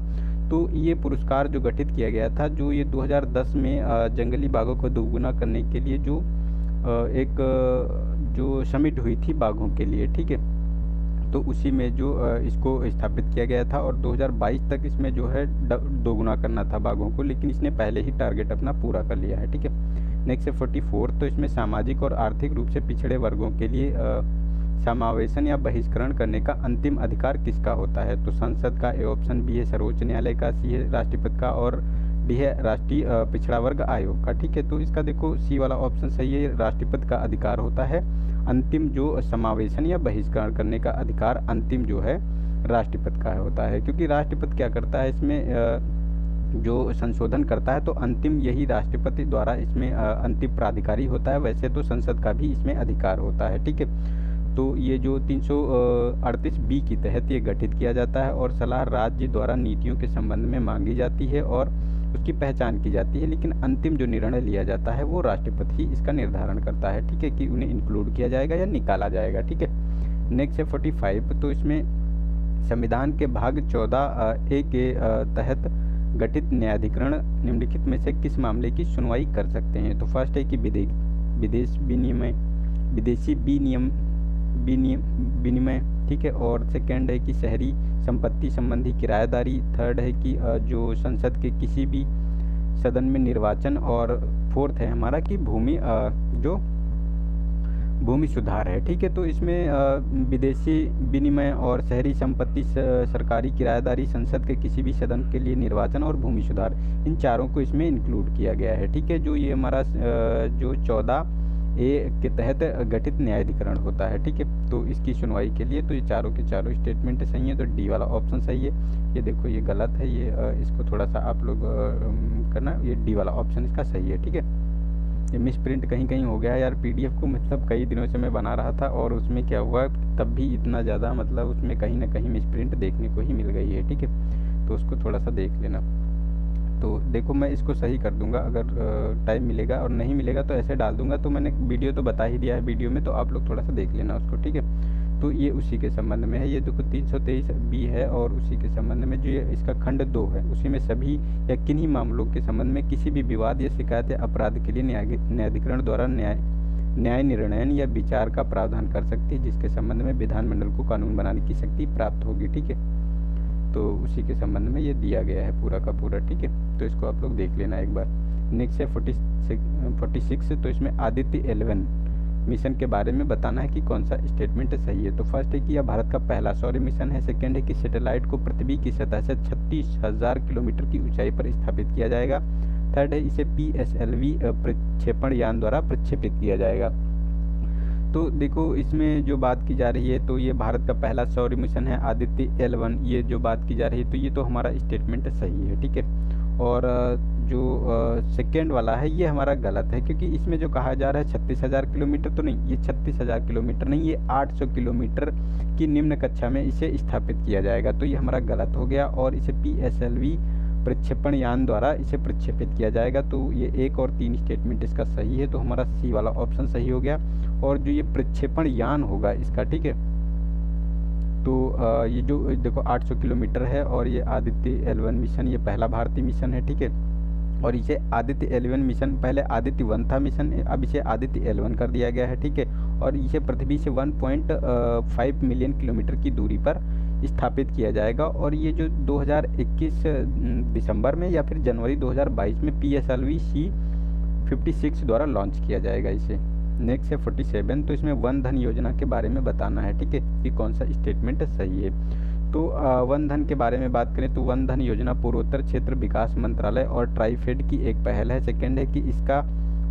तो ये पुरस्कार जो गठित किया गया था, जो ये 2010 में जंगली बाघों को दोगुना करने के लिए जो एक जो समिट हुई थी बाघों के लिए। ठीक है, तो उसी में जो इसको स्थापित किया गया था, और 2022 तक इसमें जो है दोगुना करना था बाघों को, लेकिन इसने पहले ही टारगेट अपना पूरा कर लिया है। ठीक है, नेक्स्ट है 44, तो इसमें सामाजिक और आर्थिक रूप से पिछड़े वर्गों के लिए समावेशन या बहिष्करण करने का अंतिम अधिकार किसका होता है। तो संसद का। ए ऑप्शन बी है सर्वोच्च न्यायालय का, सी है राष्ट्रपति का, और डी है राष्ट्रीय पिछड़ा वर्ग आयोग का। ठीक है, तो इसका देखो सी वाला ऑप्शन सही है, राष्ट्रपति का अधिकार होता है अंतिम जो समावेशन या बहिष्करण करने का अधिकार अंतिम जो है राष्ट्रपति का होता है, क्योंकि राष्ट्रपति क्या करता है इसमें जो संशोधन करता है, तो अंतिम यही राष्ट्रपति द्वारा इसमें अंतिम प्राधिकारी होता है। वैसे तो संसद का भी इसमें अधिकार होता है। ठीक है, तो ये जो 338B के तहत ये गठित किया जाता है, और सलाह राज्य द्वारा नीतियों के संबंध में मांगी जाती है और उसकी पहचान की जाती है, लेकिन अंतिम जो निर्णय लिया जाता है वो राष्ट्रपति ही इसका निर्धारण करता है। ठीक है, कि उन्हें इंक्लूड किया जाएगा या निकाला जाएगा। ठीक है, नेक्स्ट है 45, तो इसमें संविधान के भाग 14A के तहत गठित न्यायाधिकरण निम्नलिखित में से किस मामले की सुनवाई कर सकते हैं। तो फर्स्ट है कि विदेशी विनिमय। ठीक है, और सेकंड है कि शहरी संपत्ति संबंधी किराएदारी। थर्ड है कि जो संसद के किसी भी सदन में निर्वाचन, और फोर्थ है हमारा कि भूमि सुधार है। ठीक है, तो इसमें विदेशी विनिमय और शहरी संपत्ति, सरकारी किराएदारी, संसद के किसी भी सदन के लिए निर्वाचन और भूमि सुधार, इन चारों को इसमें इंक्लूड किया गया है। ठीक है, जो ये हमारा जो 14A के तहत गठित न्यायाधिकरण होता है। ठीक है, तो इसकी सुनवाई के लिए तो ये चारों के चारों स्टेटमेंट सही है, तो डी वाला ऑप्शन सही है। ये देखो ये गलत है, ये इसको थोड़ा सा आप लोग करना, ये डी वाला ऑप्शन इसका सही है। ठीक है, ये मिस प्रिंट कहीं कहीं हो गया है यार पीडीएफ को, मतलब कई दिनों से मैं बना रहा था और उसमें क्या हुआ तब भी इतना ज़्यादा मतलब उसमें कहीं ना कहीं मिस प्रिंट देखने को ही मिल गई है, ठीक है। तो उसको थोड़ा सा देख लेना। तो देखो मैं इसको सही कर दूंगा, अगर टाइम मिलेगा, और नहीं मिलेगा तो ऐसे डाल दूंगा। तो मैंने वीडियो तो बता ही दिया है वीडियो में, तो आप लोग थोड़ा सा देख लेना उसको, ठीक है। तो ये उसी के संबंध में है, ये देखो 323 बी है, और उसी के संबंध में जो ये इसका खंड 2 है, उसी में सभी या किन्हीं मामलों के संबंध में किसी भी विवाद या शिकायत या अपराध के लिए न्यायाधिकरण द्वारा न्याय निर्णयन या विचार का प्रावधान कर सकती है, जिसके संबंध में विधानमंडल को कानून बनाने की शक्ति प्राप्त होगी, ठीक है। तो उसी के संबंध में ये दिया गया है पूरा का पूरा, ठीक है। तो इसको आप लोग देख लेना एक बार। नेक्स्ट है 46। तो इसमें आदित्य 11 मिशन के बारे में बताना है कि कौन सा स्टेटमेंट सही है। तो फर्स्ट है कि यह भारत का पहला सौर मिशन है। सेकंड है कि सैटेलाइट को पृथ्वी की सतह से 36,000 किलोमीटर की ऊंचाई पर स्थापित किया जाएगा। थर्ड है इसे PSLV प्रक्षेपण यान द्वारा प्रक्षेपित किया जाएगा। तो देखो इसमें जो बात की जा रही है, तो ये भारत का पहला सौर मिशन है आदित्य L1, ये जो बात की जा रही है, तो ये तो हमारा स्टेटमेंट सही है, ठीक है। और जो सेकेंड वाला है ये हमारा गलत है, क्योंकि इसमें जो कहा जा रहा है 36,000 किलोमीटर, तो नहीं, ये 36,000 किलोमीटर नहीं, ये 800 किलोमीटर की निम्न कक्षा में इसे स्थापित किया जाएगा। तो ये हमारा गलत हो गया, और इसे PSLV प्रक्षेपण यान द्वारा इसे प्रक्षेपित किया जाएगा। तो ये 1 और 3 स्टेटमेंट इसका सही है, तो हमारा सी वाला ऑप्शन सही हो गया। और जो ये प्रक्षेपण यान होगा इसका, ठीक है, तो ये जो देखो 800 किलोमीटर है, और ये आदित्य L1 मिशन ये पहला भारतीय मिशन है, ठीक है। और इसे आदित्य L1 मिशन, पहले आदित्य 1 था मिशन, अब इसे आदित्य L1 कर दिया गया है, ठीक है। और इसे पृथ्वी से 1.5 मिलियन किलोमीटर की दूरी पर स्थापित किया जाएगा। और ये जो 2021 दिसंबर में या फिर जनवरी 2022 में PSLV C56 द्वारा लॉन्च किया जाएगा इसे। नेक्स्ट है 47। तो इसमें वन धन योजना के बारे में बताना है, ठीक है, कि कौन सा स्टेटमेंट सही है। तो वन धन के बारे में बात करें तो वन धन योजना पूर्वोत्तर क्षेत्र विकास मंत्रालय और ट्राइफेड की एक पहल है। सेकेंड है कि इसका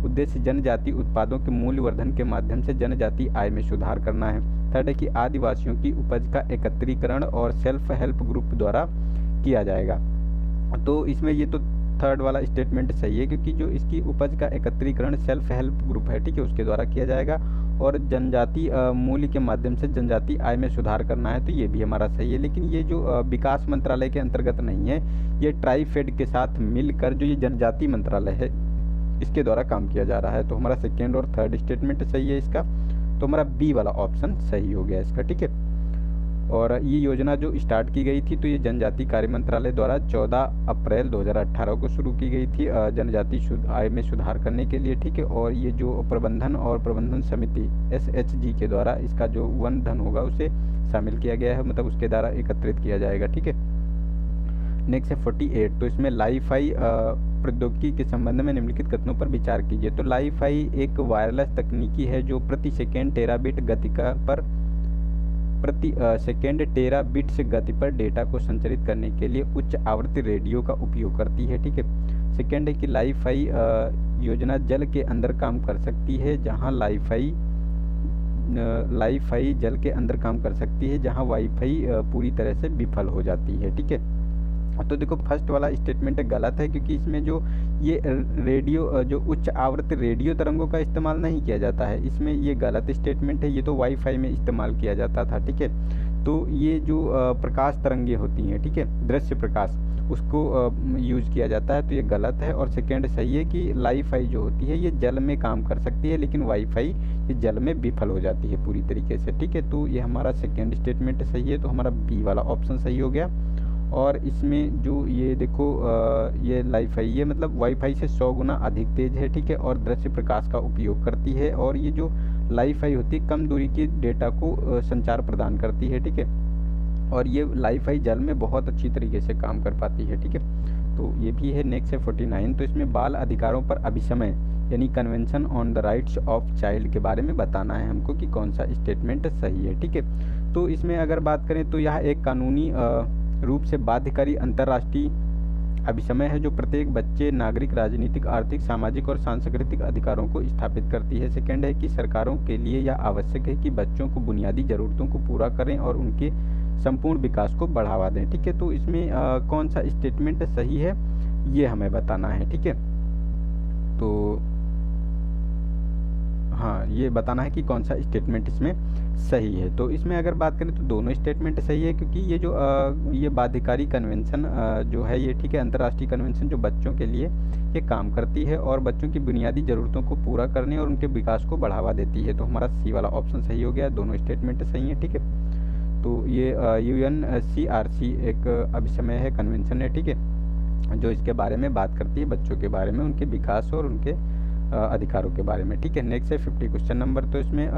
उद्देश्य जनजाति उत्पादों के मूल्य वर्धन के माध्यम से जनजाति आय में सुधार करना है। थर्ड है कि आदिवासियों की उपज का एकत्रीकरण और सेल्फ हेल्प ग्रुप द्वारा किया जाएगा। तो इसमें ये तो थर्ड वाला स्टेटमेंट सही है, क्योंकि जो इसकी उपज का एकत्रीकरण सेल्फ हेल्प ग्रुप है, ठीक है, उसके द्वारा किया जाएगा। और जनजाति मूल्य के माध्यम से जनजाति आय में सुधार करना है, तो ये भी हमारा सही है। लेकिन ये जो विकास मंत्रालय के अंतर्गत नहीं है, ये ट्राइफेड के साथ मिलकर जो ये जनजाति मंत्रालय है इसके द्वारा काम किया जा रहा है। तो हमारा सेकेंड और थर्ड स्टेटमेंट सही है इसका, तो हमारा बी वाला ऑप्शन सही हो गया इसका, ठीक है। और ये योजना जो स्टार्ट की गई थी, तो ये जनजाति कार्य मंत्रालय द्वारा 14 अप्रैल 2018 को शुरू की गई थी जनजाति आय में सुधार करने के लिए, ठीक है। और ये जो प्रबंधन समिति SHG के द्वारा इसका जो वन धन होगा उसे शामिल किया गया है, मतलब उसके द्वारा एकत्रित किया जाएगा, ठीक है। नेक्स्ट है 48। तो इसमें लाईफाई प्रौद्योगिकी के संबंध में निम्नलिखित कथनों पर विचार कीजिए। तो लाईफाई एक वायरलेस तकनीकी है जो प्रति सेकेंड टेराबिट गति पर प्रति सेकेंड टेराबिट्स गति पर डेटा को संचारित करने के लिए उच्च आवृत्ति रेडियो का उपयोग करती है, ठीक है। सेकेंड है कि लाईफाई योजना जल के अंदर काम कर सकती है, जहां लाईफाई जल के अंदर काम कर सकती है जहां वाईफाई पूरी तरह से विफल हो जाती है, ठीक है। तो देखो फर्स्ट वाला स्टेटमेंट गलत है, क्योंकि इसमें जो ये रेडियो जो उच्च आवृत्ति रेडियो तरंगों का इस्तेमाल नहीं किया जाता है, इसमें ये गलत स्टेटमेंट है, ये तो वाईफाई में इस्तेमाल किया जाता था, ठीक है। तो ये जो प्रकाश तरंगें होती हैं, ठीक है, दृश्य प्रकाश, उसको यूज किया जाता है, तो ये गलत है। और सेकेंड सही है कि लाईफाई जो होती है ये जल में काम कर सकती है, लेकिन वाईफाई ये जल में विफल हो जाती है पूरी तरीके से, ठीक है। तो ये हमारा सेकेंड स्टेटमेंट सही है, तो हमारा बी वाला ऑप्शन सही हो गया। और इसमें जो ये देखो ये लाईफाई ये मतलब वाईफाई से 100 गुना अधिक तेज है, ठीक है, और दृश्य प्रकाश का उपयोग करती है। और ये जो लाईफाई होती है कम दूरी के डेटा को संचार प्रदान करती है, ठीक है। और ये लाईफाई जल में बहुत अच्छी तरीके से काम कर पाती है, ठीक है। तो ये भी है। नेक्स्ट है 49। तो इसमें बाल अधिकारों पर अभिसमय यानी convention on the rights of child के बारे में बताना है हमको कि कौन सा स्टेटमेंट सही है, ठीक है। तो इसमें अगर बात करें तो यह एक कानूनी रूप से बाध्यकारी अंतर्राष्ट्रीय अभिसमय है जो प्रत्येक बच्चे, नागरिक, राजनीतिक, आर्थिक, सामाजिक और सांस्कृतिक अधिकारों को स्थापित करती है। सेकंड है कि सरकारों के लिए यह आवश्यक है कि बच्चों को बुनियादी ज़रूरतों को पूरा करें और उनके संपूर्ण विकास को बढ़ावा दें, ठीक है। तो इसमें कौन सा स्टेटमेंट सही है ये हमें बताना है, ठीक है। तो ये बताना है कि कौन सा स्टेटमेंट इसमें सही है। तो इसमें अगर बात करें तो दोनों स्टेटमेंट सही है, क्योंकि ये जो ये बाध्यकारी कन्वेंशन जो है ये, ठीक है, अंतर्राष्ट्रीय कन्वेंशन जो बच्चों के लिए ये काम करती है और बच्चों की बुनियादी ज़रूरतों को पूरा करने और उनके विकास को बढ़ावा देती है। तो हमारा सी वाला ऑप्शन सही हो गया, दोनों स्टेटमेंट सही हैं, ठीक है। तो ये UNCRC एक अभिसमय है, कन्वेंशन है, ठीक है, जो इसके बारे में बात करती है बच्चों के बारे में, उनके विकास और उनके अधिकारों के बारे में, ठीक है। नेक्स्ट है 50 क्वेश्चन नंबर। तो इसमें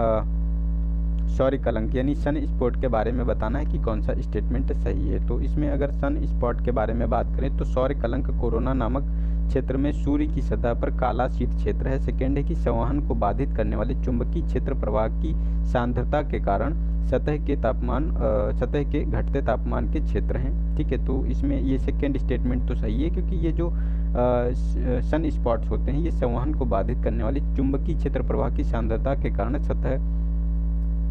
सौर कलंक यानी सन स्पॉट के बारे में बताना है कि कौन सा स्टेटमेंट सही है। तो इसमें अगर सन स्पॉट के बारे में बात करें तो सौर कलंक कोरोना नामक क्षेत्र में सूर्य की सतह पर काला शीत क्षेत्र है। सेकेंड है कि संवहन को बाधित करने वाले चुंबकीय क्षेत्र प्रवाह की सांद्रता के कारण सतह के घटते तापमान के क्षेत्र हैं, ठीक है। तो इसमें ये सेकेंड स्टेटमेंट तो सही है, क्योंकि ये जो सन स्पॉट्स होते हैं ये संवहन को बाधित करने वाले चुंबकीय क्षेत्र प्रवाह की सांद्रता के कारण सतह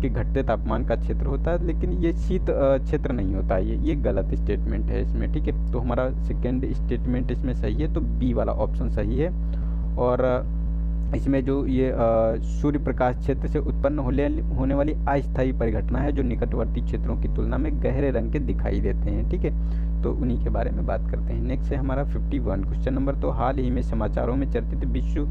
के घटते तापमान का क्षेत्र होता है, लेकिन ये शीत क्षेत्र नहीं होता है। ये गलत स्टेटमेंट है इसमें, ठीक है। तो हमारा सेकेंड स्टेटमेंट इसमें सही है, तो बी वाला ऑप्शन सही है। और इसमें जो ये सूर्य प्रकाश क्षेत्र से उत्पन्न होने वाली अस्थायी परिघटना है जो निकटवर्ती क्षेत्रों की तुलना में गहरे रंग के दिखाई देते हैं, ठीक है। तो उन्हीं के बारे में बात करते हैं। नेक्स्ट है हमारा 51 क्वेश्चन नंबर। तो हाल ही में समाचारों में चर्चित विश्व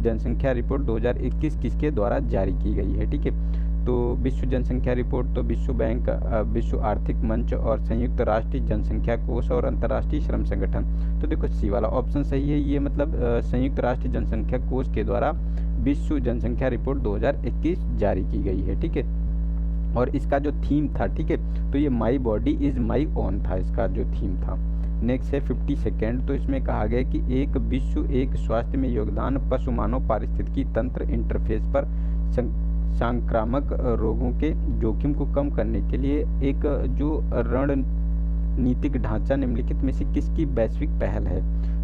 जनसंख्या रिपोर्ट 2021 किसके द्वारा जारी की गई है, ठीक है। तो विश्व जनसंख्या रिपोर्ट तो विश्व बैंक, विश्व आर्थिक मंच और संयुक्त राष्ट्र जनसंख्या कोष और अंतर्राष्ट्रीय श्रम संगठन। तो देखो सी वाला ऑप्शन सही है, ये मतलब संयुक्त राष्ट्र जनसंख्या कोष के द्वारा विश्व जनसंख्या रिपोर्ट 2021 जारी की गई है, ठीक है। और इसका जो थीम था, ठीक है, तो ये my body is my own था इसका जो थीम था। नेक्स्ट है 52। तो इसमें कहा गया कि एक विश्व एक स्वास्थ्य में योगदान पशु मानव पारिस्थितिकी तंत्र इंटरफेस पर संक्रामक रोगों के जोखिम को कम करने के लिए एक जो रणनीतिक ढांचा निम्नलिखित में से किसकी वैश्विक पहल है।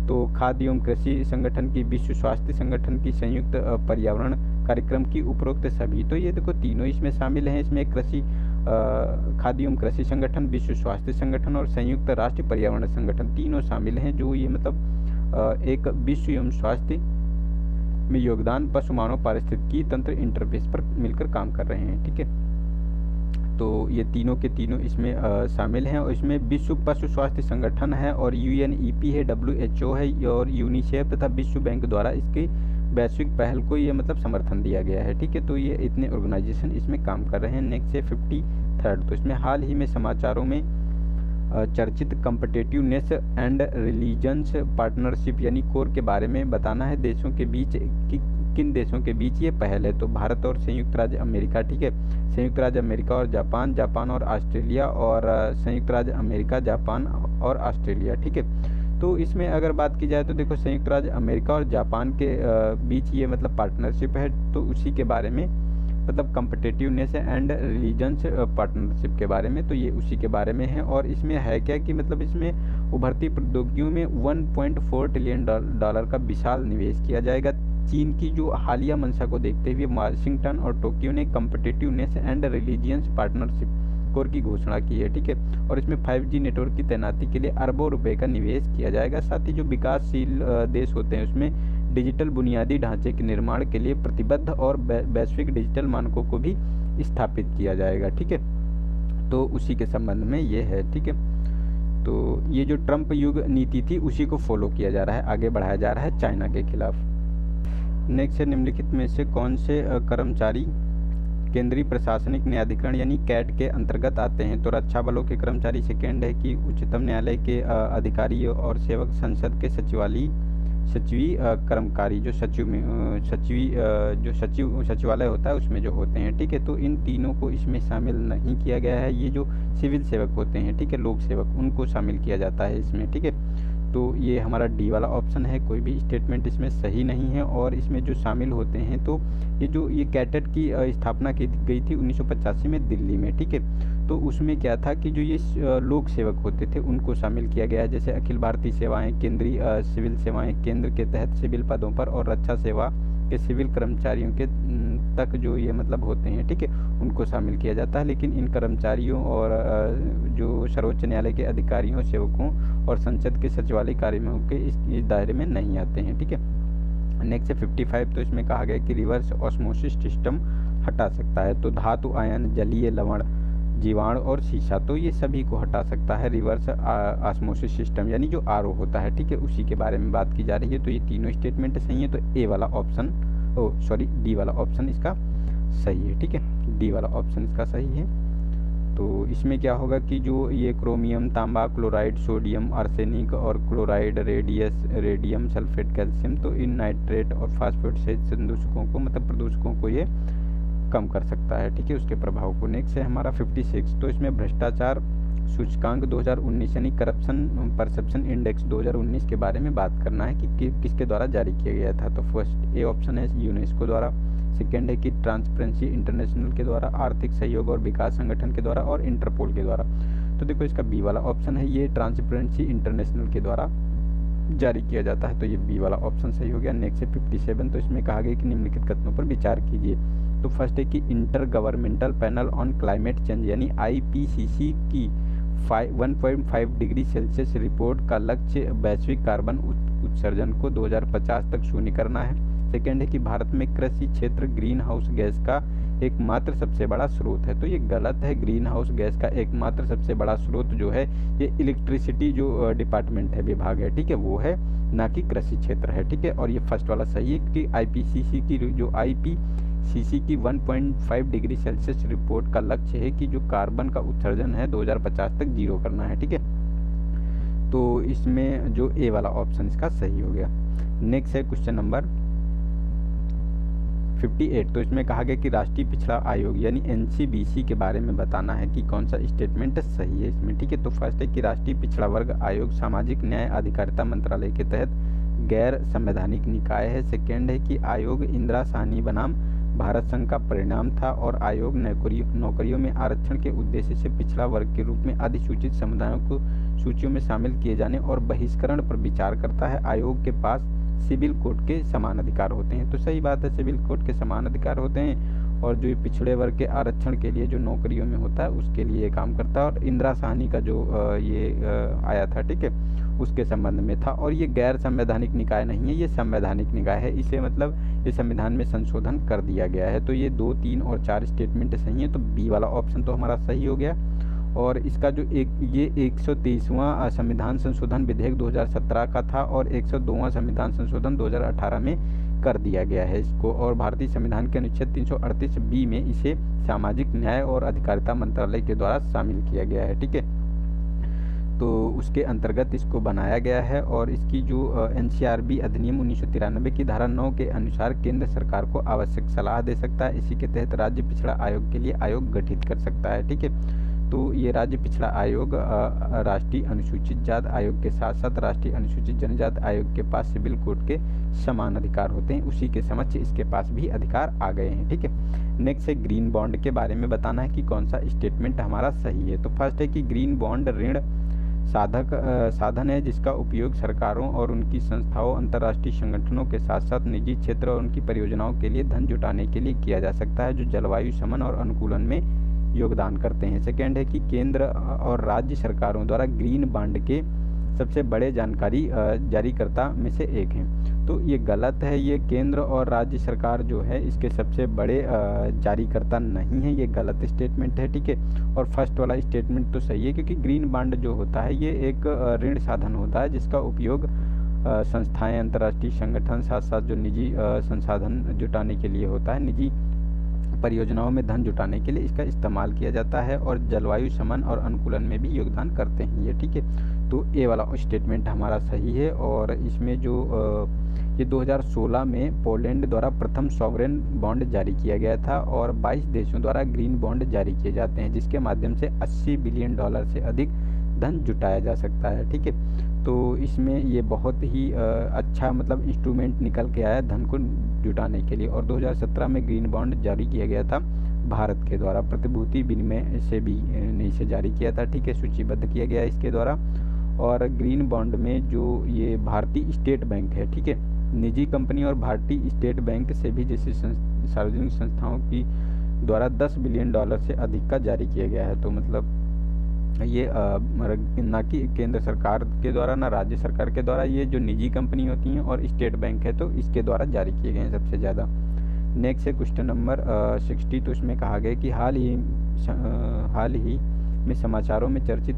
तो खाद्य एवं कृषि संगठन की, विश्व स्वास्थ्य संगठन की, संयुक्त पर्यावरण कार्यक्रम की, उपरोक्त सभी। तो ये देखो तीनों इसमें शामिल हैं। इसमें कृषि खाद्य एवं कृषि संगठन, विश्व स्वास्थ्य संगठन और संयुक्त राष्ट्र पर्यावरण संगठन तीनों शामिल हैं, जो ये मतलब एक विश्व एवं स्वास्थ्य में योगदान पशु मानव पारिस्थितिकी तंत्र इंटरफेस पर मिलकर काम कर रहे हैं, ठीक है। तो ये तीनों के तीनों इसमें शामिल हैं। और इसमें विश्व पशु स्वास्थ्य संगठन है और UNEP है, WHO है और यूनिसेफ तथा विश्व बैंक द्वारा इसकी वैश्विक पहल को ये मतलब समर्थन दिया गया है, ठीक है। तो ये इतने ऑर्गेनाइजेशन इसमें काम कर रहे हैं। नेक्स्ट है 53। तो इसमें हाल ही में समाचारों में चर्चित कम्पिटिटिवनेस एंड रिलीजन्स पार्टनरशिप यानी कोर के बारे में बताना है। देशों के बीच किन देशों के बीच ये पहल है। तो भारत और संयुक्त राज्य अमेरिका, ठीक है, संयुक्त राज्य अमेरिका और जापान, जापान और ऑस्ट्रेलिया, और संयुक्त राज्य अमेरिका, जापान और ऑस्ट्रेलिया, ठीक है। तो इसमें अगर बात की जाए तो देखो संयुक्त राज्य अमेरिका और जापान के बीच ये मतलब पार्टनरशिप है, तो उसी के बारे में मतलब कम्पिटिटिवनेस एंड रिलीजन्स पार्टनरशिप के बारे में, तो ये उसी के बारे में है। और इसमें है क्या कि मतलब इसमें उभरती प्रौद्योगिकियों में 1.4 ट्रिलियन डॉलर का विशाल निवेश किया जाएगा। चीन की जो हालिया मंशा को देखते हुए वाशिंगटन और टोक्यो ने competitiveness and religions partnership core की घोषणा की है, ठीक है। और इसमें 5G नेटवर्क की तैनाती के लिए अरबों रुपए का निवेश किया जाएगा। साथ ही जो विकासशील देश होते हैं उसमें डिजिटल बुनियादी ढांचे के निर्माण के लिए प्रतिबद्ध और वैश्विक डिजिटल मानकों को भी स्थापित किया जाएगा, ठीक है। तो उसी के संबंध में ये है, ठीक है। तो ये जो ट्रम्प युग नीति थी उसी को फॉलो किया जा रहा है, आगे बढ़ाया जा रहा है चाइना के खिलाफ। नेक्स्ट है निम्नलिखित में से कौन से कर्मचारी केंद्रीय प्रशासनिक न्यायाधिकरण यानी कैट के अंतर्गत आते हैं। तो रक्षा बलों के कर्मचारी। सेकेंड है कि उच्चतम न्यायालय के अधिकारी और सेवक, संसद के सचिवीय कर्मकारी जो सचिवालय होता है उसमें जो होते हैं, ठीक है। तो इन तीनों को इसमें शामिल नहीं किया गया है। ये जो सिविल सेवक होते हैं, ठीक है, लोक सेवक, उनको शामिल किया जाता है इसमें, ठीक है। तो ये हमारा डी वाला ऑप्शन है, कोई भी स्टेटमेंट इसमें सही नहीं है। और इसमें जो शामिल होते हैं तो ये कैटेट की स्थापना की गई थी 1985 में दिल्ली में, ठीक है। तो उसमें क्या था कि जो ये लोक सेवक होते थे उनको शामिल किया गया है, जैसे अखिल भारतीय सेवाएं, केंद्रीय सिविल सेवाएं, केंद्र के तहत सिविल पदों पर और रक्षा सेवा के सिविल कर्मचारियों के तक जो ये मतलब होते हैं, ठीक है, उनको शामिल किया जाता है। लेकिन इन कर्मचारियों और जो सर्वोच्च न्यायालय के अधिकारियों, सेवकों और संसद के सचिवालय कार्यों के इस दायरे में नहीं आते हैं, ठीक है। नेक्स्ट है 55। तो इसमें कहा गया कि रिवर्स ऑस्मोसिस सिस्टम हटा सकता है। तो धातु आयन, जलीय लवण, जीवाणु और शीशा, तो ये सभी को हटा सकता है रिवर्स ऑस्मोसिस सिस्टम, यानी जो आरओ होता है, ठीक है, उसी के बारे में बात की जा रही है। तो ये तीनों स्टेटमेंट सही है। तो ए वाला ऑप्शन, डी वाला ऑप्शन इसका सही है, ठीक है, डी वाला ऑप्शन इसका सही है। तो इसमें क्या होगा कि जो ये क्रोमियम, तांबा, क्लोराइड, सोडियम, आर्सेनिक और क्लोराइड, रेडियम सल्फेट, कैल्शियम, तो इन नाइट्रेट और फास्फेट से संदूषकों को, मतलब प्रदूषकों को ये कम कर सकता है, ठीक है, उसके प्रभाव को। नेक्स्ट है हमारा 56। तो इसमें भ्रष्टाचार सूचकांक 2019 यानी करप्शन परसेप्शन इंडेक्स 2019 के बारे में बात करना है कि किसके द्वारा जारी किया गया था। तो फर्स्ट ए ऑप्शन है यूनेस्को द्वारा, सेकेंड है कि ट्रांसपेरेंसी इंटरनेशनल के द्वारा, आर्थिक सहयोग और विकास संगठन के द्वारा और इंटरपोल के द्वारा। तो देखो इसका बी वाला ऑप्शन है, ये ट्रांसपेरेंसी इंटरनेशनल के द्वारा जारी किया जाता है। तो ये बी वाला ऑप्शन सही हो गया। नेक्स्ट है 57। तो इसमें कहा गया कि निम्नलिखित कथनों पर विचार कीजिए। तो फर्स्ट है कि inter governmental panel on climate change यानी IPCC की 1.5 डिग्री सेल्सियस रिपोर्ट का लक्ष्य वैश्विक कार्बन उत्सर्जन को 2050 तक शून्य करना है। सेकेंड है कि भारत में कृषि क्षेत्र ग्रीन हाउस गैस का एकमात्र सबसे बड़ा स्रोत है। तो ये गलत है। ग्रीन हाउस गैस का एकमात्र सबसे बड़ा स्रोत जो है ये इलेक्ट्रिसिटी जो डिपार्टमेंट है, विभाग है, ठीक है, वो है, ना कि कृषि क्षेत्र है, ठीक है। और ये फर्स्ट वाला सही है कि IPCC की 1.5 डिग्री सेल्सियस रिपोर्ट का लक्ष्य है कि जो कार्बन का उत्सर्जन है 2050 तक जीरो करना है, ठीक है। तो इसमें जो ए वाला ऑप्शन इसका सही हो गया। नेक्स्ट है क्वेश्चन नंबर 58। तो इसमें कहा गया कि राष्ट्रीय पिछड़ा आयोग यानी NCBC के बारे में बताना है कि कौन सा स्टेटमेंट सही है इसमें, ठीक है। तो फर्स्ट है कि राष्ट्रीय पिछड़ा वर्ग आयोग सामाजिक न्याय अधिकारिता मंत्रालय के तहत गैर संवैधानिक निकाय है। सेकेंड है कि आयोग इंदिरा साहनी बनाम भारत संघ का परिणाम था और आयोग नौकरियों में आरक्षण के उद्देश्य से पिछड़ा वर्ग के रूप में अधिसूचित समुदायों को सूचियों में शामिल किए जाने और बहिष्करण पर विचार करता है। आयोग के पास सिविल कोड के समान अधिकार होते हैं। तो सही बात है, सिविल कोड के समान अधिकार होते हैं। और जो पिछड़े वर्ग के आरक्षण के लिए जो नौकरियों में होता है उसके लिए काम करता है। और इंदिरा साहनी का जो आया था, ठीक है, उसके संबंध में था। और ये गैर संवैधानिक निकाय नहीं है, ये संवैधानिक निकाय है। इसे मतलब ये संविधान में संशोधन कर दिया गया है। तो ये 2, 3 और 4 स्टेटमेंट सही है। तो बी वाला ऑप्शन तो हमारा सही हो गया। और इसका जो ये 123वां संविधान संशोधन विधेयक 2017 का था और 102वां संविधान संशोधन 2018 में कर दिया गया है इसको। और भारतीय संविधान के अनुच्छेद 338B में इसे सामाजिक न्याय और अधिकारिता मंत्रालय के द्वारा शामिल किया गया है, ठीक है। तो उसके अंतर्गत इसको बनाया गया है। और इसकी जो NCRB अधिनियम 1993 की धारा 9 के अनुसार केंद्र सरकार को आवश्यक सलाह दे सकता है। इसी के तहत राज्य पिछड़ा आयोग के लिए आयोग गठित कर सकता है, ठीक है। तो ये राज्य पिछड़ा आयोग राष्ट्रीय अनुसूचित जाति आयोग के साथ साथ राष्ट्रीय अनुसूचित जनजाति आयोग के पास सिविल कोड के समान अधिकार होते हैं। उसी के समक्ष इसके पास भी अधिकार आ गए हैं, ठीक है। नेक्स्ट है ग्रीन बॉन्ड के बारे में बताना है कि कौन सा स्टेटमेंट हमारा सही है। तो फर्स्ट है कि ग्रीन बॉन्ड ऋण साधन है जिसका उपयोग सरकारों और उनकी संस्थाओं, अंतर्राष्ट्रीय संगठनों के साथ साथ निजी क्षेत्र और उनकी परियोजनाओं के लिए धन जुटाने के लिए किया जा सकता है जो जलवायु शमन और अनुकूलन में योगदान करते हैं। सेकेंड है कि केंद्र और राज्य सरकारों द्वारा ग्रीन बॉन्ड के सबसे बड़े जानकारी जारीकर्ता में से एक हैं। तो ये गलत है, ये केंद्र और राज्य सरकार जो है इसके सबसे बड़े जारीकर्ता नहीं है, ये गलत स्टेटमेंट है, ठीक है। और फर्स्ट वाला स्टेटमेंट तो सही है क्योंकि ग्रीन बॉन्ड जो होता है ये एक ऋण साधन होता है जिसका उपयोग संस्थाएं, अंतर्राष्ट्रीय संगठन, साथ साथ जो निजी संसाधन जुटाने के लिए होता है, निजी परियोजनाओं में धन जुटाने के लिए इसका इस्तेमाल किया जाता है और जलवायु शमन और अनुकूलन में भी योगदान करते हैं ये, ठीक है। तो ए वाला स्टेटमेंट हमारा सही है। और इसमें जो ये 2016 में पोलैंड द्वारा प्रथम सॉवरेन बॉन्ड जारी किया गया था और 22 देशों द्वारा ग्रीन बॉन्ड जारी किए जाते हैं जिसके माध्यम से $80 बिलियन से अधिक धन जुटाया जा सकता है, ठीक है। तो इसमें ये बहुत ही अच्छा मतलब इंस्ट्रूमेंट निकल के आया धन को जुटाने के लिए। और 2017 में ग्रीन बॉन्ड जारी किया गया था भारत के द्वारा, प्रतिभूति विनिमय से भी ने इसे जारी किया था, ठीक है, सूचीबद्ध किया गया इसके द्वारा। और ग्रीन बॉन्ड में जो ये भारतीय स्टेट बैंक है, ठीक है, निजी कंपनी और भारतीय स्टेट बैंक से भी जैसे सार्वजनिक संस्थाओं की द्वारा $10 बिलियन से अधिक का जारी किया गया है। तो मतलब ये ना कि केंद्र सरकार के द्वारा ना राज्य सरकार के द्वारा, ये जो निजी कंपनी होती हैं और स्टेट बैंक है तो इसके द्वारा जारी किए गए हैं सबसे ज़्यादा। नेक्स्ट है क्वेश्चन नंबर 60। तो इसमें कहा गया कि हाल ही में समाचारों में चर्चित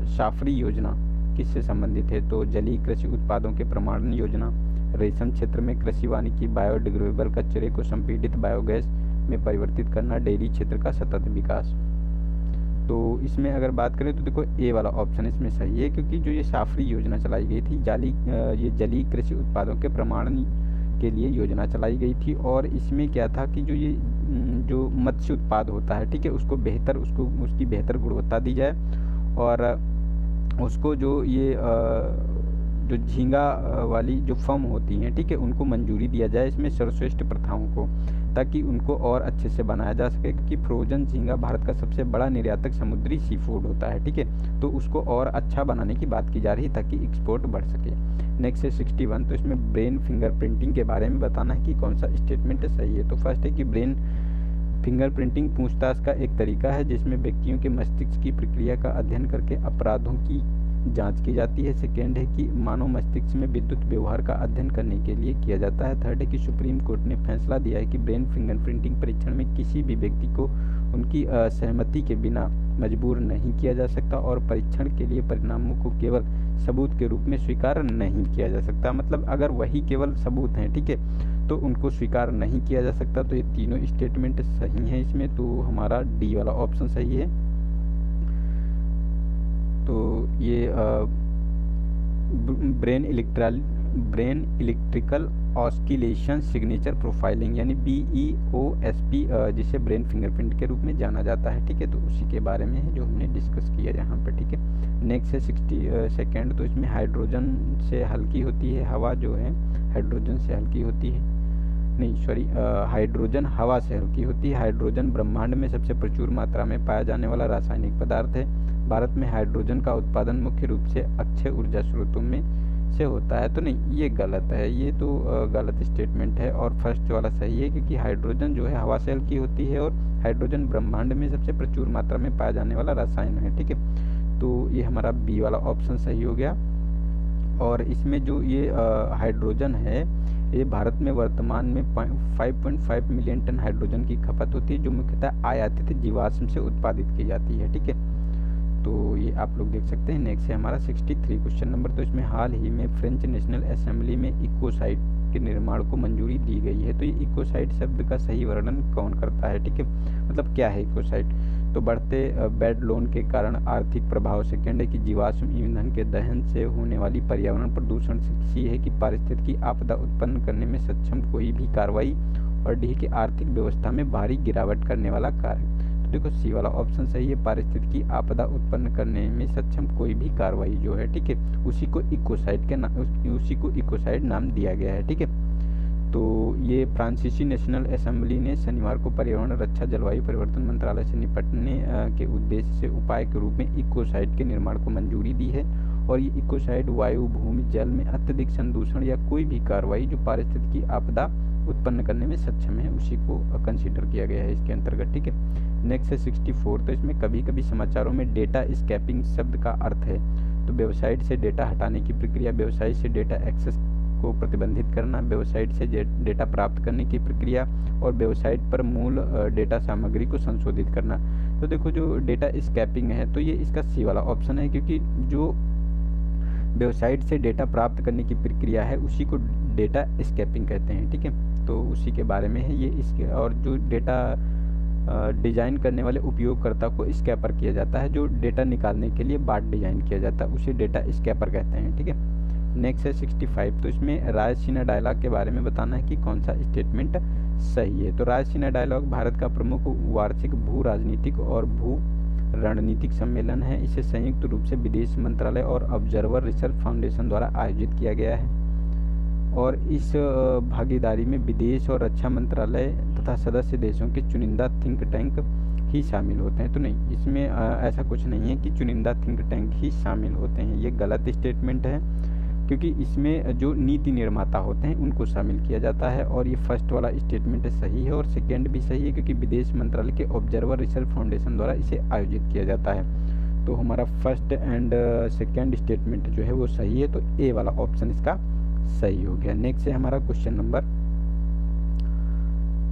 शाफरी योजना किससे संबंधित है? तो जलीय कृषि उत्पादों के प्रमाणन योजना, रेशम क्षेत्र में कृषि वानिकी, बायोडिग्रेडेबल कचरे को संपीड़ित बायोगैस में परिवर्तित करना, डेयरी क्षेत्र का सतत विकास। तो इसमें अगर बात करें तो देखो ए वाला ऑप्शन इसमें सही है, क्योंकि जो ये शाफरी योजना चलाई गई थी ये जलीय कृषि उत्पादों के प्रमाणन के लिए योजना चलाई गई थी। और इसमें क्या था कि जो मत्स्य उत्पाद होता है, ठीक है, उसकी बेहतर गुणवत्ता दी जाए, और उसको जो झींगा वाली जो फर्म होती हैं, ठीक है, उनको मंजूरी दिया जाए इसमें सर्वश्रेष्ठ प्रथाओं को, ताकि उनको और अच्छे से बनाया जा सके, क्योंकि फ्रोजन झींगा भारत का सबसे बड़ा निर्यातक समुद्री सी फूड होता है, ठीक है। तो उसको और अच्छा बनाने की बात की जा रही है ताकि एक्सपोर्ट बढ़ सके। नेक्स्ट है 61। तो इसमें ब्रेन फिंगरप्रिंटिंग के बारे में बताना है कि कौन सा स्टेटमेंट सही है। तो फर्स्ट है कि ब्रेन फिंगरप्रिंटिंग पूछताछ का एक तरीका है जिसमें व्यक्तियों के मस्तिष्क की प्रक्रिया का अध्ययन करके अपराधों की जांच की जाती है। सेकेंड है कि मानव मस्तिष्क में विद्युत व्यवहार का अध्ययन करने के लिए किया जाता है। थर्ड है कि सुप्रीम कोर्ट ने फैसला दिया है कि ब्रेन फिंगरप्रिंटिंग परीक्षण में किसी भी व्यक्ति को उनकी सहमति के बिना मजबूर नहीं किया जा सकता, और परीक्षण के लिए परिणामों को केवल सबूत के रूप में स्वीकार नहीं किया जा सकता। मतलब अगर वही केवल सबूत हैं, ठीक है, तो उनको स्वीकार नहीं किया जा सकता। तो ये तीनों स्टेटमेंट सही हैं इसमें, तो हमारा डी वाला ऑप्शन सही है। तो ये brain electrical oscillation signature profiling यानी BEOSP, जिसे ब्रेन फिंगरप्रिंट के रूप में जाना जाता है, ठीक है। तो उसी के बारे में है जो हमने डिस्कस किया यहाँ पर, ठीक है। नेक्स्ट है 62। तो इसमें हाइड्रोजन से हल्की होती है हवा, जो है हाइड्रोजन से हल्की होती है, नहीं सॉरी, हाइड्रोजन हवा से हल्की होती है। हाइड्रोजन ब्रह्मांड में सबसे प्रचुर मात्रा में पाया जाने वाला रासायनिक पदार्थ है। भारत में हाइड्रोजन का उत्पादन मुख्य रूप से अक्षय ऊर्जा स्रोतों में से होता है। तो नहीं, ये गलत है, ये तो गलत स्टेटमेंट है। और फर्स्ट वाला सही है, क्योंकि हाइड्रोजन जो है हवा से हल्की होती है, और हाइड्रोजन ब्रह्मांड में सबसे प्रचुर मात्रा में पाया जाने वाला रसायन है, ठीक है। तो ये हमारा बी वाला ऑप्शन सही हो गया। और इसमें जो ये हाइड्रोजन है, ये भारत में वर्तमान में 5.5 मिलियन टन हाइड्रोजन की खपत होती है, जो मुख्यतः आयातित जीवाश्म से उत्पादित की जाती है, ठीक है। तो ये आप लोग देख सकते हैं। नेक्स्ट है हमारा 63 क्वेश्चन नंबर। तो इसमें हाल ही में फ्रेंच नेशनल असेंबली में इकोसाइड के निर्माण को मंजूरी दी गई है। तो ये इकोसाइड शब्द का सही वर्णन कौन करता है, ठीक है, मतलब क्या है इकोसाइड? तो बढ़ते बेड लोन के कारण आर्थिक प्रभाव। सेकेंड है कि जीवाश्म ईंधन के दहन से होने वाली पर्यावरण प्रदूषण से। सी है कि पारिस्थितिकी आपदा उत्पन्न करने में सक्षम कोई भी कार्रवाई। और डी की आर्थिक व्यवस्था में भारी गिरावट करने वाला कार्य। तो देखो सी वाला ऑप्शन सही है, पारिस्थितिकी आपदा उत्पन्न करने में सक्षम कोई भी कार्रवाई जो है, ठीक है, उसी को इकोसाइड नाम दिया गया है, ठीक है। तो ये फ्रांसीसी नेशनल असेंबली ने शनिवार को पर्यावरण रक्षा जलवायु परिवर्तन मंत्रालय से निपटने के उद्देश्य से उपाय के रूप में इकोसाइड के निर्माण को मंजूरी दी है। और ये इकोसाइड वायु, भूमि, जल में अत्यधिक संदूषण या कोई भी कार्रवाई जो पारिस्थितिकी आपदा उत्पन्न करने में सक्षम है, उसी को कंसीडर किया गया है इसके अंतर्गत, ठीक है। नेक्स्ट है 64। तो इसमें कभी कभी समाचारों में डेटा स्कैपिंग शब्द का अर्थ है। तो वेबसाइट से डेटा हटाने की प्रक्रिया, वेबसाइट से डेटा एक्सेस को प्रतिबंधित करना, वेबसाइट से डेटा प्राप्त करने की प्रक्रिया, और वेबसाइट पर मूल डेटा सामग्री को संशोधित करना। तो देखो जो डेटा स्कैपिंग है, तो ये इसका सी वाला ऑप्शन है, क्योंकि जो वेबसाइट से डेटा प्राप्त करने की प्रक्रिया है उसी को डेटा स्कैपिंग कहते हैं, ठीक है। तो उसी के बारे में है ये इसके। और जो डेटा डिजाइन करने वाले उपयोगकर्ता को स्कैपर किया जाता है, जो डेटा निकालने के लिए बाट डिजाइन किया जाता है, उसे डेटा स्कैपर कहते हैं, ठीक है। नेक्स्ट है 65। तो इसमें रायसीना डायलॉग के बारे में बताना है कि कौन सा स्टेटमेंट सही है। तो रायसीना डायलॉग भारत का प्रमुख वार्षिक भू राजनीतिक और भू रणनीतिक सम्मेलन है। इसे संयुक्त रूप से विदेश मंत्रालय और ऑब्जर्वर रिसर्च फाउंडेशन द्वारा आयोजित किया गया है। और इस भागीदारी में विदेश और रक्षा मंत्रालय तथा सदस्य देशों के चुनिंदा थिंक टैंक ही शामिल होते हैं। तो नहीं, इसमें ऐसा कुछ नहीं है कि चुनिंदा थिंक टैंक ही शामिल होते हैं, ये गलत स्टेटमेंट है, क्योंकि इसमें जो नीति निर्माता होते हैं उनको शामिल किया जाता है। और ये फर्स्ट वाला स्टेटमेंट सही है, और सेकेंड भी सही है, क्योंकि विदेश मंत्रालय के ऑब्जर्वर रिसर्च फाउंडेशन द्वारा इसे आयोजित किया जाता है। तो हमारा फर्स्ट एंड सेकेंड स्टेटमेंट जो है वो सही है, तो ए वाला ऑप्शन इसका सही हो गया। नेक्स्ट है हमारा क्वेश्चन नंबर,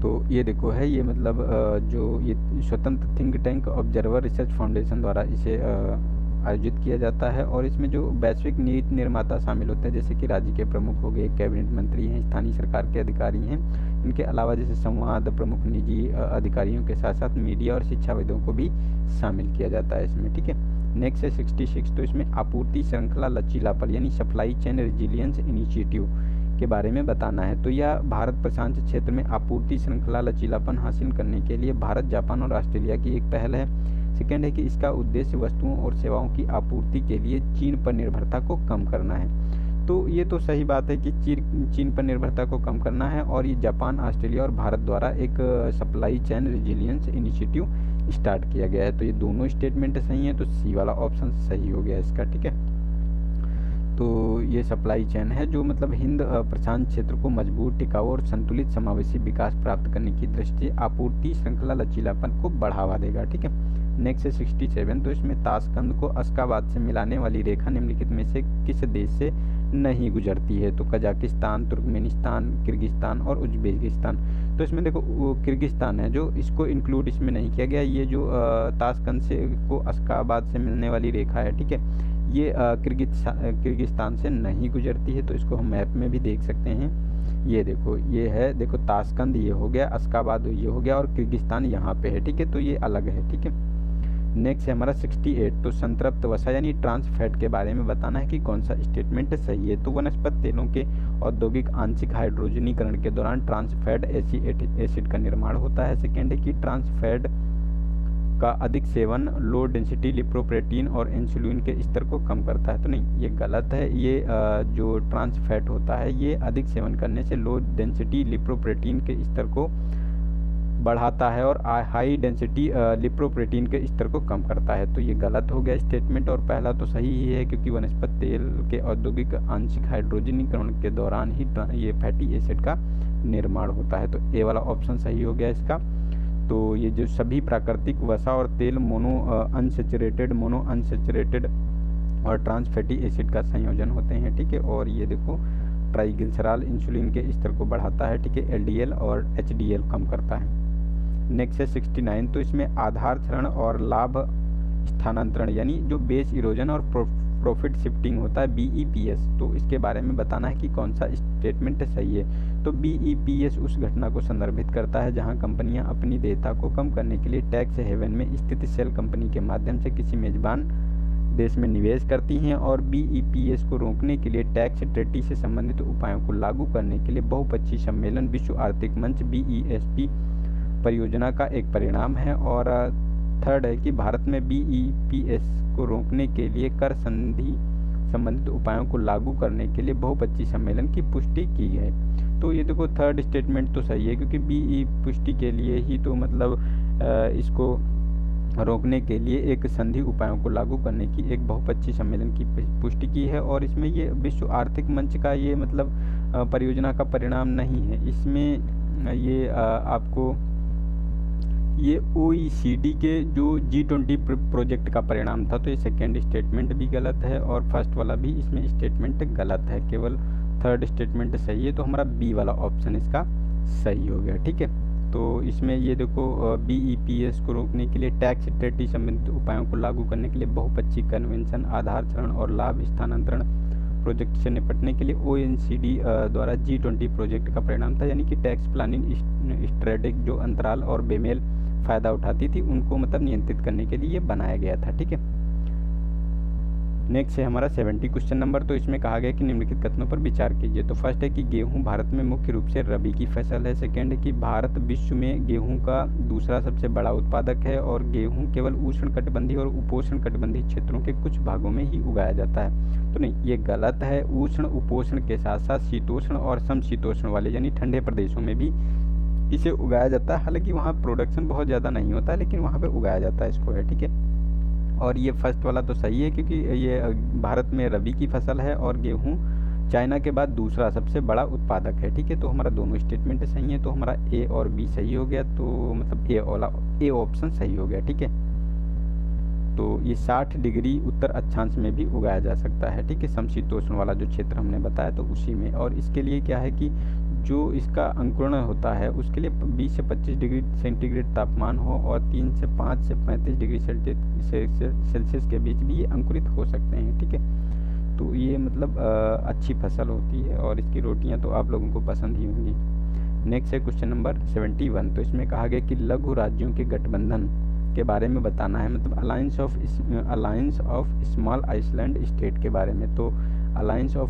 तो ये देखो है, ये मतलब जो ये स्वतंत्र think tank observer research foundation द्वारा इसे आयोजित किया जाता है, और इसमें जो वैश्विक नीति निर्माता शामिल होते हैं, जैसे कि राज्य के प्रमुख हो गए, कैबिनेट मंत्री हैं, स्थानीय सरकार के अधिकारी हैं, इनके अलावा जैसे संवाद प्रमुख निजी अधिकारियों के साथ साथ मीडिया और शिक्षाविदों को भी शामिल किया जाता है इसमें, ठीक है। नेक्स्ट है 66, तो इसमें आपूर्ति श्रृंखला लचीलापन यानी सप्लाई चेन रेजिलियंस इनिशिएटिव के बारे में बताना है। तो यह भारत प्रशांत क्षेत्र में आपूर्ति श्रृंखला लचीलापन हासिल करने के लिए भारत, जापान और ऑस्ट्रेलिया की एक पहल है। सेकेंड है कि इसका उद्देश्य वस्तुओं और सेवाओं की आपूर्ति के लिए चीन पर निर्भरता को कम करना है। तो ये तो सही बात है कि चीन पर निर्भरता को कम करना है, और ये जापान, ऑस्ट्रेलिया और भारत द्वारा एक supply chain resilience initiative start किया गया है। तो ये दोनों स्टेटमेंट सही हैं, तो सी वाला ऑप्शन सही हो गया इसका, ठीक है। तो ये सप्लाई चेन है जो मतलब हिंद प्रशांत क्षेत्र को मजबूत, टिकाऊ और संतुलित समावेशी विकास प्राप्त करने की दृष्टि से आपूर्ति श्रृंखला लचीलापन को बढ़ावा देगा, ठीक है। नेक्स्ट है 67, तो इसमें ताशकंद को अशकाबाद से मिलाने वाली रेखा निम्नलिखित में से किस देश से नहीं गुजरती है? तो कजाकिस्तान, तुर्कमेनिस्तान, किर्गिस्तान और उज्बेकिस्तान। तो इसमें देखो वो किर्गिस्तान है जो इसको इंक्लूड इसमें नहीं किया गया। ये जो ताशकंद से को अशकाबाद से मिलने वाली रेखा है, ठीक है, ये किर्गिस्तान से नहीं गुजरती है। तो इसको हम मैप में भी देख सकते हैं। ये देखो, ये है, देखो ताशकंद ये हो गया, अशकाबाद ये हो गया और किर्गिस्तान यहाँ पे है, ठीक है, तो ये अलग है, ठीक है। नेक्स्ट है हमारा 68, तो संतृप्त वसा यानी ट्रांस फैट के बारे में बताना है कि कौन सा स्टेटमेंट सही है। तो वनस्पति तेलों के औद्योगिक आंशिक हाइड्रोजनीकरण के दौरान ट्रांस फैट एसिड का निर्माण होता है। सेकेंड है कि ट्रांस फैट का अधिक सेवन लो डेंसिटी लिपोप्रोटीन और इंसुलिन के स्तर को कम करता है। तो नहीं, ये गलत है। ये जो ट्रांस फैट होता है ये अधिक सेवन करने से लो डेंसिटी लिपोप्रोटीन के स्तर को बढ़ाता है और हाई डेंसिटी लिपोप्रोटीन के स्तर को कम करता है। तो ये गलत हो गया स्टेटमेंट, और पहला तो सही ही है क्योंकि वनस्पति तेल के औद्योगिक आंशिक हाइड्रोजनीकरण के दौरान ही ये फैटी एसिड का निर्माण होता है। तो ए वाला ऑप्शन सही हो गया इसका। तो ये जो सभी प्राकृतिक वसा और तेल मोनो अनसेचुरेटेड और ट्रांस फैटी एसिड का संयोजन होते हैं, ठीक है। और ये देखो ट्राइग्लिसरॉल इंसुलिन के स्तर को बढ़ाता है, ठीक है, एलडीएल और एचडीएल कम करता है। नेक्स्ट है 69, तो इसमें आधार क्षरण और लाभ स्थानांतरण यानी जो बेस इरोजन और प्रॉफिट शिफ्टिंग होता है बीईपीएस, तो इसके बारे में बताना है कि कौन सा स्टेटमेंट सही है। तो बीईपीएस उस घटना को संदर्भित करता है जहां कंपनियां अपनी देयता को कम करने के लिए टैक्स हेवन में स्थित शेल कंपनी के माध्यम से किसी मेजबान देश में निवेश करती हैं, और बीईपीएस को रोकने के लिए टैक्स ट्रेटी से संबंधित उपायों को लागू करने के लिए बहुपक्षीय सम्मेलन विश्व आर्थिक मंच बीईएसपी परियोजना का एक परिणाम है। और थर्ड है कि भारत में बीईपीएस को रोकने के लिए कर संधि संबंधित उपायों को लागू करने के लिए बहुपक्षीय सम्मेलन की पुष्टि की है। तो ये देखो थर्ड स्टेटमेंट तो सही है क्योंकि बीई पुष्टि के लिए ही तो मतलब इसको रोकने के लिए एक संधि उपायों को लागू करने की एक बहुपक्षीय सम्मेलन की पुष्टि की है। और इसमें ये विश्व आर्थिक मंच का ये मतलब परियोजना का परिणाम नहीं है, इसमें ये आपको ये ओईसीडी के जो G20 प्रोजेक्ट का परिणाम था। तो ये सेकेंड स्टेटमेंट भी गलत है और फर्स्ट वाला भी इसमें स्टेटमेंट गलत है, केवल थर्ड स्टेटमेंट सही है। तो हमारा बी वाला ऑप्शन इसका सही हो गया, ठीक है। तो इसमें ये देखो बीईपीएस को रोकने के लिए टैक्स ट्रेटी संबंधित उपायों को लागू करने के लिए बहुपक्षीय कन्वेंशन, आधार क्षरण और लाभ स्थानांतरण प्रोजेक्ट से निपटने के लिए ओएनसीडी द्वारा G20 प्रोजेक्ट का परिणाम था, यानी कि टैक्स प्लानिंग स्ट्रेटेजी जो अंतराल और बेमेल फ़ायदा उठाती थी उनको मतलब नियंत्रित करने के लिए बनाया गया था, ठीक है। नेक्स्ट है हमारा 70 क्वेश्चन नंबर। तो इसमें कहा गया कि निम्नलिखित कथनों पर विचार कीजिए। तो फर्स्ट है कि गेहूं भारत में मुख्य रूप से रबी की फसल है। सेकेंड है कि भारत विश्व में गेहूं का दूसरा सबसे बड़ा उत्पादक है और गेहूं केवल उष्णकटिबंधीय और उपोष्ण कटिबंधीय क्षेत्रों के कुछ भागों में ही उगाया जाता है। तो नहीं, ये गलत है। उष्ण उपोष्ण के साथ साथ शीतोष्ण और समशीतोष्ण वाले यानी ठंडे प्रदेशों में भी इसे उगाया जाता है। हालांकि वहाँ प्रोडक्शन बहुत ज़्यादा नहीं होता है लेकिन वहाँ पे उगाया जाता है इसको, है, ठीक है। और ये फर्स्ट वाला तो सही है क्योंकि ये भारत में रबी की फसल है और गेहूँ चाइना के बाद दूसरा सबसे बड़ा उत्पादक है, ठीक है। तो हमारा दोनों स्टेटमेंट सही है, तो हमारा ए और बी सही हो गया। तो मतलब ए ऑप्शन सही हो गया, ठीक है। तो ये 60 डिग्री उत्तर अक्षांश में भी उगाया जा सकता है, ठीक है, समशीतोष्ण वाला जो क्षेत्र हमने बताया तो उसी में। और इसके लिए क्या है कि जो इसका अंकुरण होता है उसके लिए 20 से 25 डिग्री सेंटीग्रेड तापमान हो और 3 से 5 से 35 डिग्री सेल्सियस के बीच भी ये अंकुरित हो सकते हैं, ठीक है। तो ये मतलब अच्छी फसल होती है और इसकी रोटियां तो आप लोगों को पसंद ही होंगी। नेक्स्ट है क्वेश्चन नंबर 71। तो इसमें कहा गया कि लघु राज्यों के गठबंधन के बारे में बताना है, मतलब alliance of small island state के बारे में। तो अलायंस ऑफ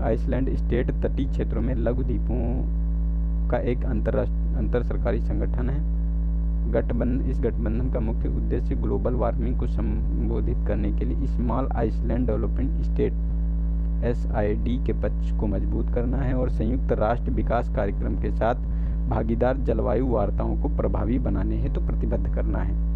आइसलैंड स्टेट तटीय क्षेत्रों में लघु द्वीपों का एक अंतर सरकारी संगठन है। इस गठबंधन का मुख्य उद्देश्य ग्लोबल वार्मिंग को संबोधित करने के लिए small island development state SID के पक्ष को मजबूत करना है और संयुक्त राष्ट्र विकास कार्यक्रम के साथ भागीदार जलवायु वार्ताओं को प्रभावी बनाने हेतु प्रतिबद्ध करना है।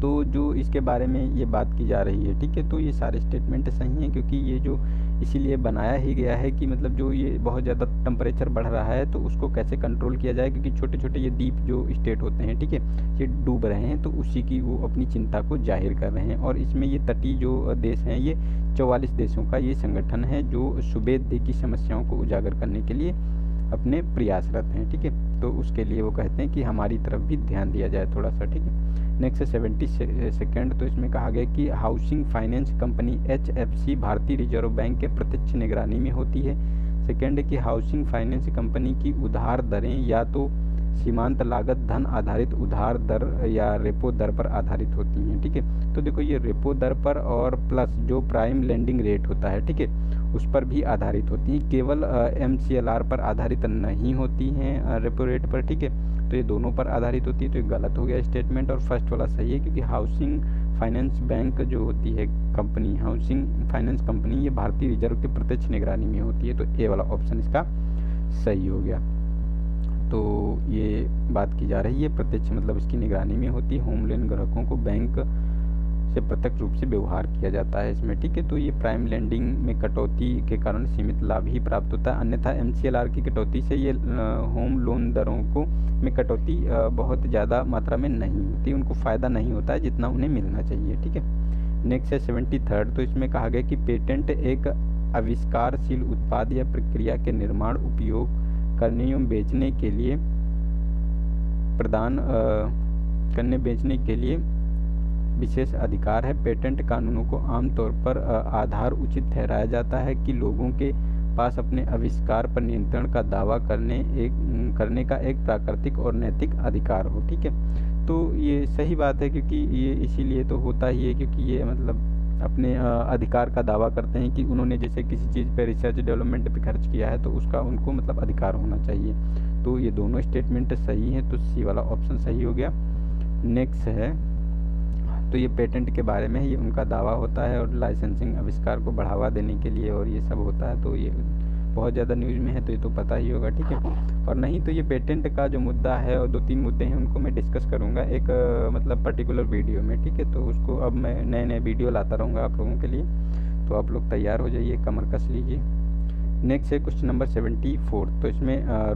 तो जो इसके बारे में ये बात की जा रही है, ठीक है, तो ये सारे स्टेटमेंट सही हैं, क्योंकि ये जो इसीलिए बनाया ही गया है कि मतलब जो ये बहुत ज़्यादा टेम्परेचर बढ़ रहा है तो उसको कैसे कंट्रोल किया जाए, क्योंकि छोटे छोटे ये द्वीप जो स्टेट होते हैं, ठीक है, ये डूब रहे हैं, तो उसी की वो अपनी चिंता को जाहिर कर रहे हैं। और इसमें ये तटीय जो देश हैं, ये 44 देशों का ये संगठन है जो सुबेदे की समस्याओं को उजागर करने के लिए अपने प्रयासरत हैं, ठीक है। तो उसके लिए वो कहते हैं कि हमारी तरफ भी ध्यान दिया जाए थोड़ा सा, ठीक है। नेक्स्ट है 72। तो इसमें कहा गया कि हाउसिंग फाइनेंस कंपनी HFC भारतीय रिजर्व बैंक के प्रत्यक्ष निगरानी में होती है। सेकेंड है कि हाउसिंग फाइनेंस कंपनी की उधार दरें या तो सीमांत लागत धन आधारित उधार दर या रेपो दर पर आधारित होती हैं, ठीक है। तो देखो ये रेपो दर पर और प्लस जो प्राइम लेंडिंग रेट होता है, ठीक है, उस पर भी आधारित होती हैं, केवल MCLR पर आधारित नहीं होती हैं रेपो रेट पर, ठीक है। तो ये दोनों पर आधारित होती है, तो ये गलत हो गया स्टेटमेंट और फर्स्ट वाला सही है, क्योंकि हाउसिंग फाइनेंस बैंक जो होती है कंपनी, हाउसिंग फाइनेंस कंपनी, ये भारतीय रिजर्व के प्रत्यक्ष निगरानी में होती है, तो ए वाला ऑप्शन इसका सही हो गया। तो ये बात की जा रही है प्रत्यक्ष मतलब इसकी निगरानी में होती है। होम लोन ग्राहकों को बैंक से प्रत्यक्ष रूप से व्यवहार किया जाता है इसमें, ठीक है। तो ये प्राइम लेंडिंग में कटौती के कारण सीमित लाभ ही प्राप्त होता है, अन्यथा MCLR की कटौती से ये होम लोन दरों को में कटौती बहुत ज़्यादा मात्रा में नहीं होती, उनको फ़ायदा नहीं होता है जितना उन्हें मिलना चाहिए, ठीक है। नेक्स्ट है 73। तो इसमें कहा गया कि पेटेंट एक आविष्कारशील उत्पाद या प्रक्रिया के निर्माण, उपयोग करने एवं बेचने के लिए बेचने के लिए विशेष अधिकार है। पेटेंट कानूनों को आमतौर पर आधार उचित ठहराया जाता है कि लोगों के पास अपने आविष्कार पर नियंत्रण का दावा करने का एक प्राकृतिक और नैतिक अधिकार हो, ठीक है। तो ये सही बात है, क्योंकि ये इसीलिए तो होता ही है क्योंकि ये मतलब अपने अधिकार का दावा करते हैं कि उन्होंने जैसे किसी चीज़ पे रिसर्च डेवलपमेंट पे खर्च किया है तो उसका उनको मतलब अधिकार होना चाहिए। तो ये दोनों स्टेटमेंट सही हैं, तो सी वाला ऑप्शन सही हो गया। नेक्स्ट है, तो ये पेटेंट के बारे में ये उनका दावा होता है और लाइसेंसिंग आविष्कार को बढ़ावा देने के लिए और ये सब होता है, तो ये बहुत ज़्यादा न्यूज़ में है, तो ये तो पता ही होगा, ठीक है। और नहीं तो ये पेटेंट का जो मुद्दा है और 2-3 मुद्दे हैं उनको मैं डिस्कस करूँगा एक मतलब पर्टिकुलर वीडियो में, ठीक है। तो उसको अब मैं नए वीडियो लाता रहूँगा आप लोगों के लिए, तो आप लोग तैयार हो जाइए, कमर कस लीजिए। नेक्स्ट है क्वेश्चन नंबर 74। तो इसमें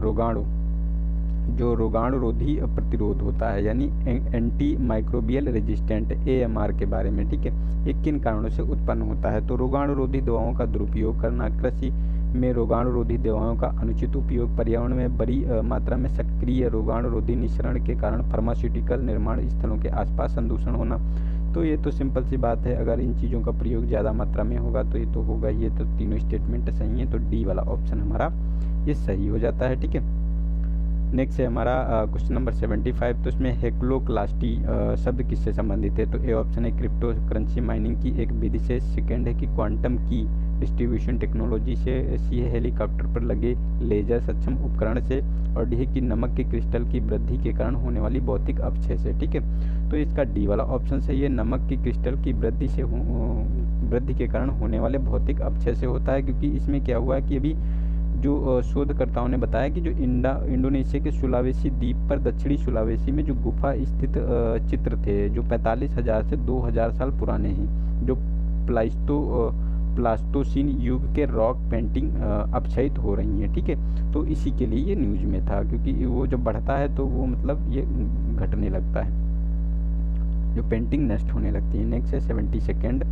रोगाणुरोधी प्रतिरोध होता है, यानी एंटी माइक्रोबियल रेजिस्टेंट AMR के बारे में, ठीक है। ये किन कारणों से उत्पन्न होता है? तो रोगाणुरोधी दवाओं का दुरुपयोग करना, कृषि में रोगाणुरोधी दवाओं का अनुचित उपयोग, पर्यावरण में बड़ी मात्रा में सक्रिय रोगाणुरोधी निःसरण के कारण फार्मास्यूटिकल निर्माण स्थलों के आसपास संदूषण होना। तो ये तो सिंपल सी बात है, अगर इन चीज़ों का प्रयोग ज़्यादा मात्रा में होगा तो ये तो होगा ही, ये तो तीनों स्टेटमेंट सही हैं, तो डी वाला ऑप्शन हमारा ये सही हो जाता है, ठीक है। नेक्स्ट है हमारा क्वेश्चन नंबर 75। तो इसमें हेक्लोक्लास्टी शब्द किससे संबंधित है? तो ए ऑप्शन है क्रिप्टो करेंसी माइनिंग की एक विधि से। सेकेंड है कि क्वांटम की डिस्ट्रीब्यूशन टेक्नोलॉजी से। सी है हेलीकॉप्टर पर लगे लेजर सक्षम उपकरण से। और डी है कि नमक के क्रिस्टल की वृद्धि के कारण होने वाली भौतिक अपक्षय से, ठीक है। तो इसका डी वाला ऑप्शन सही है, नमक की क्रिस्टल की वृद्धि के कारण होने वाले भौतिक अपक्षय से होता है, क्योंकि इसमें क्या हुआ है कि अभी जो शोधकर्ताओं ने बताया कि जो इंडोनेशिया के सुलावेसी द्वीप पर दक्षिणी सुलावेसी में जो गुफा स्थित चित्र थे जो 45,000 से 2,000 साल पुराने हैं, जो प्लास्टोसीन युग के रॉक पेंटिंग अपक्षयित हो रही हैं, ठीक है। तो इसी के लिए ये न्यूज़ में था, क्योंकि वो जब बढ़ता है तो वो मतलब ये घटने लगता है। जो पेंटिंग नष्ट होने लगती है। नेक्स्ट है 72nd,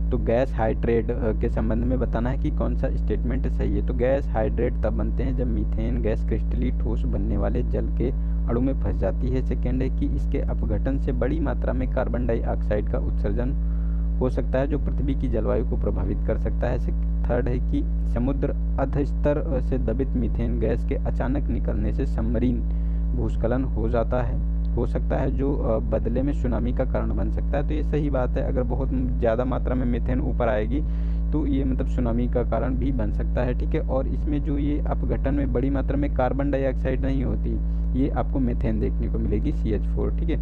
तो गैस हाइड्रेट के संबंध में बताना है कि कौन सा स्टेटमेंट सही है। तो गैस हाइड्रेट तब बनते हैं जब मीथेन गैस क्रिस्टली ठोस बनने वाले जल के अणु में फंस जाती है। सेकेंड है कि इसके अपघटन से बड़ी मात्रा में कार्बन डाइऑक्साइड का उत्सर्जन हो सकता है जो पृथ्वी की जलवायु को प्रभावित कर सकता है। थर्ड है कि समुद्र अधस्तर से दबित मीथेन गैस के अचानक निकलने से सबमरीन भूस्खलन हो सकता है जो बदले में सुनामी का कारण बन सकता है। तो ये सही बात है, अगर बहुत ज़्यादा मात्रा में मीथेन ऊपर आएगी तो ये मतलब सुनामी का कारण भी बन सकता है, ठीक है। और इसमें जो ये अपघटन में बड़ी मात्रा में कार्बन डाइऑक्साइड नहीं होती, ये आपको मीथेन देखने को मिलेगी, CH4, ठीक है,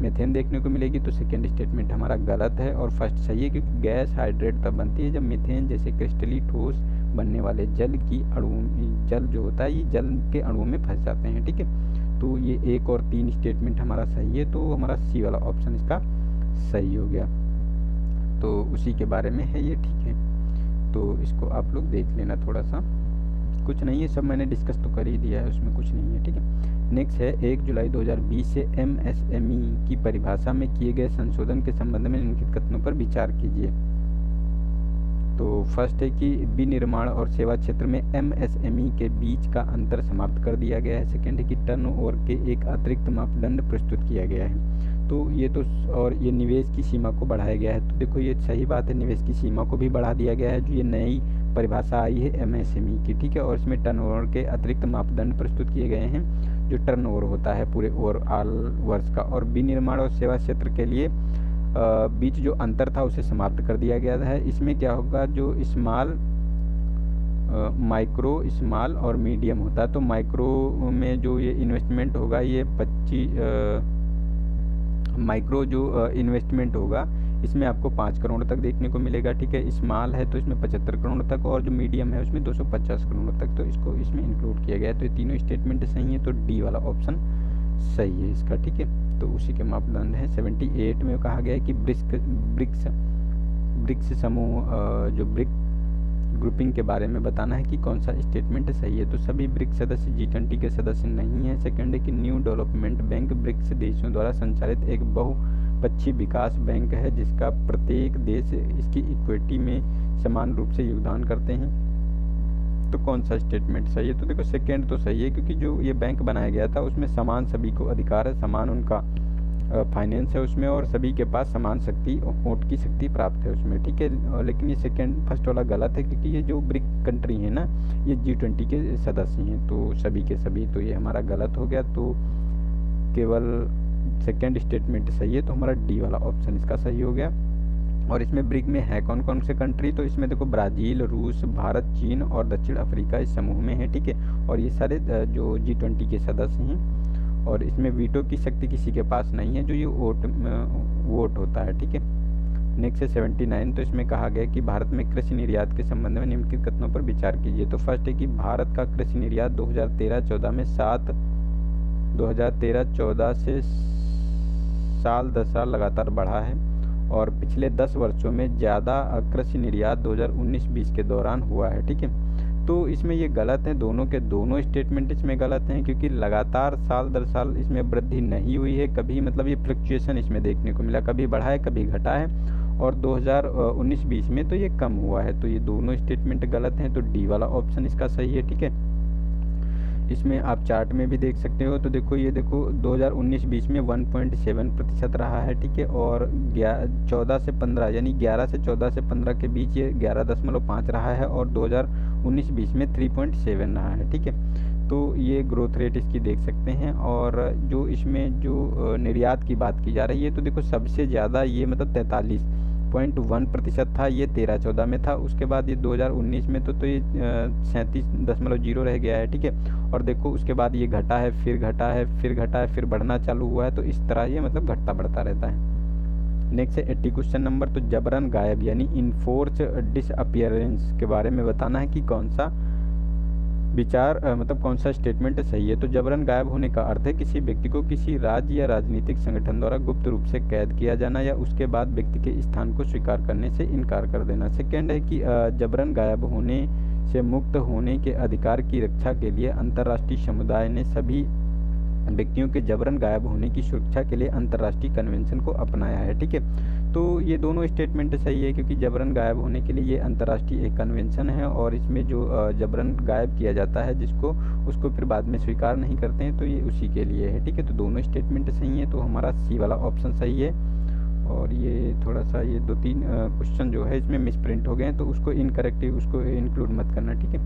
मीथेन देखने को मिलेगी। तो सेकेंड स्टेटमेंट हमारा गलत है और फर्स्ट सही है, क्योंकि गैस हाइड्रेट तब बनती है जब मीथेन जैसे क्रिस्टली ठोस बनने वाले जल जो होता है ये जल के अणुओं में फंस जाते हैं, ठीक है। तो ये 1 और 3 स्टेटमेंट हमारा सही है, तो हमारा सी वाला ऑप्शन इसका सही हो गया। तो उसी के बारे में है ये, ठीक है। तो इसको आप लोग देख लेना, थोड़ा सा कुछ नहीं है, सब मैंने डिस्कस तो कर ही दिया है, उसमें कुछ नहीं है, ठीक है। नेक्स्ट है 1 जुलाई 2020 से MSME की परिभाषा में किए गए संशोधन के संबंध में निम्नलिखित कथनों पर विचार कीजिए। तो फर्स्ट है कि विनिर्माण और सेवा क्षेत्र में MSME के बीच का अंतर समाप्त कर दिया गया है। सेकेंड है कि टर्नओवर के एक अतिरिक्त मापदंड प्रस्तुत किया गया है। तो ये तो और ये निवेश की सीमा को बढ़ाया गया है। तो देखो ये सही बात है, निवेश की सीमा को भी बढ़ा दिया गया है, जो ये नई परिभाषा आई है MSME की, ठीक है। और इसमें टर्नओवर के अतिरिक्त मापदंड प्रस्तुत किए गए हैं, जो टर्नओवर होता है पूरे ओवरऑल वर्ष का। और विनिर्माण और सेवा क्षेत्र के लिए बीच जो अंतर था उसे समाप्त कर दिया गया है। इसमें क्या होगा, जो माइक्रो, स्मॉल और मीडियम होता है, तो माइक्रो में जो ये इन्वेस्टमेंट होगा ये 25 माइक्रो जो इन्वेस्टमेंट होगा इसमें आपको 5 करोड़ तक देखने को मिलेगा, ठीक है। स्मॉल है तो इसमें 75 करोड़ तक, और जो मीडियम है उसमें 250 करोड़ तक, तो इसको इसमें इंक्लूड किया गया है। तो ये तीनों स्टेटमेंट सही है, तो डी वाला ऑप्शन सही है इसका, ठीक है। तो उसी के मापदंड है। 78 में कहा गया है कि ब्रिक्स समूह जो ब्रिक ग्रुपिंग के बारे में बताना है कि कौन सा स्टेटमेंट सही है। तो सभी ब्रिक्स सदस्य G20 के सदस्य नहीं है। सेकंड है कि न्यू डेवलपमेंट बैंक ब्रिक्स देशों द्वारा संचालित एक बहुपक्षीय विकास बैंक है, जिसका प्रत्येक देश इसकी इक्विटी में समान रूप से योगदान करते हैं। तो कौन सा स्टेटमेंट सही है? तो देखो सेकेंड तो सही है, क्योंकि जो ये बैंक बनाया गया था उसमें समान सभी को अधिकार है, समान उनका फाइनेंस है उसमें, और सभी के पास समान शक्ति, वोट की शक्ति प्राप्त है उसमें, ठीक है। लेकिन ये फर्स्ट वाला गलत है, क्योंकि ये जो ब्रिक कंट्री है ना ये G20 के सदस्य हैं, तो सभी के सभी, तो ये हमारा गलत हो गया। तो केवल सेकेंड स्टेटमेंट सही है, तो हमारा डी वाला ऑप्शन इसका सही हो गया। और इसमें ब्रिक में है कौन कौन से कंट्री? तो इसमें देखो ब्राज़ील, रूस, भारत, चीन और दक्षिण अफ्रीका इस समूह में है, ठीक है। और ये सारे जो G20 के सदस्य हैं, और इसमें वीटो की शक्ति किसी के पास नहीं है, जो ये वोट होता है, ठीक है। नेक्स्ट है 79, तो इसमें कहा गया कि भारत में कृषि निर्यात के संबंध में निम्नलिखित कथनों पर विचार कीजिए। तो फर्स्ट है कि भारत का कृषि निर्यात 2013-14 में 2013-14 से साल 10 साल लगातार बढ़ा है, और पिछले 10 वर्षों में ज़्यादा कृषि निर्यात 2019-20 के दौरान हुआ है, ठीक है। तो इसमें ये गलत है, दोनों के दोनों स्टेटमेंट इसमें गलत हैं, क्योंकि लगातार साल दर साल इसमें वृद्धि नहीं हुई है कभी, मतलब ये फ्लक्चुएशन इसमें देखने को मिला, कभी बढ़ा है कभी घटा है, और 2019-20 में तो ये कम हुआ है। तो ये दोनों स्टेटमेंट गलत हैं, तो डी वाला ऑप्शन इसका सही है, ठीक है। इसमें आप चार्ट में भी देख सकते हो, तो देखो ये देखो 2019-20 में 1.7% रहा है, ठीक है। और 14 से 15 यानी 11 से 14 से 15 के बीच ये 11.5 रहा है, और 2019-20 में 3.7 रहा है, ठीक है। तो ये ग्रोथ रेट इसकी देख सकते हैं। और जो इसमें जो निर्यात की बात की जा रही है, तो देखो सबसे ज़्यादा ये मतलब 43.1% था, ये 13-14 में था। उसके बाद ये 2019 में तो ये 37.0 रह गया है, ठीक है। और देखो उसके बाद ये घटा है, फिर घटा है, फिर घटा है, फिर बढ़ना चालू हुआ है, तो इस तरह ये मतलब घटता बढ़ता रहता है। नेक्स्ट है 80 क्वेश्चन नंबर, तो जबरन गायब यानी इनफोर्स डिसअपियरेंस के बारे में बताना है कि कौन सा विचार मतलब कौन सा स्टेटमेंट सही है। तो जबरन गायब होने का अर्थ है किसी व्यक्ति को किसी राज्य या राजनीतिक संगठन द्वारा गुप्त रूप से कैद किया जाना, या उसके बाद व्यक्ति के स्थान को स्वीकार करने से इनकार कर देना। सेकेंड है कि जबरन गायब होने से मुक्त होने के अधिकार की रक्षा के लिए अंतर्राष्ट्रीय समुदाय ने सभी व्यक्तियों के जबरन गायब होने की सुरक्षा के लिए अंतर्राष्ट्रीय कन्वेंशन को अपनाया है। ठीक है, तो ये दोनों स्टेटमेंट सही है, क्योंकि जबरन गायब होने के लिए ये अंतर्राष्ट्रीय एक कन्वेंशन है, और इसमें जो जबरन गायब किया जाता है जिसको, उसको फिर बाद में स्वीकार नहीं करते हैं, तो ये उसी के लिए है। ठीक है, तो दोनों स्टेटमेंट सही है, तो हमारा सी वाला ऑप्शन सही है। और ये थोड़ा सा ये 2-3 क्वेश्चन जो है इसमें मिसप्रिंट हो गए हैं, तो उसको इनकरेक्ट, उसको इंक्लूड मत करना। ठीक है,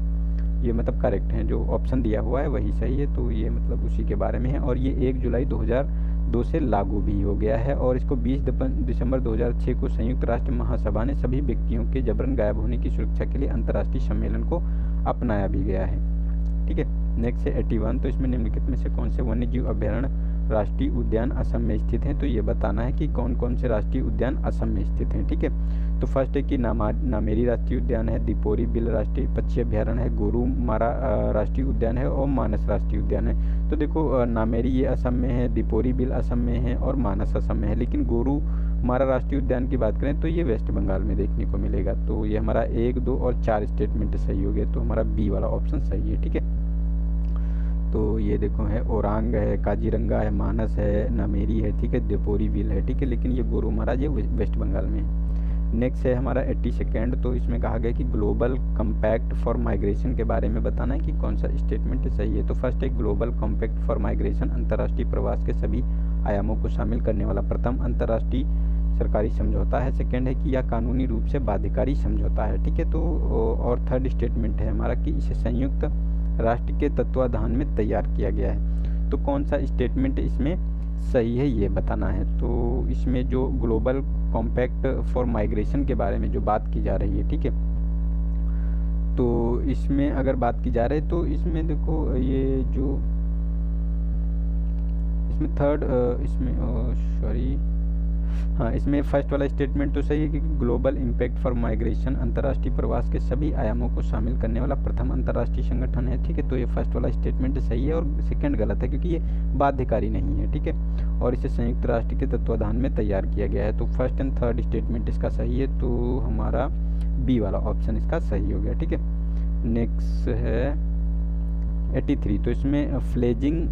ये मतलब करेक्ट है, जो ऑप्शन दिया हुआ है वही सही है, तो ये मतलब उसी के बारे में है। और ये 1 जुलाई 2002 से लागू भी हो गया है, और इसको 20 दिसंबर 2006 को संयुक्त राष्ट्र महासभा ने सभी व्यक्तियों के जबरन गायब होने की सुरक्षा के लिए अंतर्राष्ट्रीय सम्मेलन को अपनाया भी गया है। ठीक है, नेक्स्ट है 81। तो इसमें निम्नलिखित में से कौन से वन्य जीव अभ्यारण्य राष्ट्रीय उद्यान असम में स्थित हैं? तो ये बताना है कि कौन कौन से राष्ट्रीय उद्यान असम में स्थित हैं। ठीक है, तो फर्स्ट है कि नामेरी राष्ट्रीय उद्यान है, दिपोरी बिल राष्ट्रीय पक्षी अभ्यारण्य है, गोरुमारा राष्ट्रीय उद्यान है, और मानस राष्ट्रीय उद्यान है। तो देखो नामेरी ये असम में है, दिपोरी बिल असम में है, और मानस असम में है, लेकिन गोरुमारा राष्ट्रीय उद्यान की बात करें तो ये वेस्ट बंगाल में देखने को मिलेगा। तो ये हमारा 1, 2 और 4 स्टेटमेंट सही हो गए, तो हमारा बी वाला ऑप्शन सही है। ठीक है, तो ये देखो है ओरांग है, काजीरंगा है, मानस है, नामेरी है, ठीक है, दिपोरी बिल है। ठीक है, लेकिन ये गोरुमारा ये वेस्ट बंगाल में है। नेक्स्ट है हमारा 82। तो इसमें कहा गया कि ग्लोबल कम्पैक्ट फॉर माइग्रेशन के बारे में बताना है कि कौन सा स्टेटमेंट सही है। तो फर्स्ट है ग्लोबल कम्पैक्ट फॉर माइग्रेशन अंतर्राष्ट्रीय प्रवास के सभी आयामों को शामिल करने वाला प्रथम अंतर्राष्ट्रीय सरकारी समझौता है। सेकेंड है कि यह कानूनी रूप से बाध्यकारी समझौता है। ठीक है, तो और थर्ड स्टेटमेंट है हमारा कि इसे संयुक्त राष्ट्र के तत्वाधान में तैयार किया गया है। तो कौन सा स्टेटमेंट इसमें सही है ये बताना है। तो इसमें जो ग्लोबल कॉम्पैक्ट फॉर माइग्रेशन के बारे में जो बात की जा रही है, ठीक है, तो इसमें अगर बात की जा रही है तो इसमें देखो ये जो इसमें थर्ड इसमें सॉरी हाँ, इसमें फर्स्ट वाला स्टेटमेंट तो सही है कि ग्लोबल इम्पैक्ट फॉर माइग्रेशन अंतर्राष्ट्रीय प्रवास के सभी आयामों को शामिल करने वाला प्रथम अंतर्राष्ट्रीय संगठन है। ठीक है, तो ये फर्स्ट वाला स्टेटमेंट सही है, और सेकंड गलत है क्योंकि ये बाध्यकारी नहीं है। ठीक है, और इसे संयुक्त राष्ट्र के तत्वाधान में तैयार किया गया है। तो फर्स्ट एंड थर्ड स्टेटमेंट इसका सही है, तो हमारा बी वाला ऑप्शन इसका सही हो गया। ठीक है, नेक्स्ट है 83। तो इसमें फ्लेजिंग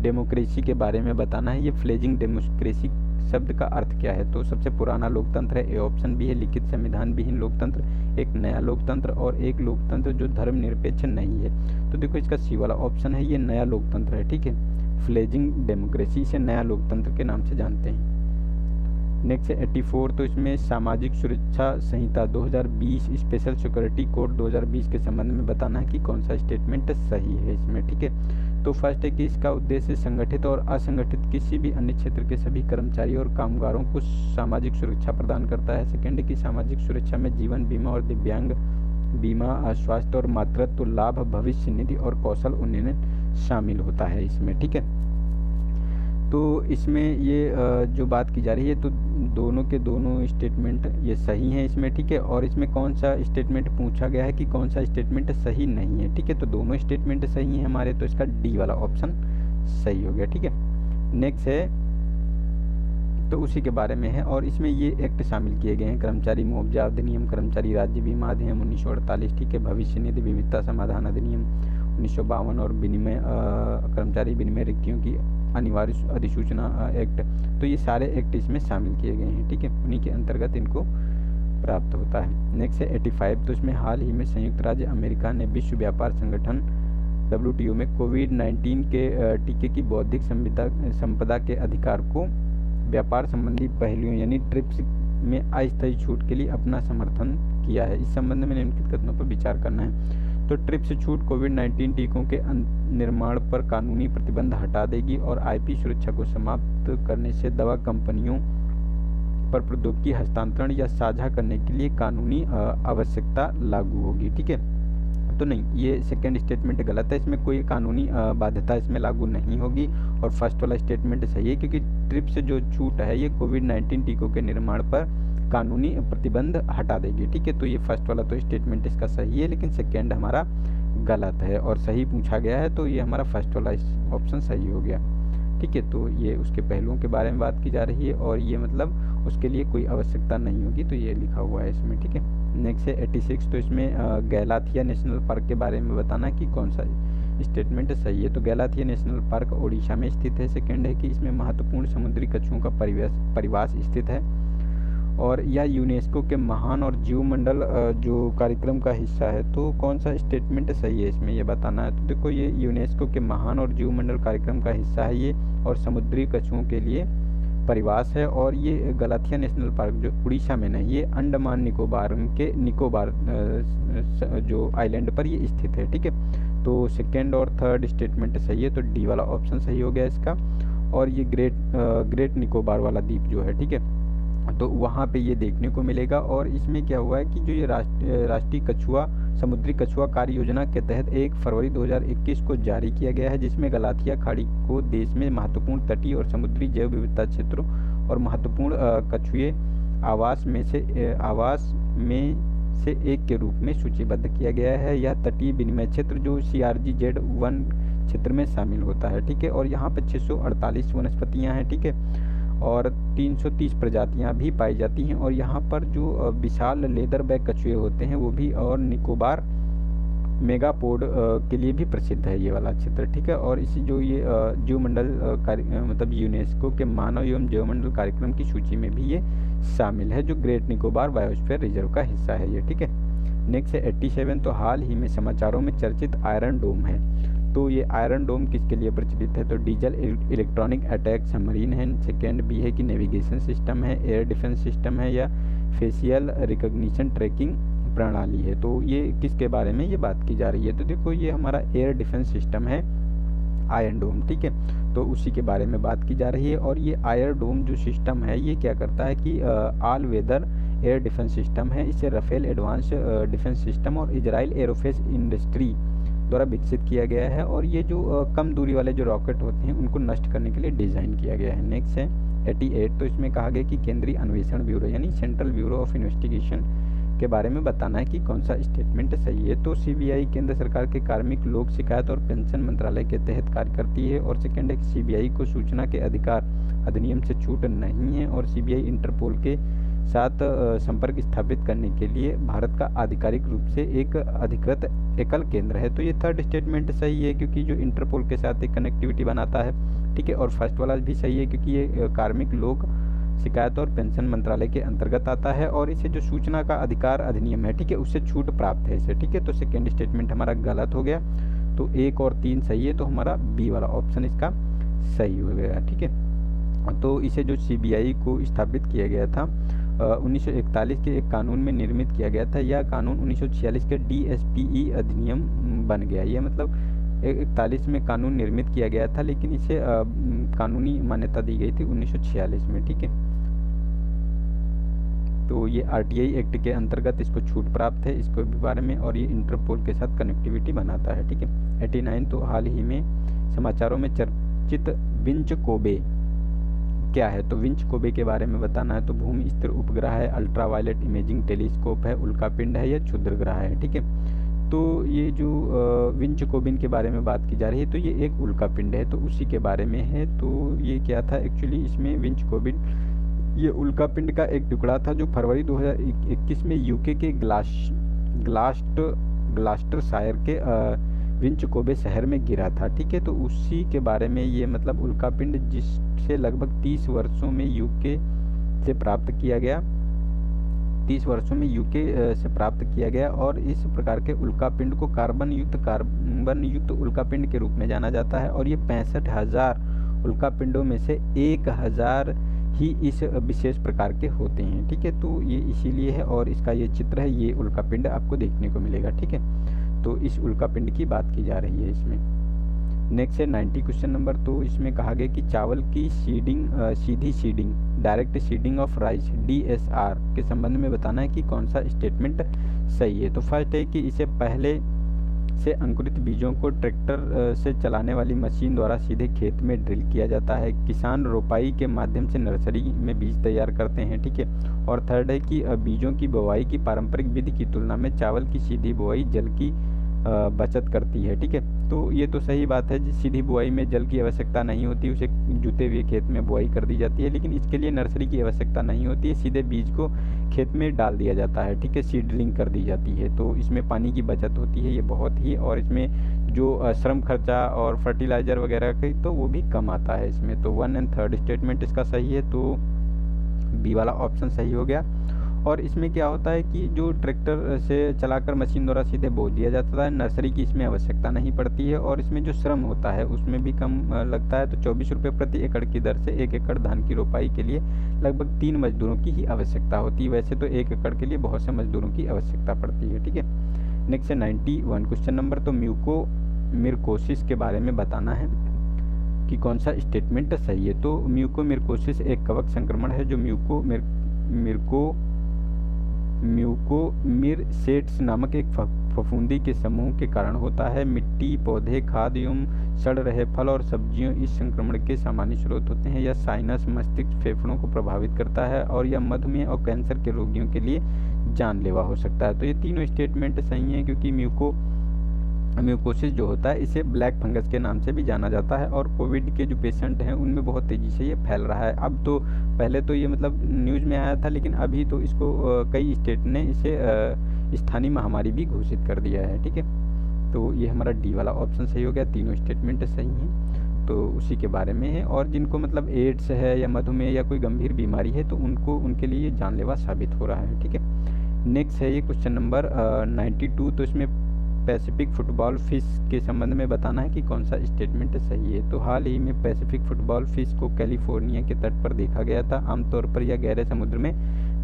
डेमोक्रेसी के बारे में बताना है। ये फ्लेजिंग डेमोक्रेसी शब्द का अर्थ क्या है? तो सबसे पुराना लोकतंत्र है, ए ऑप्शन भी है, लिखित संविधान विहीन लोकतंत्र, एक नया लोकतंत्र, और एक लोकतंत्र जो धर्मनिरपेक्ष नहीं है। तो देखो इसका सी वाला ऑप्शन है, ये नया लोकतंत्र है। ठीक है, फ्लेजिंग डेमोक्रेसी से नया लोकतंत्र के नाम से जानते हैं। नेक्स्ट है 84। तो इसमें सामाजिक सुरक्षा संहिता 2020 स्पेशल सिक्योरिटी कोड 2020 के संबंध में बताना है कि कौन सा स्टेटमेंट सही है इसमें। ठीक है, तो फर्स्ट है कि इसका उद्देश्य संगठित और असंगठित किसी भी अन्य क्षेत्र के सभी कर्मचारियों और कामगारों को सामाजिक सुरक्षा प्रदान करता है। सेकेंड है कि सामाजिक सुरक्षा में जीवन बीमा और दिव्यांग बीमा, स्वास्थ्य और मातृत्व लाभ, भविष्य निधि और कौशल उन्नयन शामिल होता है इसमें। ठीक है, तो इसमें ये जो बात की जा रही है तो दोनों के दोनों स्टेटमेंट ये सही हैं इसमें। ठीक है, और इसमें कौन सा स्टेटमेंट पूछा गया है कि कौन सा स्टेटमेंट सही नहीं है। ठीक है, तो दोनों स्टेटमेंट सही हैं हमारे, तो इसका डी वाला ऑप्शन सही हो गया। ठीक है, नेक्स्ट है तो उसी के बारे में है, और इसमें ये एक्ट शामिल किए गए हैं, कर्मचारी मुआवजा अधिनियम, कर्मचारी राज्य बीमा अधिनियम 1948। ठीक है, भविष्य निधि विविधता समाधान अधिनियम 1952, और विनिमय कर्मचारी विनिमय रिक्तियों की अनिवार्य अधिसूचना एक्ट। तो ये सारे एक्ट इसमें शामिल किए गए हैं। ठीक है, उन्हीं के अंतर्गत इनको प्राप्त होता है। नेक्स्ट है 85। तो इसमें हाल ही में संयुक्त राज्य अमेरिका ने विश्व व्यापार संगठन WTO में कोविड-19 के टीके की बौद्धिक संपदा के अधिकार को व्यापार संबंधी पहलुओं यानी ट्रिप्स में अस्थायी छूट के लिए अपना समर्थन किया है। इस संबंध में निम्नलिखित कथनों पर विचार करना है। तो ट्रिप्स छूट कोविड-19 टीकों के निर्माण पर कानूनी प्रतिबंध हटा देगी और IP सुरक्षा को समाप्त करने से दवा कंपनियों पर प्रौद्योगिकी हस्तांतरण या साझा करने के लिए कानूनी आवश्यकता लागू होगी। ठीक है, तो नहीं, ये सेकंड स्टेटमेंट गलत है, इसमें कोई कानूनी बाध्यता इसमें लागू नहीं होगी, और फर्स्ट वाला स्टेटमेंट सही है क्योंकि ट्रिप्स जो छूट है ये कोविड-19 टीकों के निर्माण पर कानूनी प्रतिबंध हटा देगी। ठीक है, तो ये फर्स्ट वाला तो स्टेटमेंट इसका सही है, लेकिन सेकेंड हमारा गलत है, और सही पूछा गया है तो ये हमारा फर्स्ट वाला ऑप्शन सही हो गया। ठीक है, तो ये उसके पहलुओं के बारे में बात की जा रही है, और ये मतलब उसके लिए कोई आवश्यकता नहीं होगी, तो ये लिखा हुआ है इसमें। ठीक है, नेक्स्ट है 86। तो इसमें गैलाथिया नेशनल पार्क के बारे में बताना कि कौन सा स्टेटमेंट सही है। तो गैलाथिया नेशनल पार्क ओडिशा में स्थित है। सेकेंड है कि इसमें महत्वपूर्ण समुद्री कछुओं का परिवास स्थित है और यह यूनेस्को के महान और जीवमंडल जो कार्यक्रम का हिस्सा है। तो कौन सा स्टेटमेंट सही है इसमें ये बताना है। तो देखो ये यूनेस्को के महान और जीवमंडल कार्यक्रम का हिस्सा है ये, और समुद्री कछुओं के लिए परिवास है। और ये गलाथिया नेशनल पार्क जो उड़ीसा में नहीं, ये अंडमान निकोबार के निकोबार जो आइलैंड पर ये स्थित है। ठीक है, तो सेकेंड और थर्ड स्टेटमेंट सही है, तो डी वाला ऑप्शन सही हो गया इसका। और ये ग्रेट निकोबार वाला द्वीप जो है, ठीक है, तो वहाँ पे ये देखने को मिलेगा। और इसमें क्या हुआ है कि जो ये राष्ट्रीय कछुआ समुद्री कछुआ कार्य योजना के तहत 1 फरवरी 2021 को जारी किया गया है, जिसमें गलाथिया खाड़ी को देश में महत्वपूर्ण तटीय और समुद्री जैव विविधता क्षेत्रों और महत्वपूर्ण कछुए आवास में से एक के रूप में सूचीबद्ध किया गया है। यह तटीय विनिमय क्षेत्र जो CRGZ1 क्षेत्र में शामिल होता है। ठीक है, और यहाँ पे 648 वनस्पतियाँ हैं। ठीक है, और 330 प्रजातियां भी पाई जाती हैं। और यहाँ पर जो विशाल लेदर बैक कछुए होते हैं वो भी, और निकोबार मेगापोड के लिए भी प्रसिद्ध है ये वाला क्षेत्र। ठीक है, और इसी जो ये जीवमंडल मतलब यूनेस्को के मानव एवं जीवमंडल कार्यक्रम की सूची में भी ये शामिल है, जो ग्रेट निकोबार बायोस्फीयर रिजर्व का हिस्सा है ये। ठीक है, नेक्स्ट है 87। तो हाल ही में समाचारों में चर्चित आयरन डोम है। तो ये आयरन डोम किसके लिए प्रचलित है। तो डीजल इलेक्ट्रॉनिक अटैक सबमरीन है। सेकेंड बी है कि नेविगेशन सिस्टम है, एयर डिफेंस सिस्टम है, या फेशियल रिकॉग्निशन ट्रैकिंग प्रणाली है। तो ये किसके बारे में ये बात की जा रही है। तो देखो ये हमारा एयर डिफेंस सिस्टम है आयरन डोम। ठीक है, तो उसी के बारे में बात की जा रही है। और ये आयरन डोम जो सिस्टम है ये क्या करता है कि all weather air defence system है। इसे राफेल एडवांस डिफेंस सिस्टम और इजराइल एरोस्पेस इंडस्ट्री द्वारा विकसित किया गया है। और ये जो कम दूरी वाले जो रॉकेट होते हैं उनको नष्ट करने के लिए डिज़ाइन किया गया है। नेक्स्ट है 88। तो इसमें कहा गया कि केंद्रीय अन्वेषण ब्यूरो यानी सेंट्रल ब्यूरो ऑफ इन्वेस्टिगेशन के बारे में बताना है कि कौन सा स्टेटमेंट सही है। तो CBI केंद्र सरकार के कार्मिक लोक शिकायत और पेंशन मंत्रालय के तहत कार्य करती है। और सेकेंड है कि CBI को सूचना के अधिकार अधिनियम से छूट नहीं है। और CBI इंटरपोल के साथ संपर्क स्थापित करने के लिए भारत का आधिकारिक रूप से एक अधिकृत एकल केंद्र है। तो ये थर्ड स्टेटमेंट सही है क्योंकि जो इंटरपोल के साथ एक कनेक्टिविटी बनाता है। ठीक है, और फर्स्ट वाला भी सही है क्योंकि ये कार्मिक लोक शिकायत और पेंशन मंत्रालय के अंतर्गत आता है और इसे जो सूचना का अधिकार अधिनियम है, ठीक है, उससे छूट प्राप्त है इसे। ठीक है, तो सेकेंड स्टेटमेंट हमारा गलत हो गया। तो 1 और 3 सही है, तो हमारा बी वाला ऑप्शन इसका सही हो गया। ठीक है, तो इसे जो CBI को स्थापित किया गया था 1941 के एक कानून में निर्मित किया गया था। यह कानून 1946 के DSPE अधिनियम बन गया। ये मतलब 41 में कानून निर्मित किया गया था, लेकिन इसे कानूनी मान्यता दी गई थी 1946 में। ठीक है, तो ये RTI एक्ट के अंतर्गत इसको छूट प्राप्त है इसको भी बारे में, और ये इंटरपोल के साथ कनेक्टिविटी बनाता है। ठीक है, 89। तो हाल ही में समाचारों में चर्चित विंच कोबे क्या है। तो विंच कोबे के बारे में बताना है। तो भूमि स्थिर उपग्रह है, अल्ट्रावायलेट इमेजिंग टेलीस्कोप है, उल्कापिंड है, या क्षुद्र ग्रह है। ठीक है, तो ये जो विंच कोबिन के बारे में बात की जा रही है तो ये एक उल्कापिंड है, तो उसी के बारे में है। तो ये क्या था एक्चुअली इसमें विंच कोबिन ये उल्कापिंड का एक टुकड़ा था जो फरवरी 2021 में UK के ग्लास्टरशायर के विंच कोबे शहर में गिरा था। ठीक है, तो उसी के बारे में ये मतलब उल्कापिंड जिससे लगभग 30 वर्षों में UK से प्राप्त किया गया 30 वर्षों में UK से प्राप्त किया गया। और इस प्रकार के उल्कापिंड को कार्बन युक्त उल्कापिंड के रूप में जाना जाता है। और ये 65,000 उल्कापिंडों में से 1,000 ही इस विशेष प्रकार के होते हैं। ठीक है, तो ये इसीलिए है, और इसका ये चित्र है, ये उल्कापिंड आपको देखने को मिलेगा। ठीक है, तो इस उल्कापिंड की बात की जा रही है इसमें। नेक्स्ट है 90 क्वेश्चन नंबर। तो इसमें कहा गया कि चावल की सीधी seeding direct seeding of rice DSR के संबंध में बताना है कि कौन सा स्टेटमेंट सही है। तो फर्स्ट है कि इसे पहले से अंकुरित बीजों को ट्रैक्टर से चलाने वाली मशीन द्वारा सीधे खेत में ड्रिल किया जाता है। किसान रोपाई के माध्यम से नर्सरी में बीज तैयार करते हैं। ठीक है, और थर्ड है कि बीजों की बुवाई की पारंपरिक विधि की तुलना में चावल की सीधी बुवाई जल की बचत करती है। ठीक है, तो ये तो सही बात है, सीधी बुआई में जल की आवश्यकता नहीं होती, उसे जुते हुए खेत में बुआई कर दी जाती है। लेकिन इसके लिए नर्सरी की आवश्यकता नहीं होती है, सीधे बीज को खेत में डाल दिया जाता है। ठीक है, सीडलिंग कर दी जाती है, तो इसमें पानी की बचत होती है ये बहुत ही, और इसमें जो श्रम खर्चा और फर्टिलाइज़र वगैरह की, तो वो भी कम आता है इसमें। तो 1 एंड 3 स्टेटमेंट इसका सही है, तो बी वाला ऑप्शन सही हो गया। और इसमें क्या होता है कि जो ट्रैक्टर से चलाकर मशीन द्वारा सीधे बो दिया जाता है, नर्सरी की इसमें आवश्यकता नहीं पड़ती है, और इसमें जो श्रम होता है उसमें भी कम लगता है। तो 24 रुपये प्रति एकड़ की दर से 1 एकड़ धान की रोपाई के लिए लगभग 3 मजदूरों की ही आवश्यकता होती है। वैसे तो 1 एकड़ के लिए बहुत से मजदूरों की आवश्यकता पड़ती है, ठीक है। नेक्स्ट है 91 क्वेश्चन नंबर। तो म्यूकोमिरकोसिस के बारे में बताना है कि कौन सा स्टेटमेंट सही है। तो म्यूकोमिरकोसिस एक कवक संक्रमण है जो म्यूकोमिरसेट्स नामक एक फफूंदी के समूह के कारण होता है। मिट्टी, पौधे, खाद्य एवं सड़ रहे फल और सब्जियों इस संक्रमण के सामान्य स्रोत होते हैं। यह साइनस, मस्तिष्क, फेफड़ों को प्रभावित करता है और यह मधुमेह और कैंसर के रोगियों के लिए जानलेवा हो सकता है। तो ये तीनों स्टेटमेंट सही हैं, क्योंकि म्यूकोसिस जो होता है इसे ब्लैक फंगस के नाम से भी जाना जाता है, और कोविड के जो पेशेंट हैं उनमें बहुत तेज़ी से ये फैल रहा है। अब तो पहले तो ये मतलब न्यूज़ में आया था, लेकिन अभी तो इसको कई स्टेट ने इसे स्थानीय महामारी भी घोषित कर दिया है, ठीक है। तो ये हमारा डी वाला ऑप्शन सही हो गया, तीनों स्टेटमेंट सही हैं। तो उसी के बारे में है, और जिनको मतलब एड्स है या मधुमेह या कोई गंभीर बीमारी है तो उनके लिए ये जानलेवा साबित हो रहा है, ठीक है। नेक्स्ट है ये क्वेश्चन नंबर 92। तो इसमें पैसिफिक फुटबॉल फिश के संबंध में बताना है कि कौन सा स्टेटमेंट सही है। तो हाल ही में पैसिफिक फुटबॉल फिश को कैलिफोर्निया के तट पर देखा गया था। आमतौर पर यह गहरे समुद्र में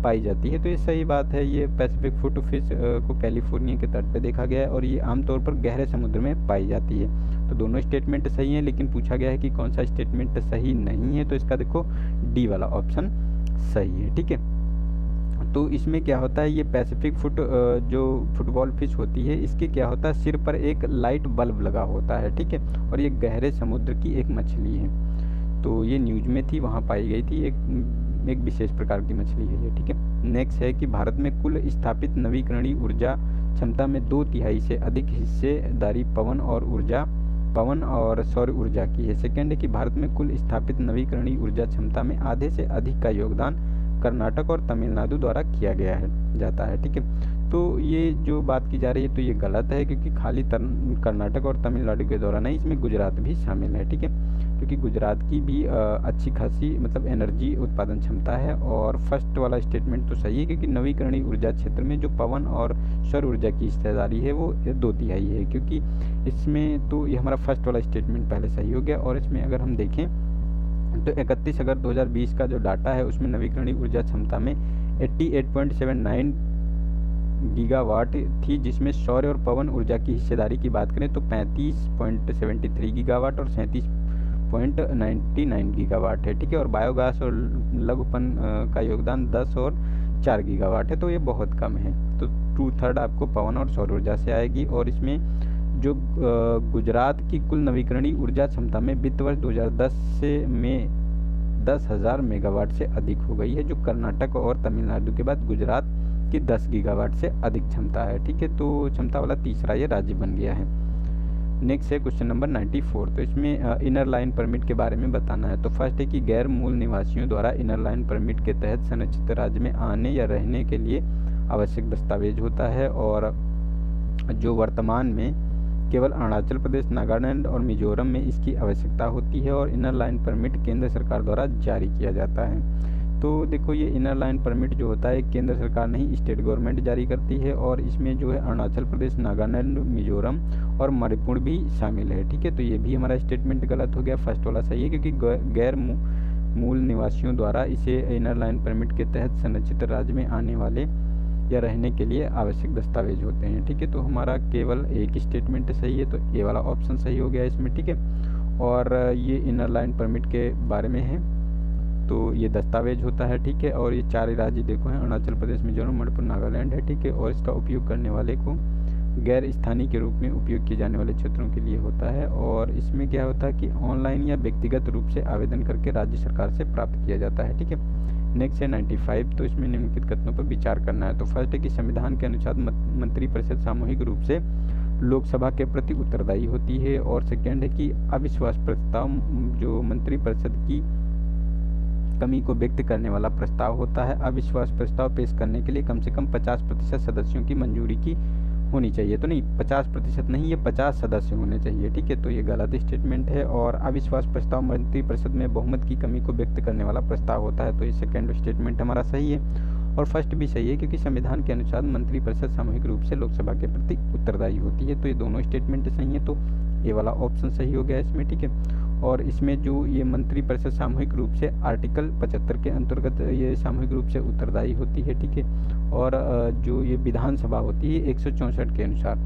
पाई जाती है। तो ये सही बात है, ये पैसिफिक फुट फिश को कैलिफोर्निया के तट पर देखा गया है और ये आमतौर पर गहरे समुद्र में पाई जाती है। तो दोनों स्टेटमेंट सही हैं, लेकिन पूछा गया है कि कौन सा स्टेटमेंट सही नहीं है। तो इसका देखो डी वाला ऑप्शन सही है, ठीक है। तो इसमें क्या होता है, ये पैसिफिक जो फुटबॉल फिश होती है, इसके क्या होता है, सिर पर एक लाइट बल्ब लगा होता है, ठीक है। और ये गहरे समुद्र की एक मछली है। तो ये न्यूज़ में थी, वहाँ पाई गई थी, एक विशेष प्रकार की मछली है ये, ठीक है। नेक्स्ट है कि भारत में कुल स्थापित नवीकरणीय ऊर्जा क्षमता में 2/3 से अधिक हिस्सेदारी पवन और सौर ऊर्जा की है। सेकेंड है कि भारत में कुल स्थापित नवीकरणीय ऊर्जा क्षमता में आधे से अधिक का योगदान कर्नाटक और तमिलनाडु द्वारा किया गया है जाता है, ठीक है। तो ये जो बात की जा रही है तो ये गलत है, क्योंकि खाली कर्नाटक और तमिलनाडु के द्वारा नहीं, इसमें गुजरात भी शामिल है, ठीक है। क्योंकि गुजरात की भी अच्छी खासी मतलब एनर्जी उत्पादन क्षमता है। और फर्स्ट वाला स्टेटमेंट तो सही है, क्योंकि नवीकरणीय ऊर्जा क्षेत्र में जो पवन और सौर ऊर्जा की हिस्सेदारी है वो 2/3 है, क्योंकि इसमें तो ये हमारा फर्स्ट वाला स्टेटमेंट पहले सही हो गया। और इसमें अगर हम देखें तो 31 अगस्त 2020 का जो डाटा है उसमें नवीकरणीय ऊर्जा क्षमता में 88.79 गीगावाट थी, जिसमें सौर और पवन ऊर्जा की हिस्सेदारी की बात करें तो 35.73 गीगावाट और 37.99 गीगावाट है, ठीक है। और बायोगैस और लघुपन का योगदान 10 और 4 गीगावाट है, तो ये बहुत कम है। तो 2/3 आपको पवन और सौर ऊर्जा से आएगी। और इसमें जो गुजरात की कुल नवीकरणीय ऊर्जा क्षमता में वित्त वर्ष 2010 में 10,000 मेगावाट से अधिक हो गई है, जो कर्नाटक और तमिलनाडु के बाद गुजरात की 10 गीगावाट से अधिक क्षमता है, ठीक है। तो क्षमता वाला तीसरा ये राज्य बन गया है। नेक्स्ट है क्वेश्चन नंबर 94। तो इसमें इनर लाइन परमिट के बारे में बताना है। तो फर्स्ट है कि गैर मूल निवासियों द्वारा इनर लाइन परमिट के तहत संरक्षित राज्य में आने या रहने के लिए आवश्यक दस्तावेज होता है, और जो वर्तमान में केवल अरुणाचल प्रदेश, नागालैंड और मिजोरम में इसकी आवश्यकता होती है। और इनर लाइन परमिट केंद्र सरकार द्वारा जारी किया जाता है। तो देखो ये इनर लाइन परमिट जो होता है केंद्र सरकार नहीं, स्टेट गवर्नमेंट जारी करती है। और इसमें जो है अरुणाचल प्रदेश, नागालैंड, मिजोरम और मणिपुर भी शामिल है, ठीक है। तो ये भी हमारा स्टेटमेंट गलत हो गया, फर्स्ट वाला सही है, क्योंकि गैर मूल निवासियों द्वारा इसे इनर लाइन परमिट के तहत संरक्षित राज्य में आने वाले या रहने के लिए आवश्यक दस्तावेज होते हैं, ठीक है। तो हमारा केवल एक स्टेटमेंट सही है, तो ए वाला ऑप्शन सही हो गया इसमें, ठीक है। और ये इनर लाइन परमिट के बारे में है, तो ये दस्तावेज होता है, ठीक है। और ये 4 राज्य देखो हैं, अरुणाचल प्रदेश, मिजोरम, मणिपुर, नागालैंड है, ठीक है। और इसका उपयोग करने वाले को गैर स्थानीय के रूप में उपयोग किए जाने वाले क्षेत्रों के लिए होता है। और इसमें क्या होता है कि ऑनलाइन या व्यक्तिगत रूप से आवेदन करके राज्य सरकार से प्राप्त किया जाता है, ठीक है। नेक्स्ट है 95। तो इसमें निम्नलिखित कथनों पर विचार करना है। तो फर्स्ट है कि संविधान के अनुसार मंत्रिपरिषद सामूहिक रूप से लोकसभा के प्रति उत्तरदायी होती है। और सेकेंड है कि अविश्वास प्रस्ताव जो मंत्रिपरिषद की कमी को व्यक्त करने वाला प्रस्ताव होता है। अविश्वास प्रस्ताव पेश करने के लिए कम से कम 50% सदस्यों की मंजूरी की होनी चाहिए। तो नहीं 50% नहीं, ये 50 सदस्य होने चाहिए, ठीक है। तो ये गलत स्टेटमेंट है। और अविश्वास प्रस्ताव मंत्रिपरिषद में बहुमत की कमी को व्यक्त करने वाला प्रस्ताव होता है, तो ये सेकेंड स्टेटमेंट हमारा सही है। और फर्स्ट भी सही है, क्योंकि संविधान के अनुसार मंत्रिपरिषद सामूहिक रूप से लोकसभा के प्रति उत्तरदायी होती है। तो ये दोनों स्टेटमेंट सही है, तो ये वाला ऑप्शन सही हो गया इसमें, ठीक है। और इसमें जो ये मंत्रिपरिषद सामूहिक रूप से आर्टिकल 75 के अंतर्गत ये सामूहिक रूप से उत्तरदायी होती है, ठीक है। और जो ये विधानसभा होती है 164 के अनुसार,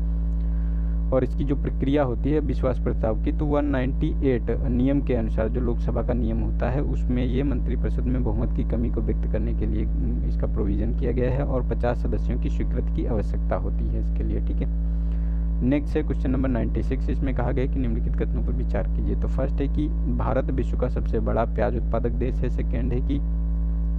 और इसकी जो प्रक्रिया होती है विश्वास प्रस्ताव की, तो 198 नियम के अनुसार जो लोकसभा का नियम होता है उसमें ये मंत्रिपरिषद में बहुमत की कमी को व्यक्त करने के लिए इसका प्रोविज़न किया गया है, और 50 सदस्यों की स्वीकृति की आवश्यकता होती है इसके लिए, ठीक है। नेक्स्ट है क्वेश्चन नंबर 96। इसमें कहा गया है कि निम्नलिखित कथनों पर विचार कीजिए। तो फर्स्ट है कि भारत विश्व का सबसे बड़ा प्याज उत्पादक देश है। सेकेंड है कि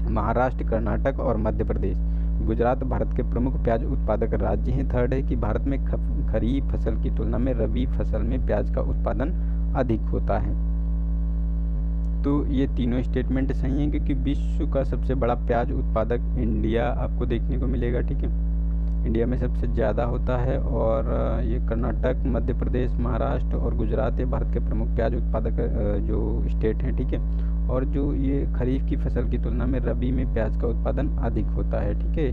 महाराष्ट्र, कर्नाटक और मध्य प्रदेश, गुजरात भारत के प्रमुख प्याज उत्पादक राज्य हैं। थर्ड है कि भारत में खरीफ फसल की तुलना में रबी फसल में प्याज का उत्पादन अधिक होता है। तो ये तीनों स्टेटमेंट सही हैं, क्योंकि विश्व का सबसे बड़ा प्याज उत्पादक इंडिया आपको देखने को मिलेगा, ठीक है। इंडिया में सबसे ज़्यादा होता है। और ये कर्नाटक, मध्य प्रदेश, महाराष्ट्र और गुजरात ये भारत के प्रमुख प्याज उत्पादक जो स्टेट हैं, ठीक है। और जो ये खरीफ की फसल की तुलना में रबी में प्याज का उत्पादन अधिक होता है, ठीक है।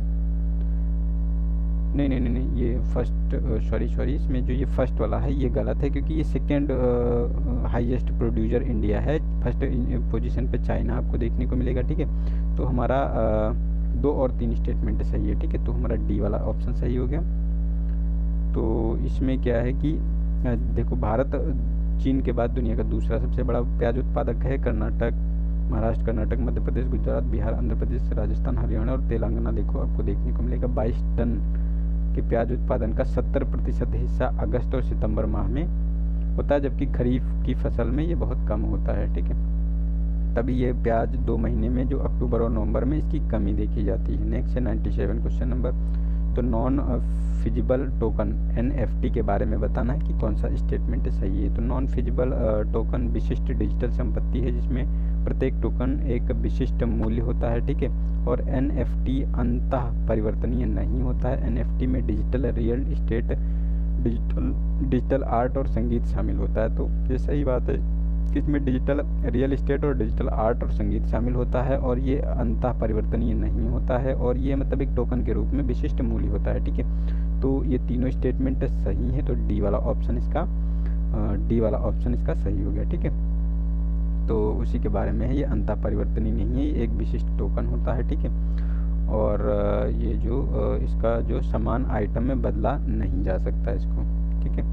नहीं, ये फर्स्ट सॉरी इसमें जो ये फर्स्ट वाला है ये गलत है, क्योंकि ये सेकेंड हाईएस्ट प्रोड्यूसर इंडिया है। फर्स्ट पोजीशन पे चाइना आपको देखने को मिलेगा, ठीक है। तो हमारा 2 और 3 स्टेटमेंट सही है, ठीक है। तो हमारा डी वाला ऑप्शन सही हो गया। तो इसमें क्या है कि देखो भारत चीन के बाद दुनिया का दूसरा सबसे बड़ा प्याज उत्पादक है। महाराष्ट्र, कर्नाटक, मध्य प्रदेश, गुजरात, बिहार, आंध्र प्रदेश, राजस्थान, हरियाणा और तेलंगाना देखो आपको देखने को मिलेगा। 22 टन के प्याज उत्पादन का 70% हिस्सा अगस्त और सितंबर माह में होता है, जबकि खरीफ की फसल में ये बहुत कम होता है, ठीक है। तभी ये प्याज 2 महीने में जो अक्टूबर और नवंबर में इसकी कमी देखी जाती है। नेक्स्ट है 97 क्वेश्चन नंबर। तो नॉन फिजिबल टोकन NFT के बारे में बताना है कि कौन सा स्टेटमेंट सही है। तो नॉन फिजिबल टोकन विशिष्ट डिजिटल संपत्ति है, जिसमें प्रत्येक टोकन एक विशिष्ट मूल्य होता है, ठीक है। और NFT अंतः परिवर्तनीय नहीं होता है। NFT में digital real estate, digital art और संगीत शामिल होता है। तो ये सही बात है कि इसमें डिजिटल रियल इस्टेट और डिजिटल आर्ट और संगीत शामिल होता है, और ये अंतः परिवर्तनीय नहीं होता है, और ये मतलब एक टोकन के रूप में विशिष्ट मूल्य होता है, ठीक है। तो ये तीनों स्टेटमेंट सही है, तो डी वाला ऑप्शन इसका सही हो गया, ठीक है। तो उसी के बारे में है, ये अंतः परिवर्तनीय नहीं है, ये एक विशिष्ट टोकन होता है, ठीक है। और ये जो इसका जो समान आइटम में बदला नहीं जा सकता इसको, ठीक है।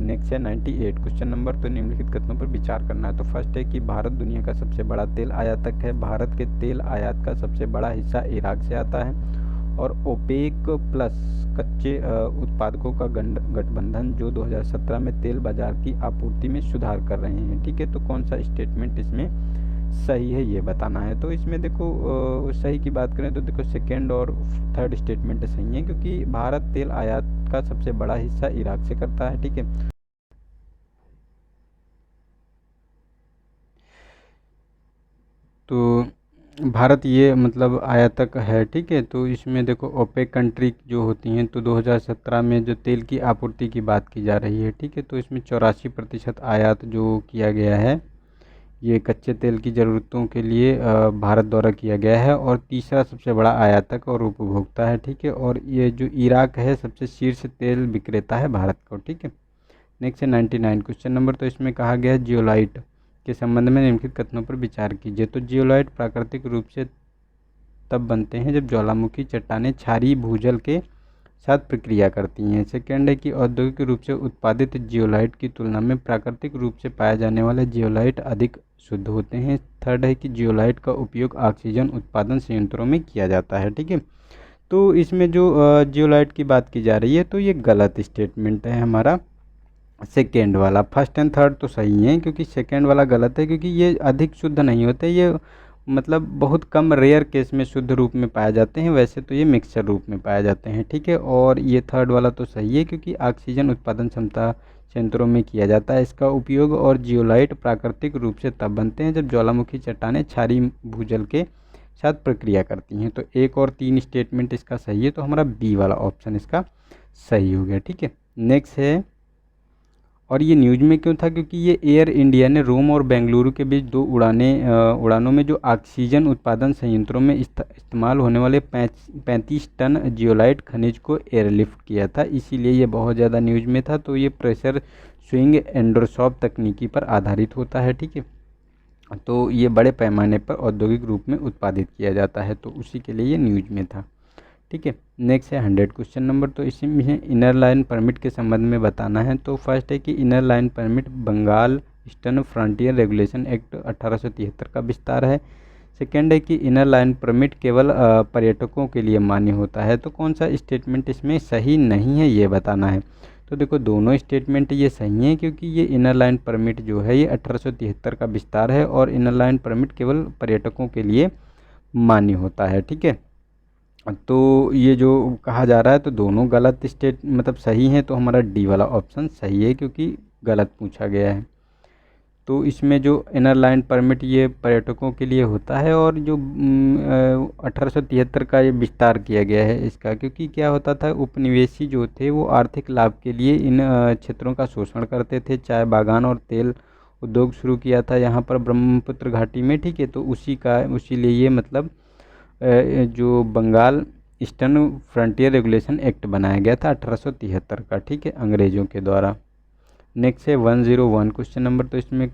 नेक्स्ट है 98 क्वेश्चन नंबर। तो निम्नलिखित कथनों पर विचार करना है। तो फर्स्ट है कि भारत दुनिया का सबसे बड़ा तेल आयातक है। भारत के तेल आयात का सबसे बड़ा हिस्सा इराक से आता है। और ओपेक प्लस कच्चे उत्पादकों का गठबंधन जो 2017 में तेल बाजार की आपूर्ति में सुधार कर रहे हैं, ठीक है। तो कौन सा स्टेटमेंट इसमें सही है ये बताना है। तो इसमें देखो सही की बात करें तो देखो सेकेंड और थर्ड स्टेटमेंट सही है, क्योंकि भारत तेल आयात का सबसे बड़ा हिस्सा इराक से करता है, ठीक है। तो भारत ये मतलब आयातक है, ठीक है। तो इसमें देखो ओपेक कंट्री जो होती हैं, तो 2017 में जो तेल की आपूर्ति की बात की जा रही है, ठीक है। तो इसमें 84% आयात जो किया गया है ये कच्चे तेल की ज़रूरतों के लिए भारत द्वारा किया गया है, और तीसरा सबसे बड़ा आयातक और उपभोक्ता है, ठीक है। और ये जो इराक है सबसे शीर्ष तेल विक्रेता है भारत को, ठीक है। नेक्स्ट है 99 क्वेश्चन नंबर। तो इसमें कहा गया है जियोलाइट के संबंध में निम्नलिखित कथनों पर विचार कीजिए। तो जियोलाइट प्राकृतिक रूप से तब बनते हैं जब ज्वालामुखी चट्टानें क्षारीय भूजल के साथ प्रक्रिया करती हैं। सेकेंड है कि औद्योगिक रूप से उत्पादित जियोलाइट की तुलना में प्राकृतिक रूप से पाए जाने वाले जियोलाइट अधिक शुद्ध होते हैं। थर्ड है कि जियोलाइट का उपयोग ऑक्सीजन उत्पादन संयंत्रों में किया जाता है, ठीक है। तो इसमें जो जियोलाइट की बात की जा रही है तो ये गलत स्टेटमेंट है हमारा सेकेंड वाला। फर्स्ट एंड थर्ड तो सही है, क्योंकि सेकेंड वाला गलत है, क्योंकि ये अधिक शुद्ध नहीं होते, ये मतलब बहुत कम रेयर केस में शुद्ध रूप में पाए जाते हैं, वैसे तो ये मिक्सचर रूप में पाए जाते हैं, ठीक है। और ये थर्ड वाला तो सही है, क्योंकि ऑक्सीजन उत्पादन क्षमता संयंत्रों में किया जाता है इसका उपयोग। और जियोलाइट प्राकृतिक रूप से तब बनते हैं जब ज्वालामुखी चट्टानें क्षारीय भूजल के साथ प्रक्रिया करती हैं। तो 1 और 3 स्टेटमेंट इसका सही है, तो हमारा बी वाला ऑप्शन इसका सही हो गया। ठीक है, नेक्स्ट है, और ये न्यूज में क्यों था, क्योंकि ये एयर इंडिया ने रोम और बेंगलुरु के बीच 2 उड़ानों में जो ऑक्सीजन उत्पादन संयंत्रों में इस्तेमाल होने वाले 35 टन जियोलाइट खनिज को एयरलिफ्ट किया था, इसीलिए ये बहुत ज़्यादा न्यूज में था। तो ये प्रेशर स्विंग एंडोसॉर्ब तकनीकी पर आधारित होता है। ठीक है, तो ये बड़े पैमाने पर औद्योगिक रूप में उत्पादित किया जाता है, तो उसी के लिए ये न्यूज में था। ठीक है, नेक्स्ट है 100 क्वेश्चन नंबर। तो इसमें इनर लाइन परमिट के संबंध में बताना है। तो फर्स्ट है कि inner line permit Bengal eastern frontier regulation act 1873 का विस्तार है। सेकेंड है कि इनर लाइन परमिट केवल पर्यटकों के लिए मान्य होता है। तो कौन सा स्टेटमेंट इसमें सही नहीं है, ये बताना है। तो देखो, दोनों स्टेटमेंट ये सही हैं, क्योंकि ये इनर लाइन परमिट जो है ये 1873 का विस्तार है, और इनर लाइन परमिट केवल पर्यटकों के लिए मान्य होता है। ठीक है, तो ये जो कहा जा रहा है, तो दोनों गलत मतलब सही हैं, तो हमारा डी वाला ऑप्शन सही है, क्योंकि गलत पूछा गया है। तो इसमें जो इनर लाइन परमिट ये पर्यटकों के लिए होता है, और जो 1873 का ये विस्तार किया गया है इसका, क्योंकि क्या होता था, उपनिवेशी जो थे वो आर्थिक लाभ के लिए इन क्षेत्रों का शोषण करते थे। चाय बागान और तेल उद्योग शुरू किया था यहाँ पर ब्रह्मपुत्र घाटी में। ठीक है, तो उसी लिए ये मतलब जो Bengal eastern frontier regulation act बनाया गया था 1873 का। ठीक है, अंग्रेज़ों के द्वारा। नेक्स्ट है 101 क्वेश्चन नंबर। तो इसमें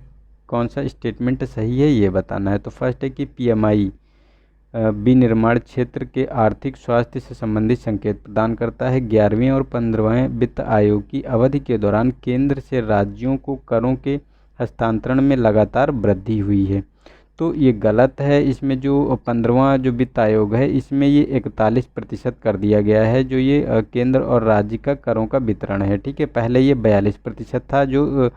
कौन सा स्टेटमेंट सही है, ये बताना है। तो फर्स्ट है कि पीएमआई विनिर्माण क्षेत्र के आर्थिक स्वास्थ्य से संबंधित संकेत प्रदान करता है। 11वें और 15वें वित्त आयोग की अवधि के दौरान केंद्र से राज्यों को करों के हस्तांतरण में लगातार वृद्धि हुई है। तो ये गलत है। इसमें जो 15वां जो वित्त आयोग है, इसमें ये 41% कर दिया गया है, जो ये केंद्र और राज्य का करों का वितरण है। ठीक है, पहले ये 42% था, जो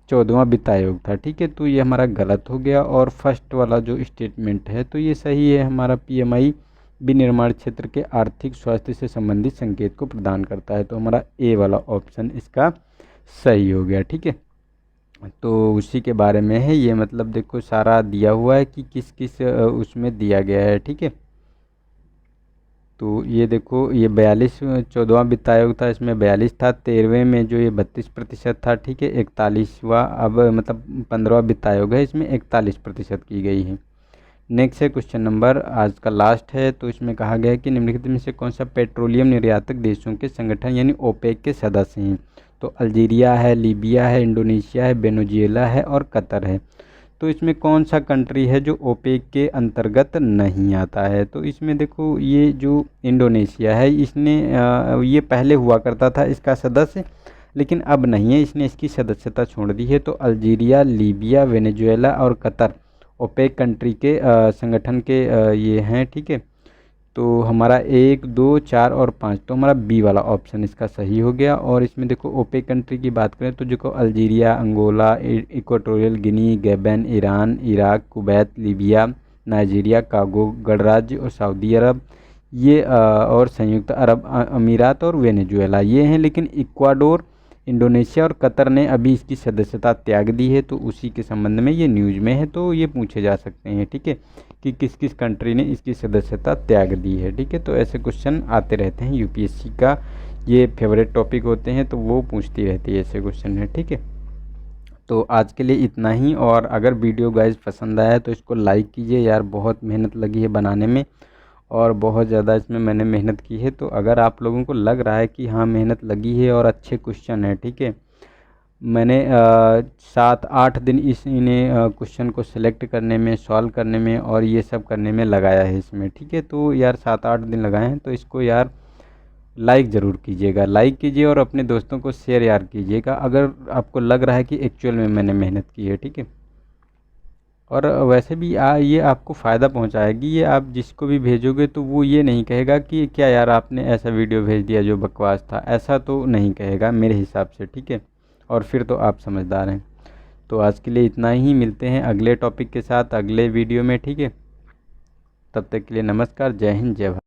14वां वित्त आयोग था। ठीक है, तो ये हमारा गलत हो गया। और फर्स्ट वाला जो स्टेटमेंट है, तो ये सही है, हमारा पीएमआई विनिर्माण क्षेत्र के आर्थिक स्वास्थ्य से संबंधित संकेत को प्रदान करता है, तो हमारा ए वाला ऑप्शन इसका सही हो गया। ठीक है, तो उसी के बारे में है ये, मतलब देखो सारा दिया हुआ है कि किस किस उसमें दिया गया है। ठीक है, तो ये देखो, ये 14वां वित्त आयोग था, इसमें 42 था। 13वें में जो ये 32% था। ठीक है, 41वां अब मतलब 15वां वित्त आयोग है, इसमें 41% की गई है। नेक्स्ट है क्वेश्चन नंबर, आज का लास्ट है। तो इसमें कहा गया है कि निम्नलिखित में से कौन सा पेट्रोलियम निर्यातक देशों के संगठन यानी ओपेक के सदस्य हैं। तो अल्जीरिया है, लीबिया है, इंडोनेशिया है, वेनेजुएला है और कतर है। तो इसमें कौन सा कंट्री है जो ओपेक के अंतर्गत नहीं आता है। तो इसमें देखो, ये जो इंडोनेशिया है, इसने ये पहले हुआ करता था इसका सदस्य, लेकिन अब नहीं है, इसने इसकी सदस्यता छोड़ दी है। तो अल्जीरिया, लीबिया, वेनेजुएला और कतर ओपेक कंट्री के संगठन के ये हैं। ठीक है, तो हमारा 1, 2, 4 और 5, तो हमारा बी वाला ऑप्शन इसका सही हो गया। और इसमें देखो, ओपेक कंट्री की बात करें तो देखो, Algeria, Angola, Equatorial Guinea, Gabon, Iran, Iraq, Kuwait, Libya, Nigeria, कागो गणराज्य और सऊदी अरब, ये और संयुक्त अरब अमीरात और वेनेजुएला ये हैं। लेकिन इक्वाडोर, इंडोनेशिया और कतर ने अभी इसकी सदस्यता त्याग दी है, तो उसी के संबंध में ये न्यूज़ में है, तो ये पूछे जा सकते हैं। ठीक है, कि किस किस कंट्री ने इसकी सदस्यता त्याग दी है। ठीक है, तो ऐसे क्वेश्चन आते रहते हैं, यूपीएससी का ये फेवरेट टॉपिक होते हैं, तो वो पूछती रहती है, ऐसे क्वेश्चन है। ठीक है, तो आज के लिए इतना ही। और अगर वीडियो गाइज पसंद आया तो इसको लाइक कीजिए यार, बहुत मेहनत लगी है बनाने में, और बहुत ज़्यादा इसमें मैंने मेहनत की है। तो अगर आप लोगों को लग रहा है कि हाँ मेहनत लगी है और अच्छे क्वेश्चन है, ठीक है, मैंने 7-8 दिन इन्हें क्वेश्चन को सिलेक्ट करने में, सॉल्व करने में और ये सब करने में लगाया है इसमें। ठीक है, तो यार 7-8 दिन लगाए हैं, तो इसको यार लाइक ज़रूर कीजिएगा, लाइक कीजिए और अपने दोस्तों को शेयर यार कीजिएगा, अगर आपको लग रहा है कि एक्चुअल में मैंने मेहनत की है। ठीक है, और वैसे भी ये आपको फ़ायदा पहुंचाएगी, ये आप जिसको भी भेजोगे तो वो ये नहीं कहेगा कि क्या यार आपने ऐसा वीडियो भेज दिया जो बकवास था, ऐसा तो नहीं कहेगा मेरे हिसाब से। ठीक है, और फिर तो आप समझदार हैं। तो आज के लिए इतना ही, मिलते हैं अगले टॉपिक के साथ अगले वीडियो में। ठीक है, तब तक के लिए नमस्कार, जय हिंद, जय भारत।